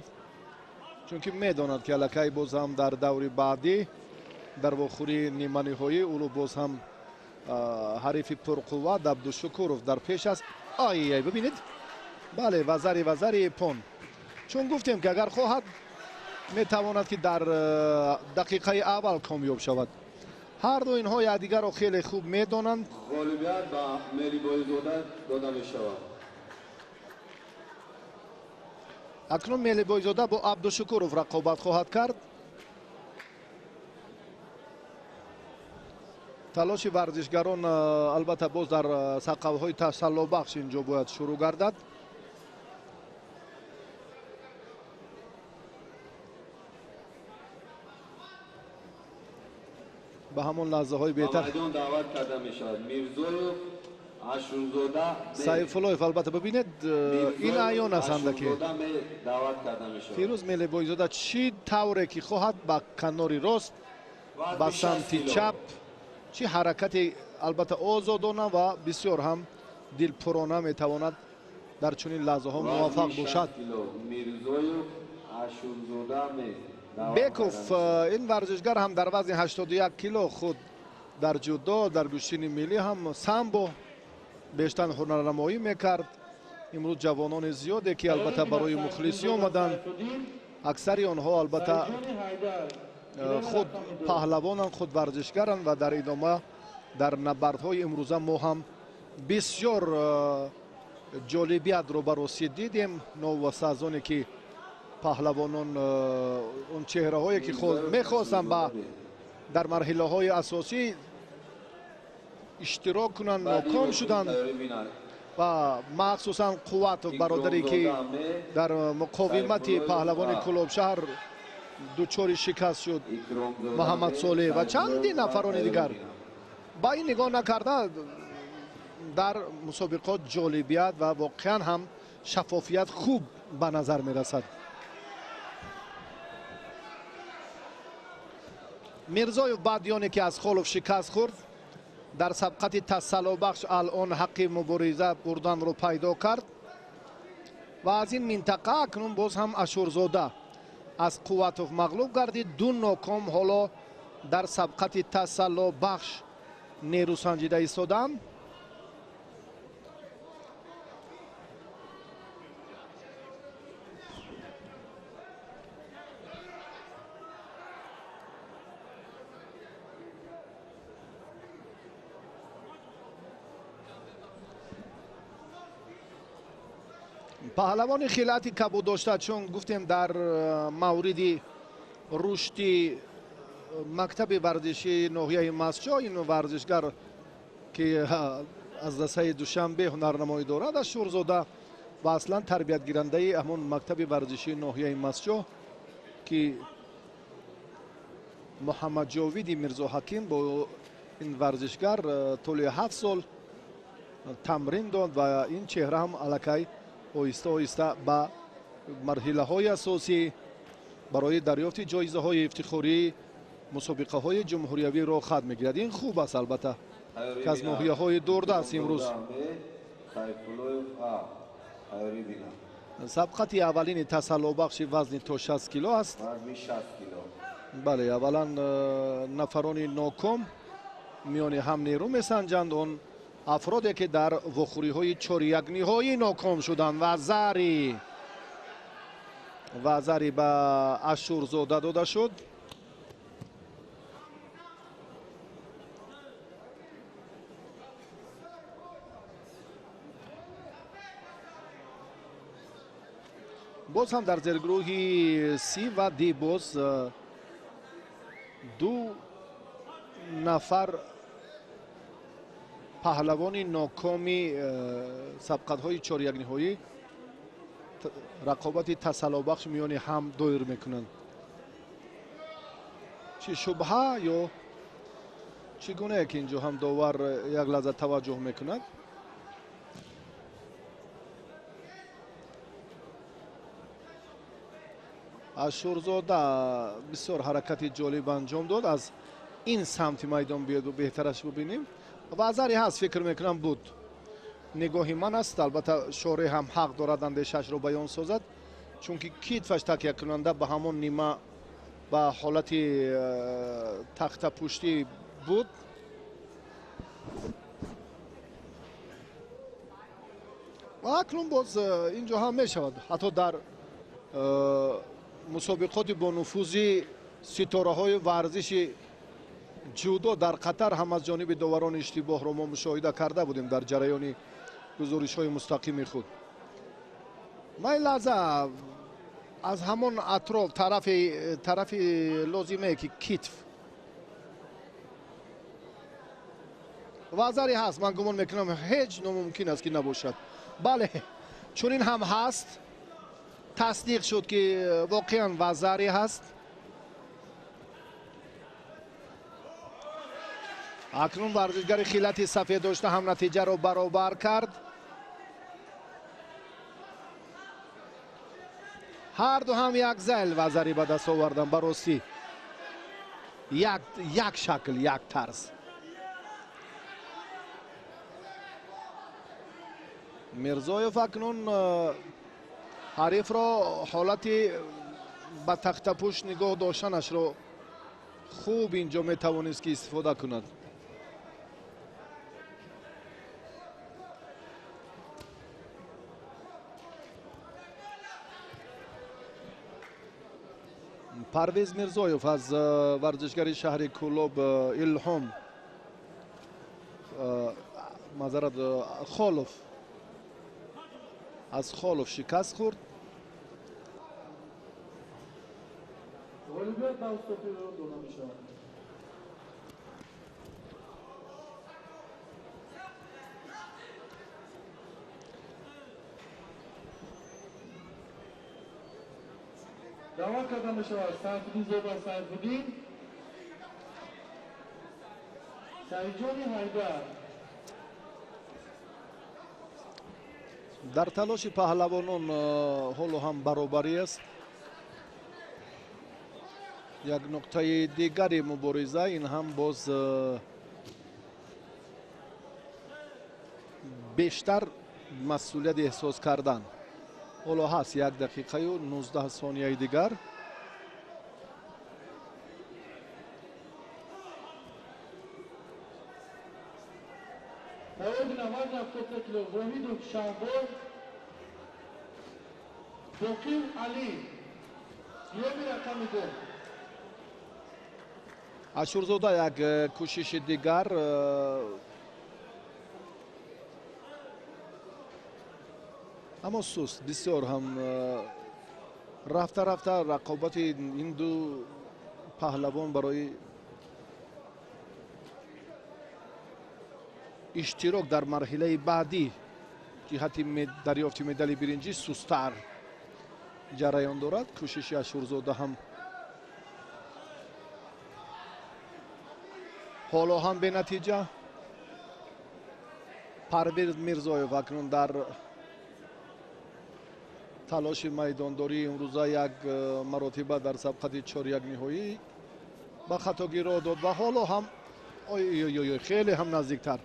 چون که میداند که الکی باز هم در دور بعدی در واخوری نیمه نهایی او باز هم حریف پرقوه عبدالشکورов در پیش است. آی ببینید، بله وزری پون، چون گفتیم که اگر خواهد میتواند که در دقیقه اول کامیاب شود. هر دو اینها یکدیگر را خیلی خوب میدانند. غالبیت با ملی بایزاده داده می شود. اکنون ملی بایزاده با عبدالشکورov رقابت خواهد کرد. تلاش ورزشگران البته باز در سقف‌های تسلی بخش اینجا باید شروع گردد. به همون لحظه های بهتر میدان دعوت کرده می شود. میرزایف اشورزاده سیفالایف البته ببینید این عیان هستند که دعوت کرده می شود. فیروز ملی بایزاده چی طوره که خواهد با کناری راست با سمت چپ چی حرکت البته آزادانه و بسیار هم دلپرانه میتواند در چنین لحظه ها موفق باشد. میرزایف اشورزاده بیکوف این ورزشگر هم در وزن 81 کیلو خود در جودو در گوشتین ملی هم سامبو بیشتر هنرنمایی میکرد. امروز جوانان زیاده که البته برای مخلصی آمدند، اکثری آنها البته خود پهلوانند، خود ورزشگرند و در ادامه در نبردهای امروزه ما هم بسیار جالبیت رو بررسی دیدیم. نوسازانی که پهلوانان اون چهره هایی که خود میخواستن با در مرحله های اساسی اشتراک کنند ناکام شدند و مخصوصا قوت برادری که در مقاومت پهلوان کلابشهر دوچار شکست شد، محمد صالح و چندین نفران دیگر، با این نگاه نکرده در مسابقات جالبیت و واقعا هم شفافیت خوب به نظر میرسد. میرزایف بادیانی که از خالوف شکست خورد در سبقت تسلی بخش الان حق مبارزه بردن رو پیدا کرد و از این منطقه اکنون باز هم اشورزاده از قوتوف مغلوب گردید. دو ناکام حالا در سبقت تسلی بخش نیرو سنجیده ایستادند. پهلوان خیلاتی کبود داشته، چون گفتیم در مورد رشد مکتب ورزشی ناحیه مسجد این ورزشگر که از دسته دوشنبه هنرنمایی دارد اشورزاده و اصلا تربیت گیرنده همون مکتب ورزشی ناحیه مسجد که محمد جاوید میرزا حکیم با این ورزشگر طول 7 سال تمرین داد و این چهره هم الکی آهسته آهسته به مرحله های اساسی برای دریافت جایزه های افتخاری مسابقه های جمهوریوی را خط میگیرد. این خوب است البته که از ناحیه های دوردست امروز سبقت اولین تسلی بخش وزن تا 60 کیلو است. بله اولا نفران ناکام میانی هم نیرو میسنجند اون افرادی که در وخوری های چهار یک نهایی ناکام شدند. وزری به اشورزاده داده شد. باز هم در زیرگروه سی و دی باز دو نفر پهلوان ناکامی سبقت های چهار یک نهایی رقابت تسلا بخش میانی هم دایر میکنند. چی شبهه یا چگونه که اینجا هم داور یک لحظه توجه میکند. اشورزاده بسیار حرکت جالب انجام داد. از این سمت میدان بیاد و بهترش ببینیم. وزری هست فکر میکنم بود. نگاهی من است. البته شارع هم حق دارد اندیشش را بیان سازد، چون که کتفش تکیه کننده به همون نیمه به حالت تخت پشتی بود. و اکنون باز اینجا هم می شود حتی در مسابقات با نفوذ ستاره های ورزش جودو در قطر هم از جانب داوران اشتباه را ما مشاهده کرده بودیم در جریان گزارش های مستقیم خود. ما این لحظه از همون اطراف طرف لازمه که کتف وزری هست. من گمان میکنم هیچ ناممکن است که نباشد. بله چون این هم هست. تصدیق شد که واقعا وزری هست. اکنون ورزشگر خیلت سفید داشته هم نتیجه رو برابر کرد. هر دو هم یک زل وزری به دست آوردن. براستی یک شکل یک طرز. میرزایف اکنون حریف را حالت به تخت پشت نگاه داشتنش را خوب اینجا میتوانست که استفاده کند. پرویز میرزایف از ورزشگر شهر کولوب الهام معذرت خالف از خالف شکست خورد. دعوت کرده می شود سیفالدین زیبا سیفالدین، سعیدجان حیدر. در تلاش پهلوانان حال هم برابری است. یک نقطه دیگری مبارزه این هم باز بیشتر مسئولیت احساس کردن. حالا هست 1 دقیقه و 19 ثانیه دیگر. پایان 90 کیلو وحید شهباز، مقیم علی، یومی رقم 2. اشورزاده یک کوشش دیگر اما سست بسیار هم رفته رقابت این دو پهلوان برای اشتراک در مرحله بعدی جهت دریافت مدال برنجی سست‌تر جریان دارد. کوشش اشورزاده هم حالا هم به نتیجه. پرویز میرزایف اکنون در تلاش میدانداری امروزه یک مراتبه در سبقت 4 یک نهایی به خطاگی را داد و حالا هم خیلی هم نزدیکتر.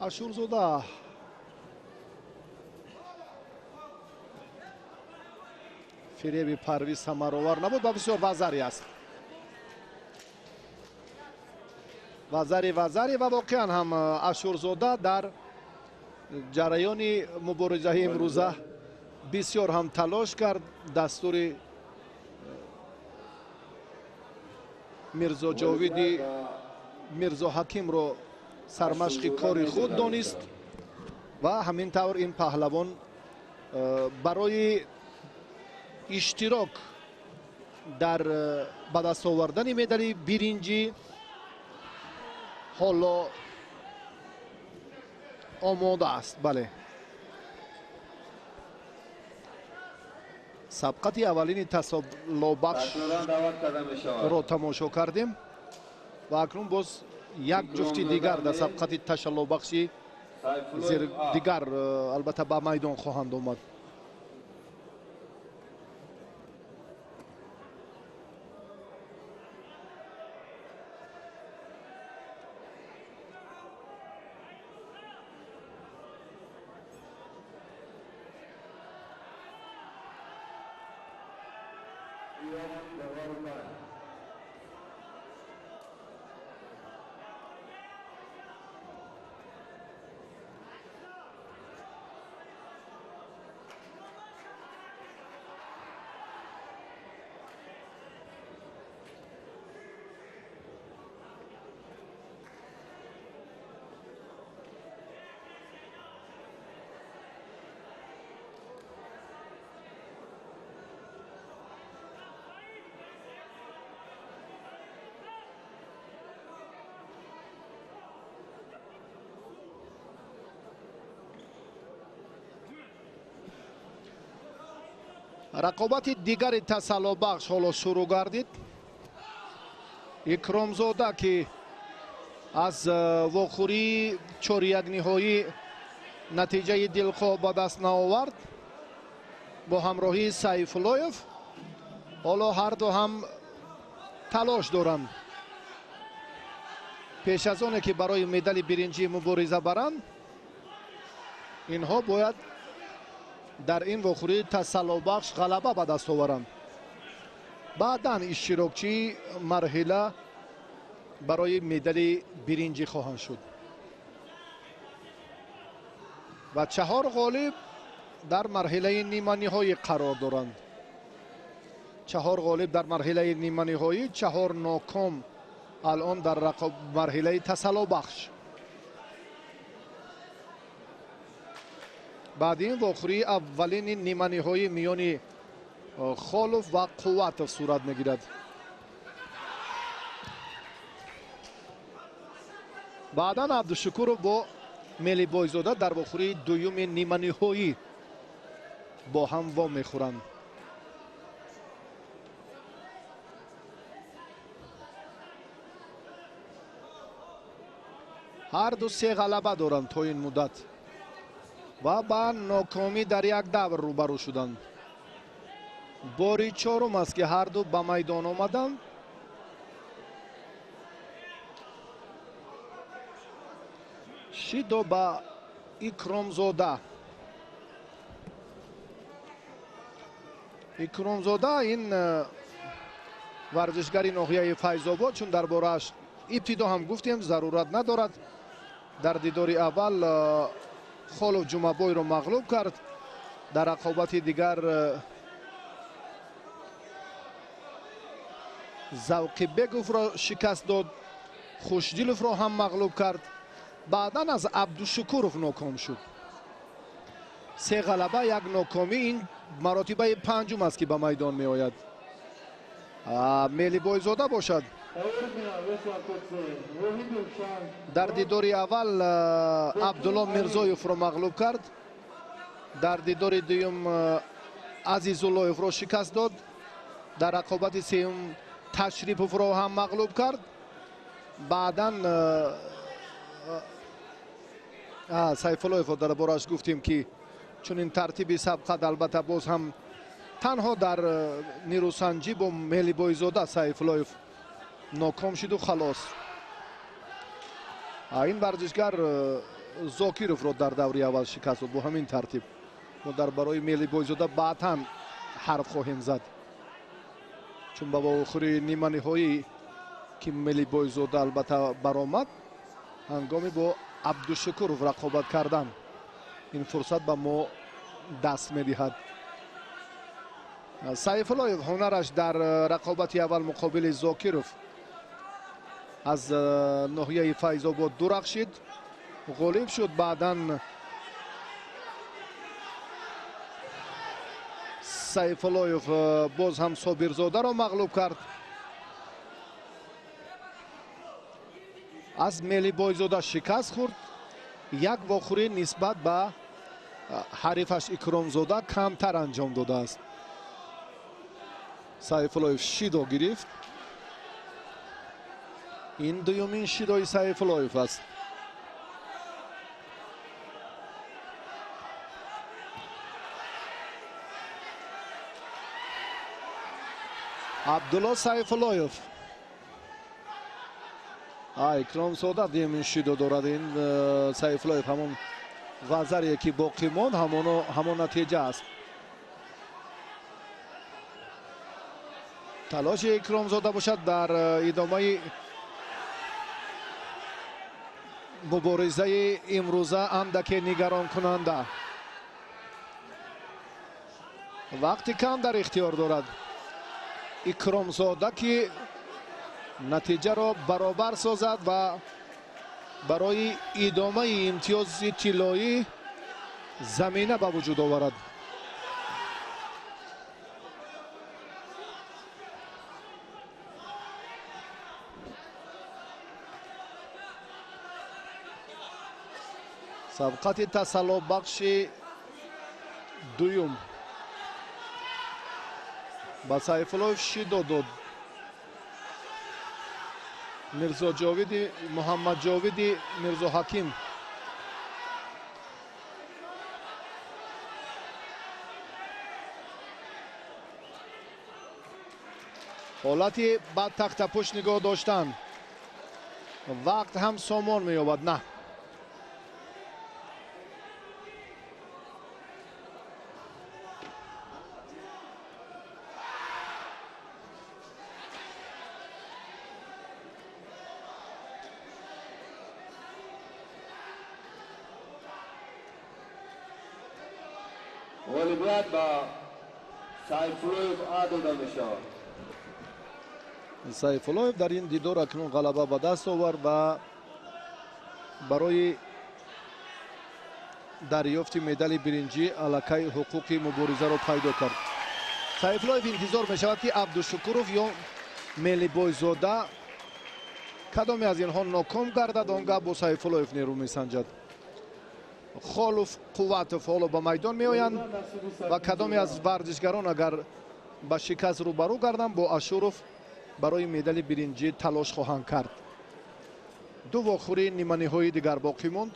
ашурзода фиреби Парвиз самаровар набуд ва бисёр вазари аст. вазари ва воқеан ҳам ашурзода дар ҷараёни муборизаи имрӯза бисёр ҳам талош кард. дастури мирзоҷовиди мирзоҳакимро сармашқи кори худ донист ва ҳамин тавр ин паҳлавон барои иштирок дар ба даст овардани медали биринҷӣ ҳоло омода аст. бале, сабқати аввалини тасаллобахшро тамошо кардем ва акнун боз як ҷуфти дигар дар сабқати ташаллобахши дигар албатта ба майдон хоҳанд омад. рақобати дигари тасаллобахш ҳоло шурӯъ гардид. икромзода ки аз вохӯрии чорякниҳоӣ натиҷаи дилхоҳ ба даст наовард бо ҳамроҳии сайфуллоев ҳоло ҳарду ҳам талош доранд пеш аз оне ки барои медали биринҷӣ мубориза баранд. инҳо бояд дар ин вохӯрии тасаллобахш ғалаба ба даст оваранд. баъдан иштирокчии марҳила барои медали биринҷӣ хоҳанд шуд ва чаҳор ғолиб дар марҳилаи ниманиҳоӣ қарор доранд. чаҳор ғолиб дар марҳилаи ниманиҳоӣ, чаҳор ноком алон дар марҳилаи тасаллобахш. баъди ин вохӯрии аввалини ниманиҳоӣ миёни холов ва қувватов сурат мегирад. баъдан абдушукуров бо мелибойзода дар вохӯрии дуюми ниманиҳоӣ бо ҳам вом мехӯранд. ҳарду се ғалаба доранд то ин муддат ва ба нокомӣ дар як давр рӯбарӯ шуданд. бори чорум аст ки ҳарду ба майдон омаданд. шидо ба икромзода. икромзода ин варзишгари ноҳияи файзобод, чун дар борааш ибтидо ҳам гуфтем зарурат надорад. дар дидори аввал холов ҷумабойро мағлуб кард. дар рақобати дигар завқибеговро шикаст дод. хушдиловро ҳам мағлуб кард. баъдан аз абдушукуров ноком шуд. се ғалаба, як нокомӣ. ин маротибаи панҷум аст ки ба майдон меояд. мелибойзода бошад. дар дидори аввал абдулло мирзоевро мағлуб кард. дар дидори дуюм азизуллоевро шикаст дод. дар рақобати сеюм ташриповро ҳам мағлуб кард. баъдан сайфуллоевро дар борааш гуфтем ки чунин тартиби сабқат албатта боз ҳам танҳо дар нирӯсанҷӣ бо мелибойзода сайфуллоев ноком шуду халос. ин варзишгар зокировро дар даври аввал шикаст дод. Бо ҳамин тартиб мо дар барои Мели Бойзода баъдан ҳарф хоҳем зад, чун ба охири ниманиҳоӣ ки Мели Бойзода албатта баромад, ҳангоми бо Абдушукуров рақобат кардан ин фурсат ба мо даст медиҳад. Сайфуллоев ҳунараш дар рақобати аввал муқобили Зокиров аз ноҳияи Файзобод дурахшид, ғолиб шуд. баъдан Сайфуллоев боз ҳам Собирзодаро мағлуб кард. аз Мели Бойзода шикаст хӯрд. як вохӯрӣ нисбат ба ҳарифаш Икромзода камтар анҷом додааст. Сайфуллоев шидо гирифт. ин дуюмин шидои Сайфуллоев аст. Абдулло Сайфуллоев. Икромзода дуюмин шидо дорад. ин Сайфуллоев ҳамон вазаре ки боқӣ монд, ҳамон натиҷа аст. талоши Икромзода бошад дар идомаи муборизаи имрӯза андаке нигаронкунанда. вақти кам дар ихтиёр дорад Икромзода ки натиҷаро баробар созад ва барои идомаи имтиёзи тиллоӣ замина ба вуҷуд оварад. сабқати тасаллубахши дуюм ба Сайфуллоев шидо дод. Муҳаммаҷовиди Мирзоҳаким ҳолати ба тахтапӯш нигоҳ доштан. вақт ҳам сомон меёбад. на غالبیت با سایفولویف داده میشود. Сайфуллоев дар ин дидор акнун ғалаба ба даст овард ва барои дарёфти медали биринҷӣ аллакай ҳуқуқи муборизаро пайдо кард. Сайфуллоев интизор мешавад ки Абдушукуров ё Мели Бойзода кадоме аз инҳо ноком гардад, он гап бо Сайфуллоев нерӯ месанҷад. Холов, Қувватов ҳоло ба майдон меоянд ва кадоме аз варзишгарон агар ба шикаст рӯбарӯ гарданд, бо Ашуров барои медали биринҷӣ талош хоҳанд кард. ду вохӯрии ниманиҳои дигар боқӣ монд.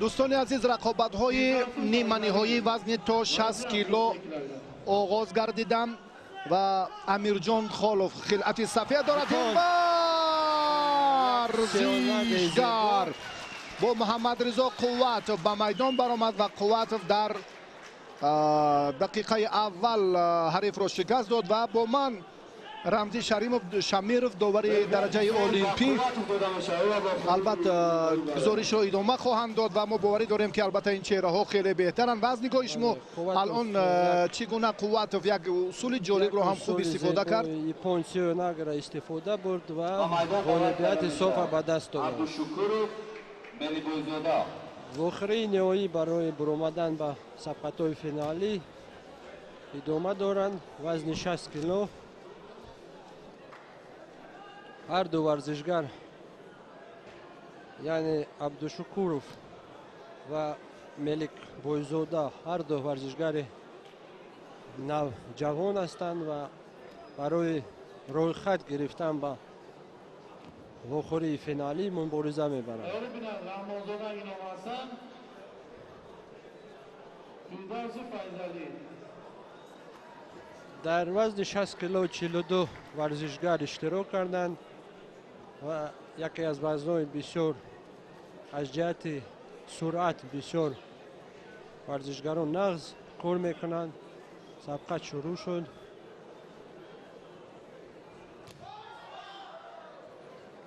دوستان عزیز، رقابت‌های نیمه‌نهایی وزن تا 60 کیلو آغاز گردیدند و امیرجان خالوف خلعت سفید دارد. ورزشگر با محمد رضا قواتوف به میدان برآمد و قواتوف در دقیقه اول حریف را شکست داد و با من رمزی شمیرов داوری درجه المپی البته گزارش را ادامه خواهند داد و ما باوری داریم که البته این چهره ها خیلی بهترن. وزنگاه شما الان چگونه قواتوف یک اصول جالب رو هم خوب استفاده کرد؟ پانسیونر را استفاده برد و غالبیت صاف به دست آورد. وخری نهایی برای برآمدن به سبقت‌های فینالی ادامه دارند. وزن 60 کیلو هر دو ورزشگر یعنی عبدالشکورов و ملک بویزاده هر دو ورزشگر نوجوان هستند و برای رویخط گرفتن به واخوری فینالی مبارزه میبرند. در وزن 60 کیلو 42 ورزشگر اشتراک کردند و یکی از وزن‌های بسیار از جهت سرعت بسیار ورزشگران نغز کار میکنند. سبقت شروع شد.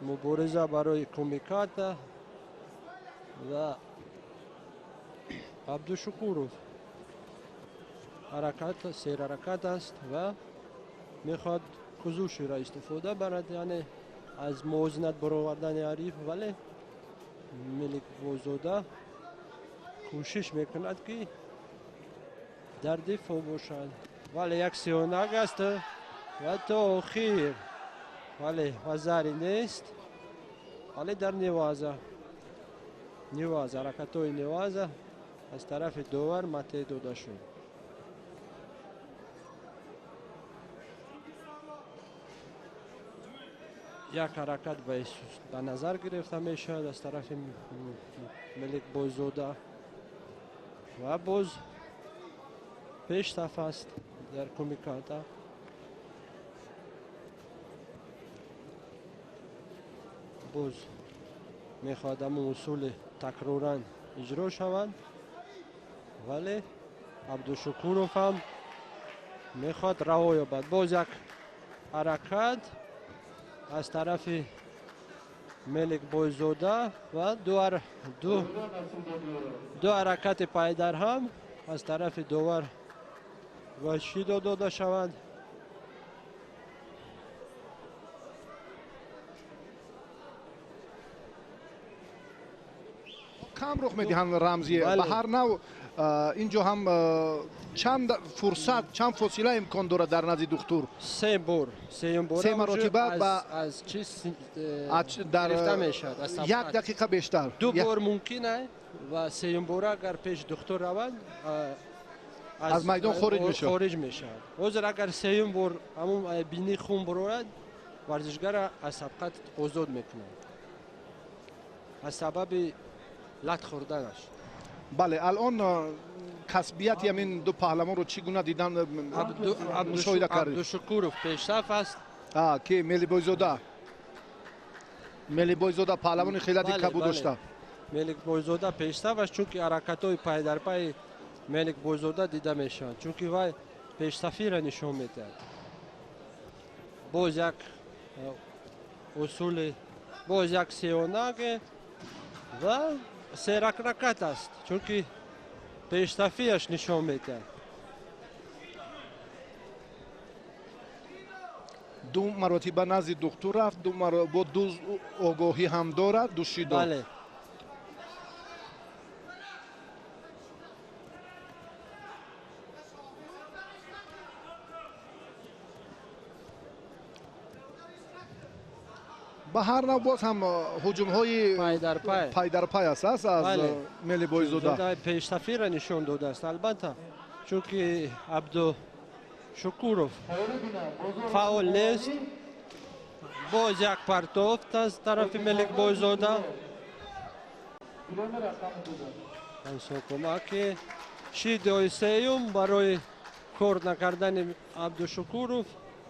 مبارزه برای کمیکات و عبدالشکورov حرکت سیر حرکت است و میخواد کوزوش را استفاده برد، یعنی از موازنت برآوردن حریف، ولی ملک بویزاده کوشش میکند که در دفاع باشد، ولی یک سیانگ است و تا آخر ولی وزری نیست، ولی در نوازه حرکت های نوازه از طرف داور مته داده شد. یک حرکت به نظر گرفته می شود از طرف ملک بویزاده و باز پیش رفت است در کمیکاتا. باز میخواد اما اصول تکرارا اجرا شود، ولی عبدالشکورov هم میخواد رها یابد. باز یک حرکت از طرف ملک بویزاده و دو حرکت پایدار هم از طرف داور وحشی داده شود. کم رخ میدهند رمزی. به هر نوع اینجا هم چند فرصت، چند فاصله امکان دارد در نزد دکتر؟ سه مرتبه از چیز گرفته میشد، یک دقیقه بیشتر. دو بار ممکنه و سوم بار اگر پیش دکتر رود از میدان خارج میشد. حاضر اگر سوم بار همون بینی خون برود ورزشگر از سبقت آزاد میکنه از سبب لط خوردنش. بله، الان کسبیت همین دو پهلوان رو چگونه دیدن مشاهده کردید؟ عبدالشکورov پیشرفت است که ملی بویزاده پهلوان خیلی کبود داشته. ملک بویزاده پیشرفت است چون که حرکت های پای در پای ملک بویزاده دیده میشود، چون که وای پیشرفتی را نشان میده. باز یک اصول، باز یک سیانگ و سه حرکت است چون که پیشرفتیش نشان میده. دو مرتبه نزد دکتر رفت، با دو آگاهی هم دارد، دوشی دارد. بله. به هر نوع باز هم هجوم های پای در پای است از ملی بویزاده. پیشرفتی را نشان داده است البته، چون که عبدالشکورov فعال نیست. باز یک پرتافت از طرف ملک بویزاده. کمک شیدهای سیوم برای کار نکردن عبدالشکورov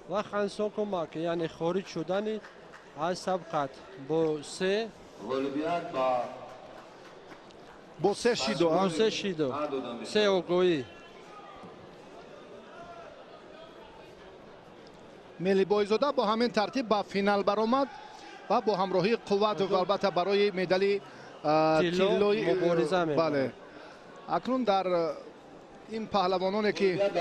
و خنسا کمک یعنی خارج شدن از سبقت با سه شیدو سه آگاهی. ملی بویزاده با همین ترتیب به فینال برآمد و با همراهی قوت و البته برای مدال تیلوی مبارزه می‌کند. بله، اکنون در این پهلوانانی که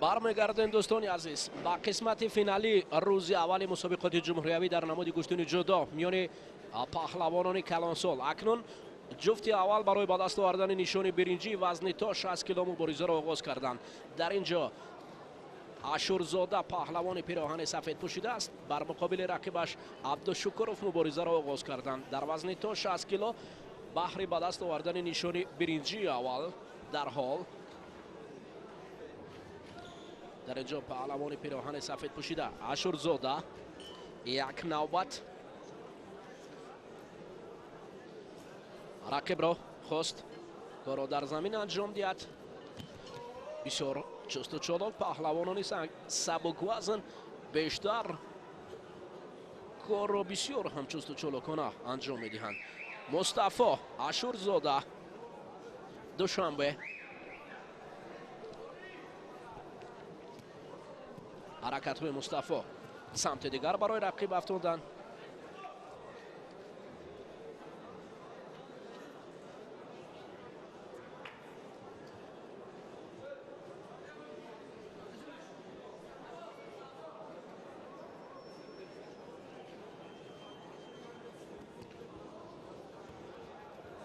برمیگردیم دوستان عزیز با قسمت فینالی روز اول مسابقات جمهوریوی در نماد گشتن جدا میان پهلوانان کلانسال. اکنون جفتی اول برای با دست آوردن نشان برنجی وزن تا 60 کیلو مبارزه را آغاز کردند. در اینجا اشورزاده پهلوان پیراهن سفید پوشیده است. بر مقابل رقیبش عبدالشکروف مبارزه را آغاز کردند. در وزن تا 60 کیلو بهر با دست آوردن نشان برنجی اول در حال. در اینجا پهلوان پیراهن سفید پوشیده اشورزاده یک نوبت رقیب را خواست کار را در زمین انجام دهد. بسیار چست و چالاک پهلوانان سبک وزن بیشتر کار را بسیار هم چست و چالاکانه انجام میدهند. مصطفی اشورزاده دوشنبه حرکت های مصطفی سمت دیگر برای رقیب افتادن.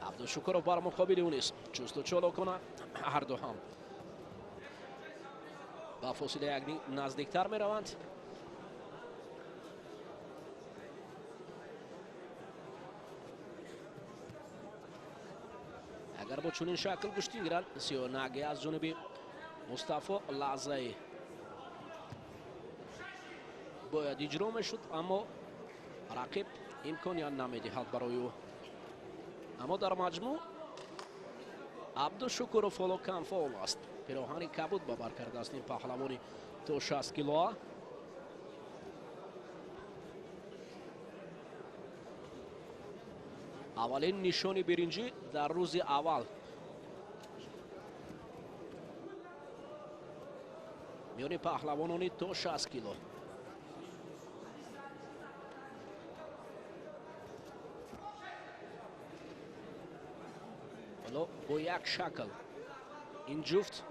عبدالشکروف بر مقابل اونیست چست و چالاکانه هر دو هم با فاصله یک نزدیکتر می روند. اگر با چنین شکل گشتی گیرند سیانگی از جانب مصطفی لحظه باید اجرا می شد اما رقیب امکانیت نمیدهد برای او. اما در مجموع عبدالشکروف حالا کم فعال است. پیراهن کبود بر کرده است این پهلوانی تا 60 کیلو. اولین نشان برنجی در روز اول میان پهلوانان تا 60 کیلو. حالا با یک شکل این جفت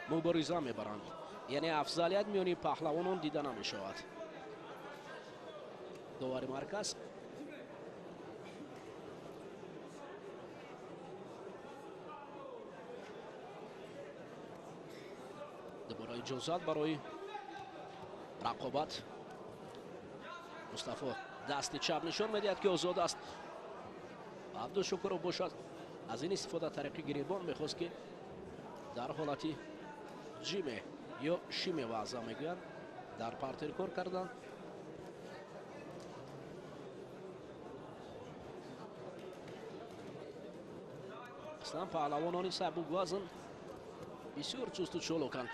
مبارزه میبرند، یعنی افضلیت میان پهلوانان دیده نمی شود. داور مرکز دوباره اجازت برای رقابت. مصطفی دست چپ نشان میدهد که آزاد است. عبدالشکروف باشد از این استفاده طریق گریبان میخواست که در حالتی جیمه یا شیمه وضع میگویند در پارتر کار کردن. اصلا پهلوانان سبک وزن بسیار چست و چالاکند.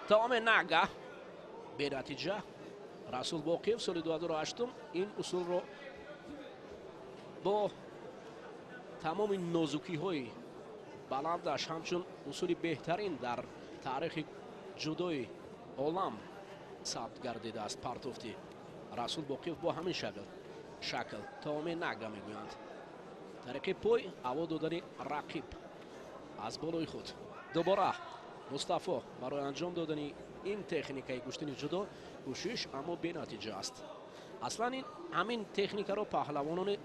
تمام نگه به نتیجه رسول باقیف سال 2008 این اصول را با تمام نازکی های بلندش همچون اصول بهترین در تاریخ جودوی عالم ثبت گردیده است. پرتوفتی رسول باقیف با همین شکل تمام نگه میگویند. طریق پای هوا دادن رقیب از بالای خود. دوباره مصطفی برای انجام دادن این تکنیک گشتن جدا کوشش اما به نتیجه است. اصلا این همین تکنیک را پهلوانان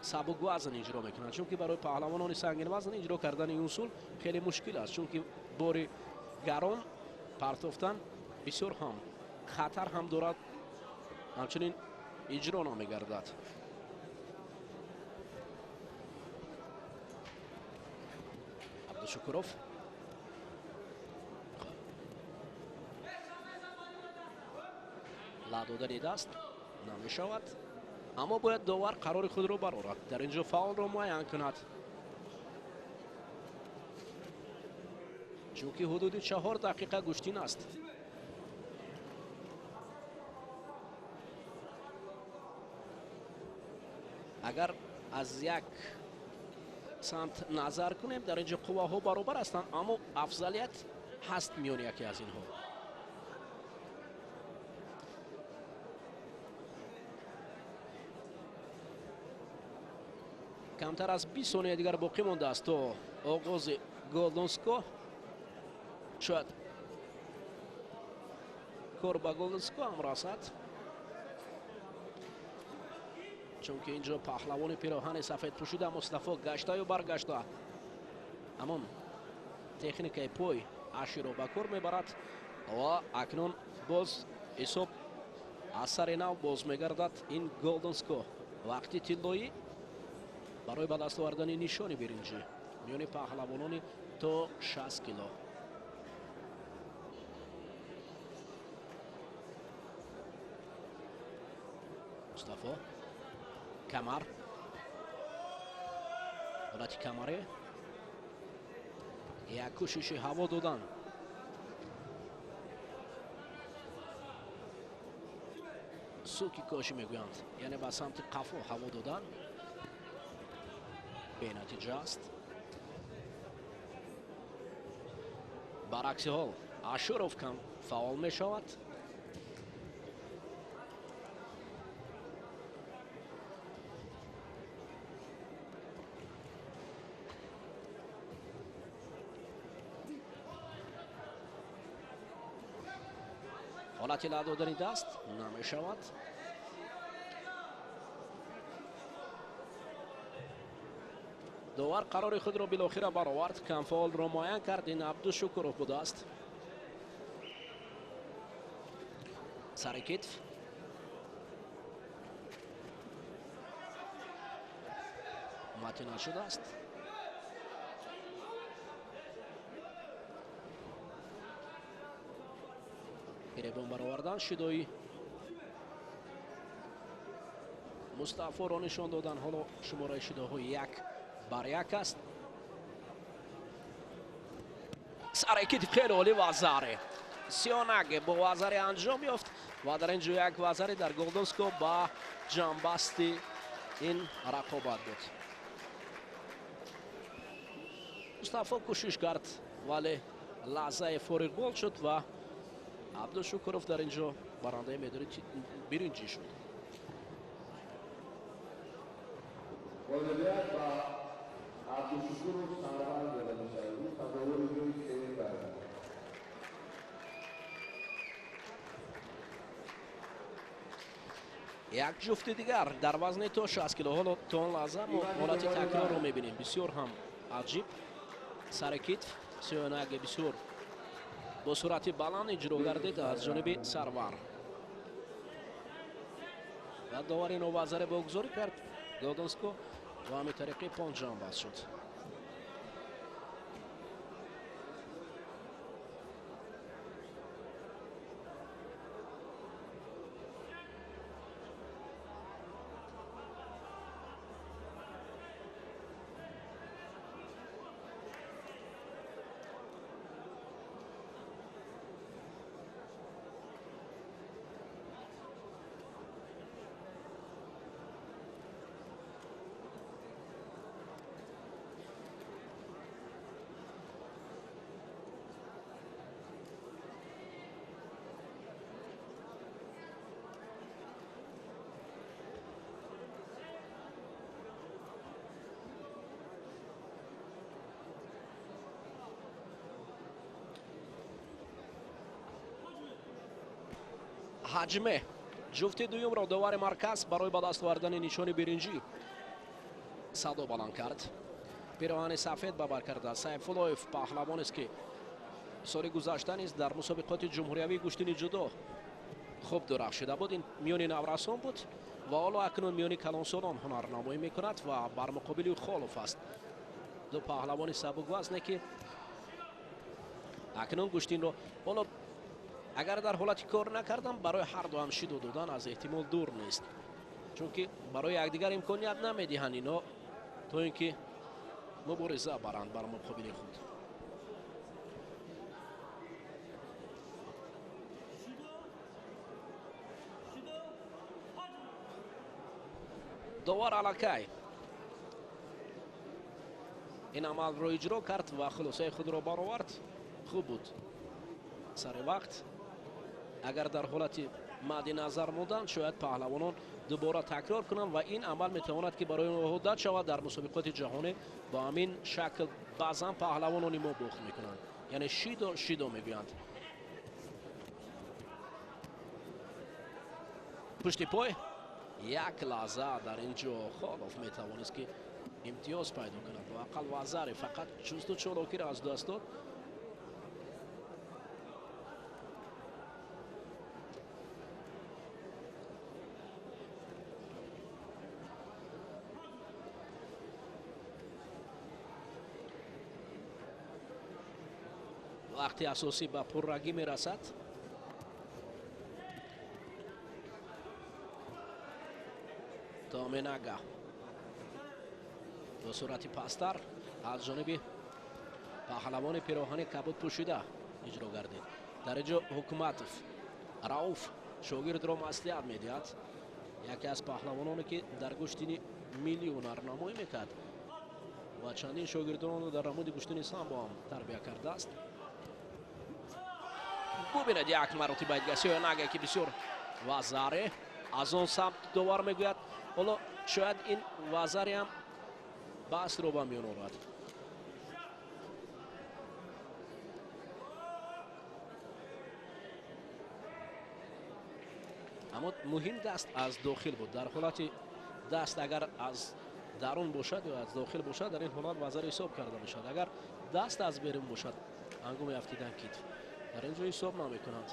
سبک وزن اجرا میکنند، چون که برای پهلوانان سنگین وزن اجرا کردن این اصول خیلی مشکل است، چون که بار گران پرتافتن بسیار هم خطر هم دارد، همچنین اجرا نمیگردد. عبدالشکروف لادودن دست نمی شود، اما باید داور قرار خود را برآورد. در اینجا فاول را معین کند، چون که حدود 4 دقیقه گشتین است. اگر از یک سمت نظر کنیم در اینجا قواها برابر هستند، اما افضلیت هست میان یکی از اینها. کمتر از 20 ثانیه دیگر باقی مانده است تا آغاز گلدنسکو. شاید کار با گلدنسکو هم رسد، چون که اینجا پهلوان پیراهن سفید پوشیده مصطفی گشته و برگشته. همون تکنیک پای اشی رو به کار میبرد و اکنون باز حساب از سر نو باز میگردد این گلدن سکو. وقتی تیلویی برای به دست آوردن نشانی برنجی میان پهلوانان تا 60 کیلو. مصطفی کمر حالت کمره یک کوشش هوا دادن. سوکی کاشی میگویند یعنی به سمت قفا هوا دادن. به نتیجه است. برعکس حال اشورов کم فعال می شود. حالت لعدادنی دست نمی شود. داور قرار خود را بالاخره برآورد. کم فعال را معین کرد. این عبدالشکورов بوده است. سر کتف متی نشده است. گریبان برآوردن شیدایی مصطفی را نشان دادن. حالا شماره شیداهای 1 بر 1 است. سر کتف خیلی عالی وزاره سیانگ با وزاره انجام یافت و در اینجا یک وزاره در گلدن سکو با جنبستی این رقابت بود. مصطفی کوشش کرد ولی لحظه فارغ بال شد و عبدالشکورов در اینجا برنده مدال برنجی شد. والدیت و عبدالشکورov سربند داده می‌شود. او تداول روی سیر برد. یک جفت دیگر در وزن تا 60 کیلو. حالا تا اون لحظه ما حالت تکرار رو میبینیم. بسیار هم عجیب. سر کتف سیانگ بسیار با صورت بلند اجرا گردید از جانب سرور و داور این وزاره بگذاری کرد گلدن سکو و همین طریقی 5 جنبست شد. حجمه جفت دویم را داور مرکز برای به دست آوردن نشان برنجی صدا بلند کرد. پیراهن سفید به بر کرده سیفالایف پهلوان است که سال گذشته نیز در مسابقات جمهوریوی گشتین جدا خوب درخشیده بود. این میان نورسان بود و حالا اکنون میان کلانسالان هنرنمایی میکند و بر مقابل خالف است. دو پهلوان سبک وزنه که اکنون گشتین را حالا اگر در حالت کار نکردم برای هر دو هم شیدو دادن از احتمال دور نیست، چون که برای یکدیگر امکانیت نمیدهند اینا تا اینکه مبارزه برند بر مقابل خود. داور علاکای این عمل رو اجرا کرد و خلاصه خود را برآورد. خوب بود سر وقت. اگر در حالت مد نظر بودند شاید پهلوانان دوباره تکرار کنند و این عمل میتواند که برای آنها عادت شود. در مسابقات جهانی با همین شکل بعضا پهلوانان ما باخت میکنند، یعنی شیدو میگویند. پشت پای یک لحظه در اینجا خالف میتوانست که امتیاز پیدا کند و اقل وزاره فقط جستو چالاکی را از دست داد. وقتی اساسی به پررگی میرسد تامناگا با صورت پستر از جانب پهلوان پیراهن کبود پوشیده اجرا گردید. در اینجا حکومتوف راوف شاگرد را مصلحت میدهد. یکی از پهلوانانی که در گشتین میلیونر نمایی میکرد و چندین شاگردان را در نمود گشتین سامبو هم تربیه کرده است. ببینید یک مرتبه گسی ناگه که بسیار وزاره از اون سمت دوبار میگوید حالا شاید این وزاری هم بحث رو به میان آورد. اما مهم دست از داخل بود. در حالت دست اگر از درون باشد یا از داخل باشد در این حالت وزاری حساب کرده باشد. اگر دست از بیرون باشد انگام افتیدن کتف در اینجا حساب نمی کنند.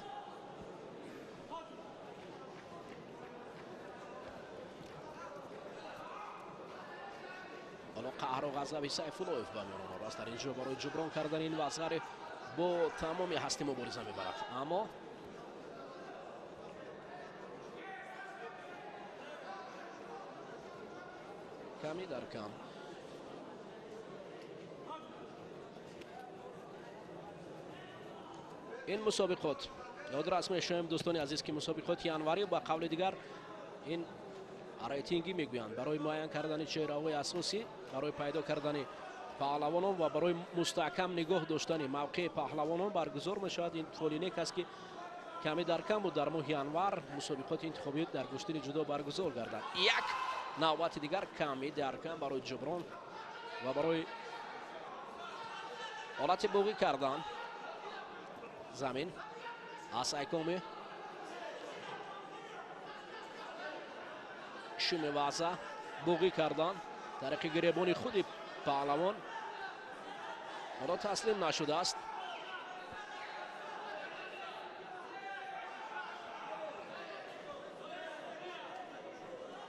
حالا قهر و غضب سیف اللهیف به میان آمده است. در اینجا برای جبران کردن این وزاره با تمامی هستی مبارزه میبرد اما کمی در کم. این مسابقات یاد رسم شایم دوستان عزیز که مسابقات ینوری با قول دیگر این ریتینگی میگویند برای معین کردن چهره‌های اساسی، برای پیدا کردن پهلوانان و برای مستحکم نگاه داشتن موقع پهلوانان برگزار میشود. این فولینک است که کمی در کم بود در ماه ینور مسابقات انتخابی در گشتین جدا برگزار گردد. یک نوبت دیگر کمی در کم برای جبران و برای حالت بوقی کردن زمین اسایکومی شوم وازا بوقی کردن طریق گریبانی خود پهلوان حالا تسلیم نشده است.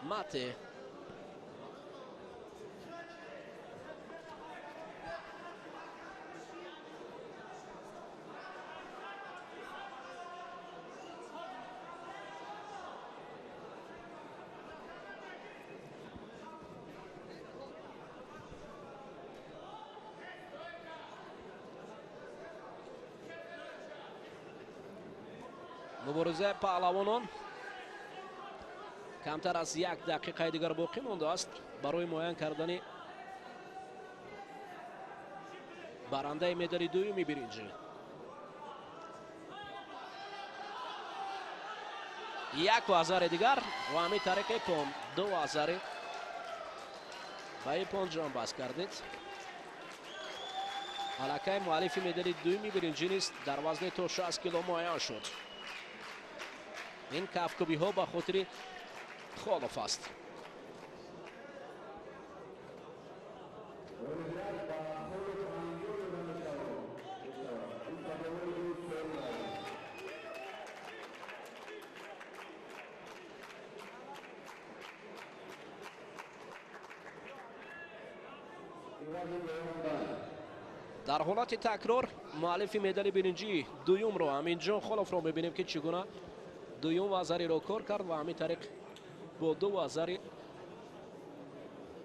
ماته مبارزه پهلوانان کمتر از یک دقیقه دیگر باقی مانده است برای معین کردن برنده مدال دوم برنجی. یک وزاره دیگر و همین طریق پوند دو وزاره به پوند جان باز کردید. علاقه مؤلف مدال دوم برنجی نیست در وزن تا 60 کیلو معین شد. این کفکوبی ها به خاطر خالف است. در حالت تکرار مؤلف مدال برنجی دوم رو امین جان خالف رو میبینیم که چگونه دوم وزاری را کار کرد و همین طریق با دو وزاری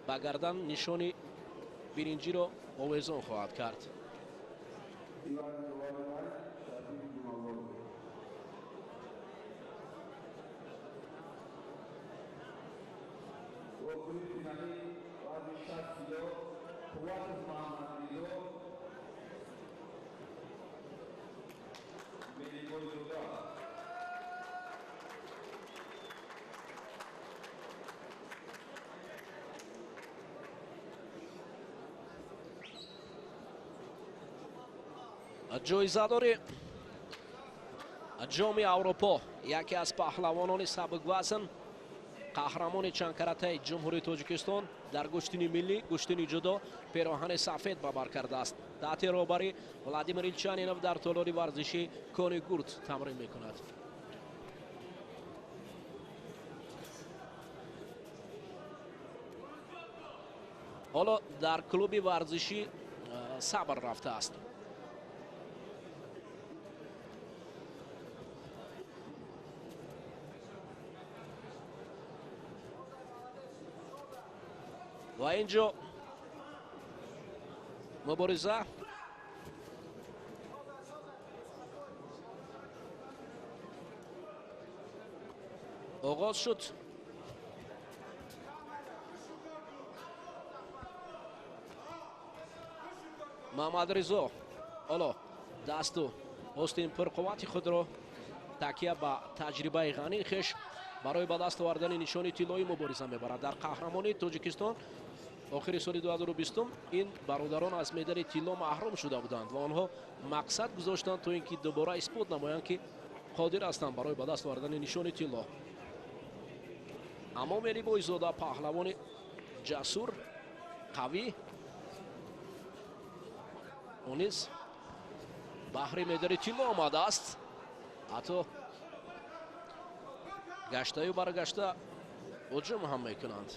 به گردن نشان برنجی را آویزان خواهد کرد. جایزه‌دار جام اروپا یکی از پهلوانان سبک وزن қаҳрамони чанкаратаи ҷумҳурии тоҷикистон дар гӯштини миллӣ гӯштини ҷудо пироҳани сафед ба бар кардааст. таҳти роҳбари Владимир Илчанинов дар толори варзиши кони гурд тамрин мекунад. ҳоло дар клуби варзиши сабр рафтааст. ва ин ҷо мубориза оғоз шуд. Мамадризо ҳоло дасту ҳостин пурқуввати худро такя ба таҷрибаи ғании хеш барои ба даст овардани нишони тиллои мубориза мебарад. дар қаҳрамонии тоҷикистон охири соли 2020 ин бародарон аз медали тилло маҳрум шуда буданд ва онҳо мақсад гузоштанд то ин ки дубора исбот намоянд ки қодир ҳастанд барои ба даст овардани нишони тилло. аммо Мели Бойзода паҳлавони ҷасур қавӣ низ баҳри медали тилло омадааст. ҳатто гаштаю баргашта ҳуҷум ҳам мекунанд.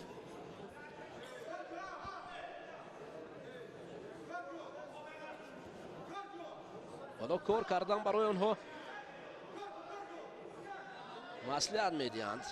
ҳоло кор кардан барои онҳо маслиҳат медиҳанд.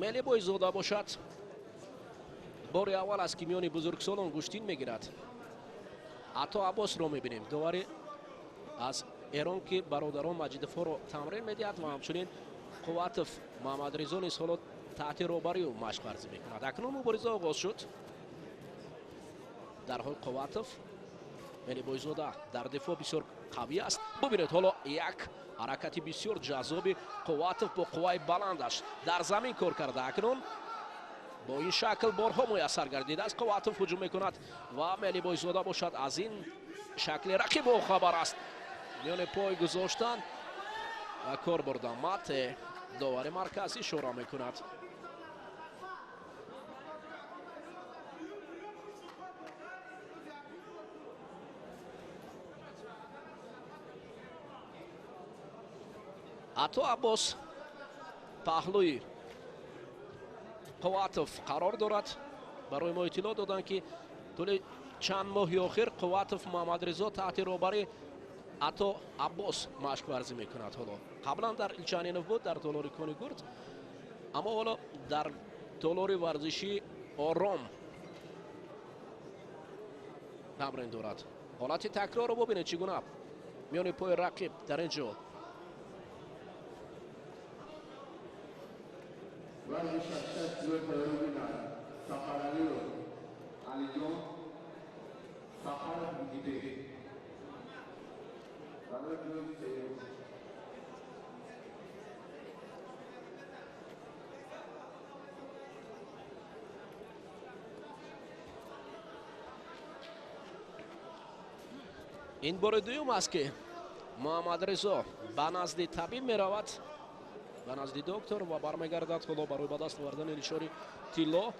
Мели Бойзода бошад бори аввал аз ки миёни бузургсолон гӯштин мегирад. ато Аббосро мебинем, довари аз Эрон ки бародарон Маҷидовҳоро тамрин медиҳад ва ҳамчунин Қувватов Мамадризо низ ҳоло таҳти роҳбарию машқварзӣ мекунад. акнун мубориза оғоз шуд. дар ҳол Қувватов Мели Бойзода дар дифоъ бисёр қавӣ аст. бубинед ҳоло як ҳаракати бисёр ҷаззоби Қувватов бо қувваи баландаш дар замин кор карда. акнун бо ин шакл борҳо муяссар гардидааст. Қувватов ҳуҷум мекунад ва Мели Бойзода бошад аз ин шакли рақиб бохабар аст. миёни пой гузоштан ва кор бурдан. Мате довари марказӣ ишора мекунад. ато Аббос паҳлӯи Қувватов қарор дорад. барои мо иттилоъ доданд ки тӯли чанд моҳи охир Қувватов Мамадризо таҳти роҳбари ато Аббос машқварзӣ мекунад. ҳоло қаблан дар Илчанинов буд дар толори кони гурд, аммо ҳоло дар толори варзиши ором тамрин дорад. ҳолати такрорро бубинед чӣ гуна миёни пои рақиб дар ин ҷо. ورزش شخصیت رو تیاری بینن سفرانی رو علی جان سفر بودیده برای جوی سیرو ин бори дуюм аст ки Муҳаммадризо ба назди табиб меравад, ба назди доктор ва бармегардад ҳоло барои ба даст овардани нишони тилло.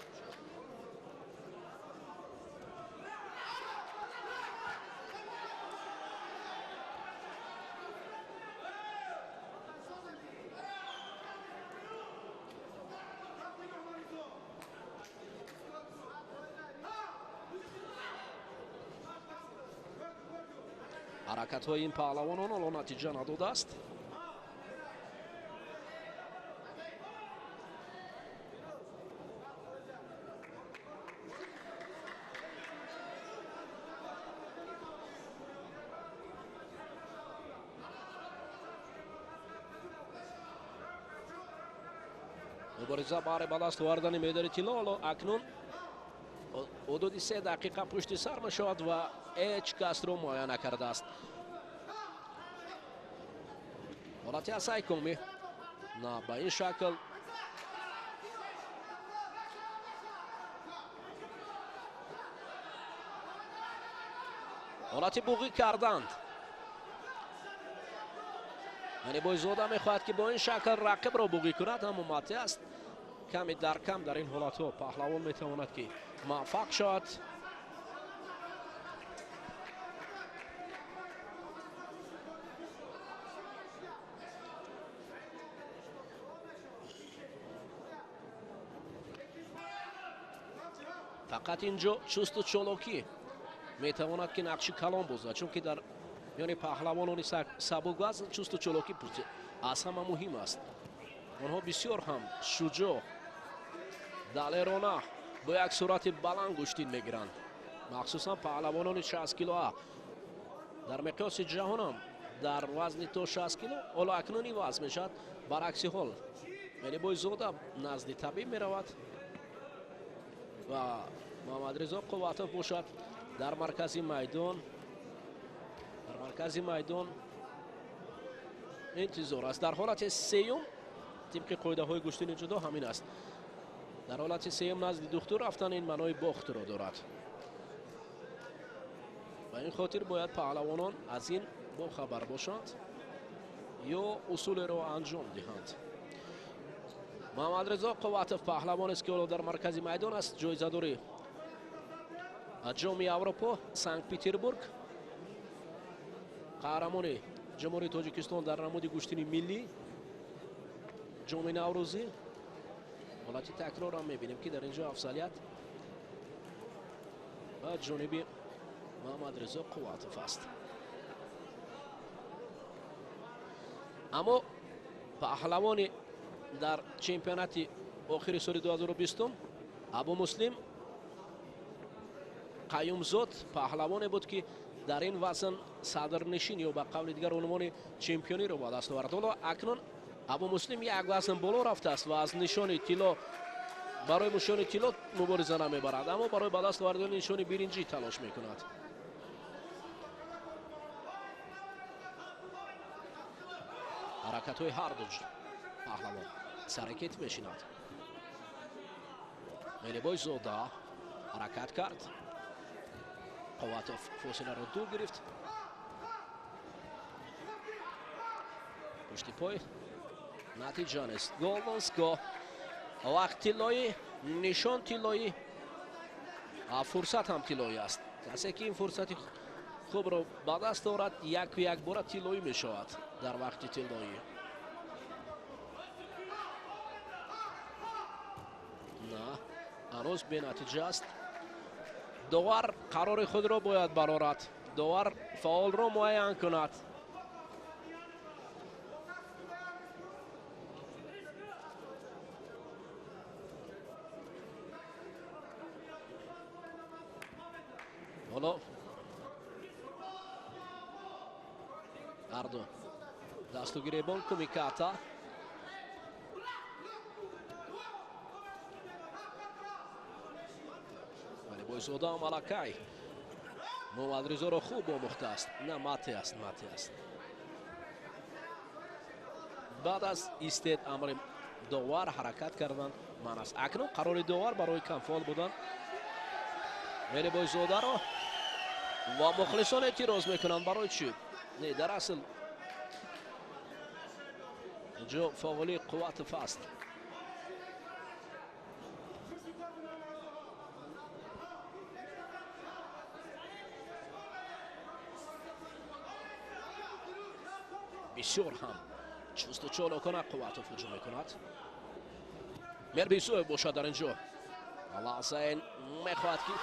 ҳаракатҳои ин паҳлавонон ҳоло натиҷа надодааст. мубориза бари ба даст овардани медали тилло. Акнун ҳудуди 3 дақиқа пушти сар мешавад ва ҳеҷ касро муайян накардааст. ҳолати асай коми на ба ин шакл ҳолати буғӣ карданд. яъне бойзода мехоҳад ки бо ин шакл рақибро буғӣ кунад, аммо Матиас каме дар кам дар ин ҳолатҳо паҳлавон метавонад ки муваффақ шавад. фақат инҷо чусту чолокӣ метавонад ки нақши калон бозад, чунки дар миёни паҳлавонони сабуквазн чусту чолокӣ аз ҳама муҳим аст. онҳо бисёр ҳам шуҷоъ далерона бо як суръати баланд гӯштин мегиранд, махсусан паҳлавонони 60 килоа. дар миқёси ҷаҳонам дар вазни то 60 кило ҳоло акнун ин вазн мешавад. баръакси ҳол мелибойзода назди табиб меравад ва Муҳаммадризо Қувватов бошад дар маркази майдон интизор аст. дар ҳолати сеюм тибқи қоидаҳои гӯштини ҷудо ҳамин аст. дар ҳолати сеюм назди духтур рафтан ин маънои бохтро дорад. ба ин хотир бояд паҳлавонон аз ин бохабар бошанд ё усулеро анҷом диҳанд. Муҳаммадризо Қувватов паҳлавонест ки ҳоло дар маркази майдон аст, ҷоизадори ҷоми Аврупо Санкт-Петербург, қаҳрамони ҷумҳурии Тоҷикистон дар намуди гӯштини миллӣ ҷоми наврӯзӣ. ҳолати такрорам мебинем ки дар инҷо афзалият ба ҷониби Муҳаммадризо Қувватов аст. аммо паҳлавони дар чемпионати охири соли 2020 Абу Муслим Қаюмзод паҳлавоне буд ки дар ин вазн садрнишин ё ба қавли дигар унвони чемпиониро ба даст овард. ҳоло акнун Абу Муслим як вазн боло рафтааст ва аз нишони тилло барои нишони тилло мубориза намебарад, аммо барои ба даст овардани нишони биринҷӣ талош мекунад. ҳаракатҳои ҳарду паҳлавон саракет мешинад. Мелибойзода ҳаракат кард. Қувватов фосиларо дур гирифт. пушти пой натиҷа нест. Голдонсгоҳ вақт тиллоӣ, нишон тиллоӣ, фурсат ҳам тиллоӣ аст. касе ки ин фурсати хубро ба даст дорад яку як бора тиллоӣ мешавад дар вақти тиллоӣ. на ҳанӯз бенатиҷа аст. довар қарори худро бояд барорад. довар фаолро муайян кунад. ҳоло ҳарду дасту гиребон кумиката бойзода малакай Муҳаммадризоро хуб омӯхтааст. на мати аст. баъд аз истед амри довар ҳаракат кардан ман аст. акнун қарори довар барои камфол будан мелибойзодаро ва мухлисон эътироз мекунанд. барои чӣ? не дар асл инҷо фовули Қувватов аст. бисёр ҳам чусту чолокона Қувватов ҳуҷум мекунад. Мербисоев бошад дар инҷо. лаҳзаин мехоҳад ки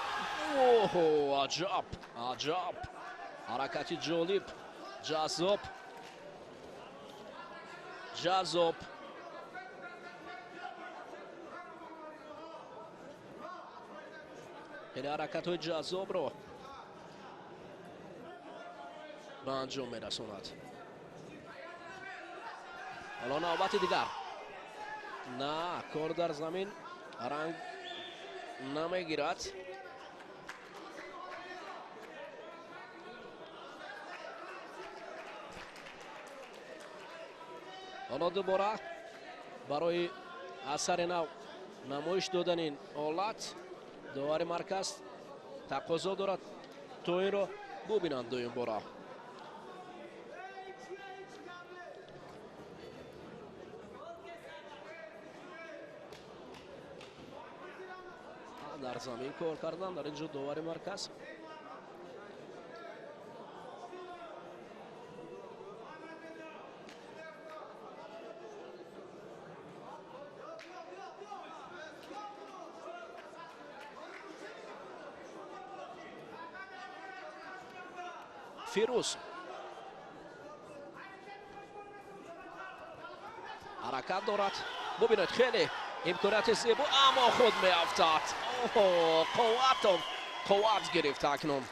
аҷаб ҳаракати ҷолиб, ҷаззоб хеле ҳаракатҳои ҷаззобро ба анҷом мерасонад. ҳоло навбати дигар نه، کار در زمین رنگ نمیگیرد. حالا دوباره برای اثر نو نمایش دادن این حالت داور مرکز تقاضا دارد تا این را ببینند دویم باره. در زمین کار کردن در اینجا داور مرکز. فیروز حرکت دارد. ببینید خیلی امکانات زیبا اما خود می افتاد. قوت گرفت اکنون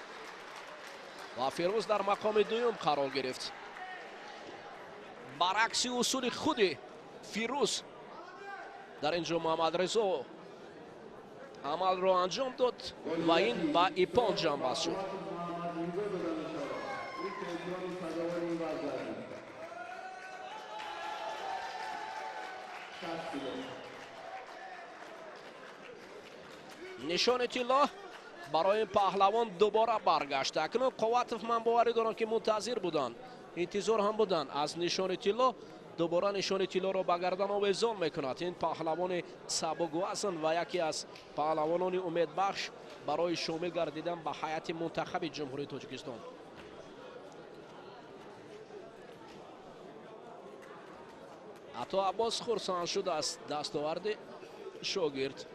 و فیروز در مقام دوم قرار گرفت. برعکس اصول خود فیروز در اینجا محمد رضا عمل را انجام داد و این با ایپان جنبه شد. نشان طلا برای پهلوان دوباره برگشت. اکنون قوت من باوری دارم که منتظر بودن، انتظار هم بودن از نشان طلا. دوباره نشان طلا را به گردن آویزان میکند. این پهلوان سبک وزن و یکی از پهلوانان امید بخش برای شامل گردیدن به هیئت منتخب جمهوری تاجیکستان. عطا عباس خرسند شده از دستاورد شاگرد.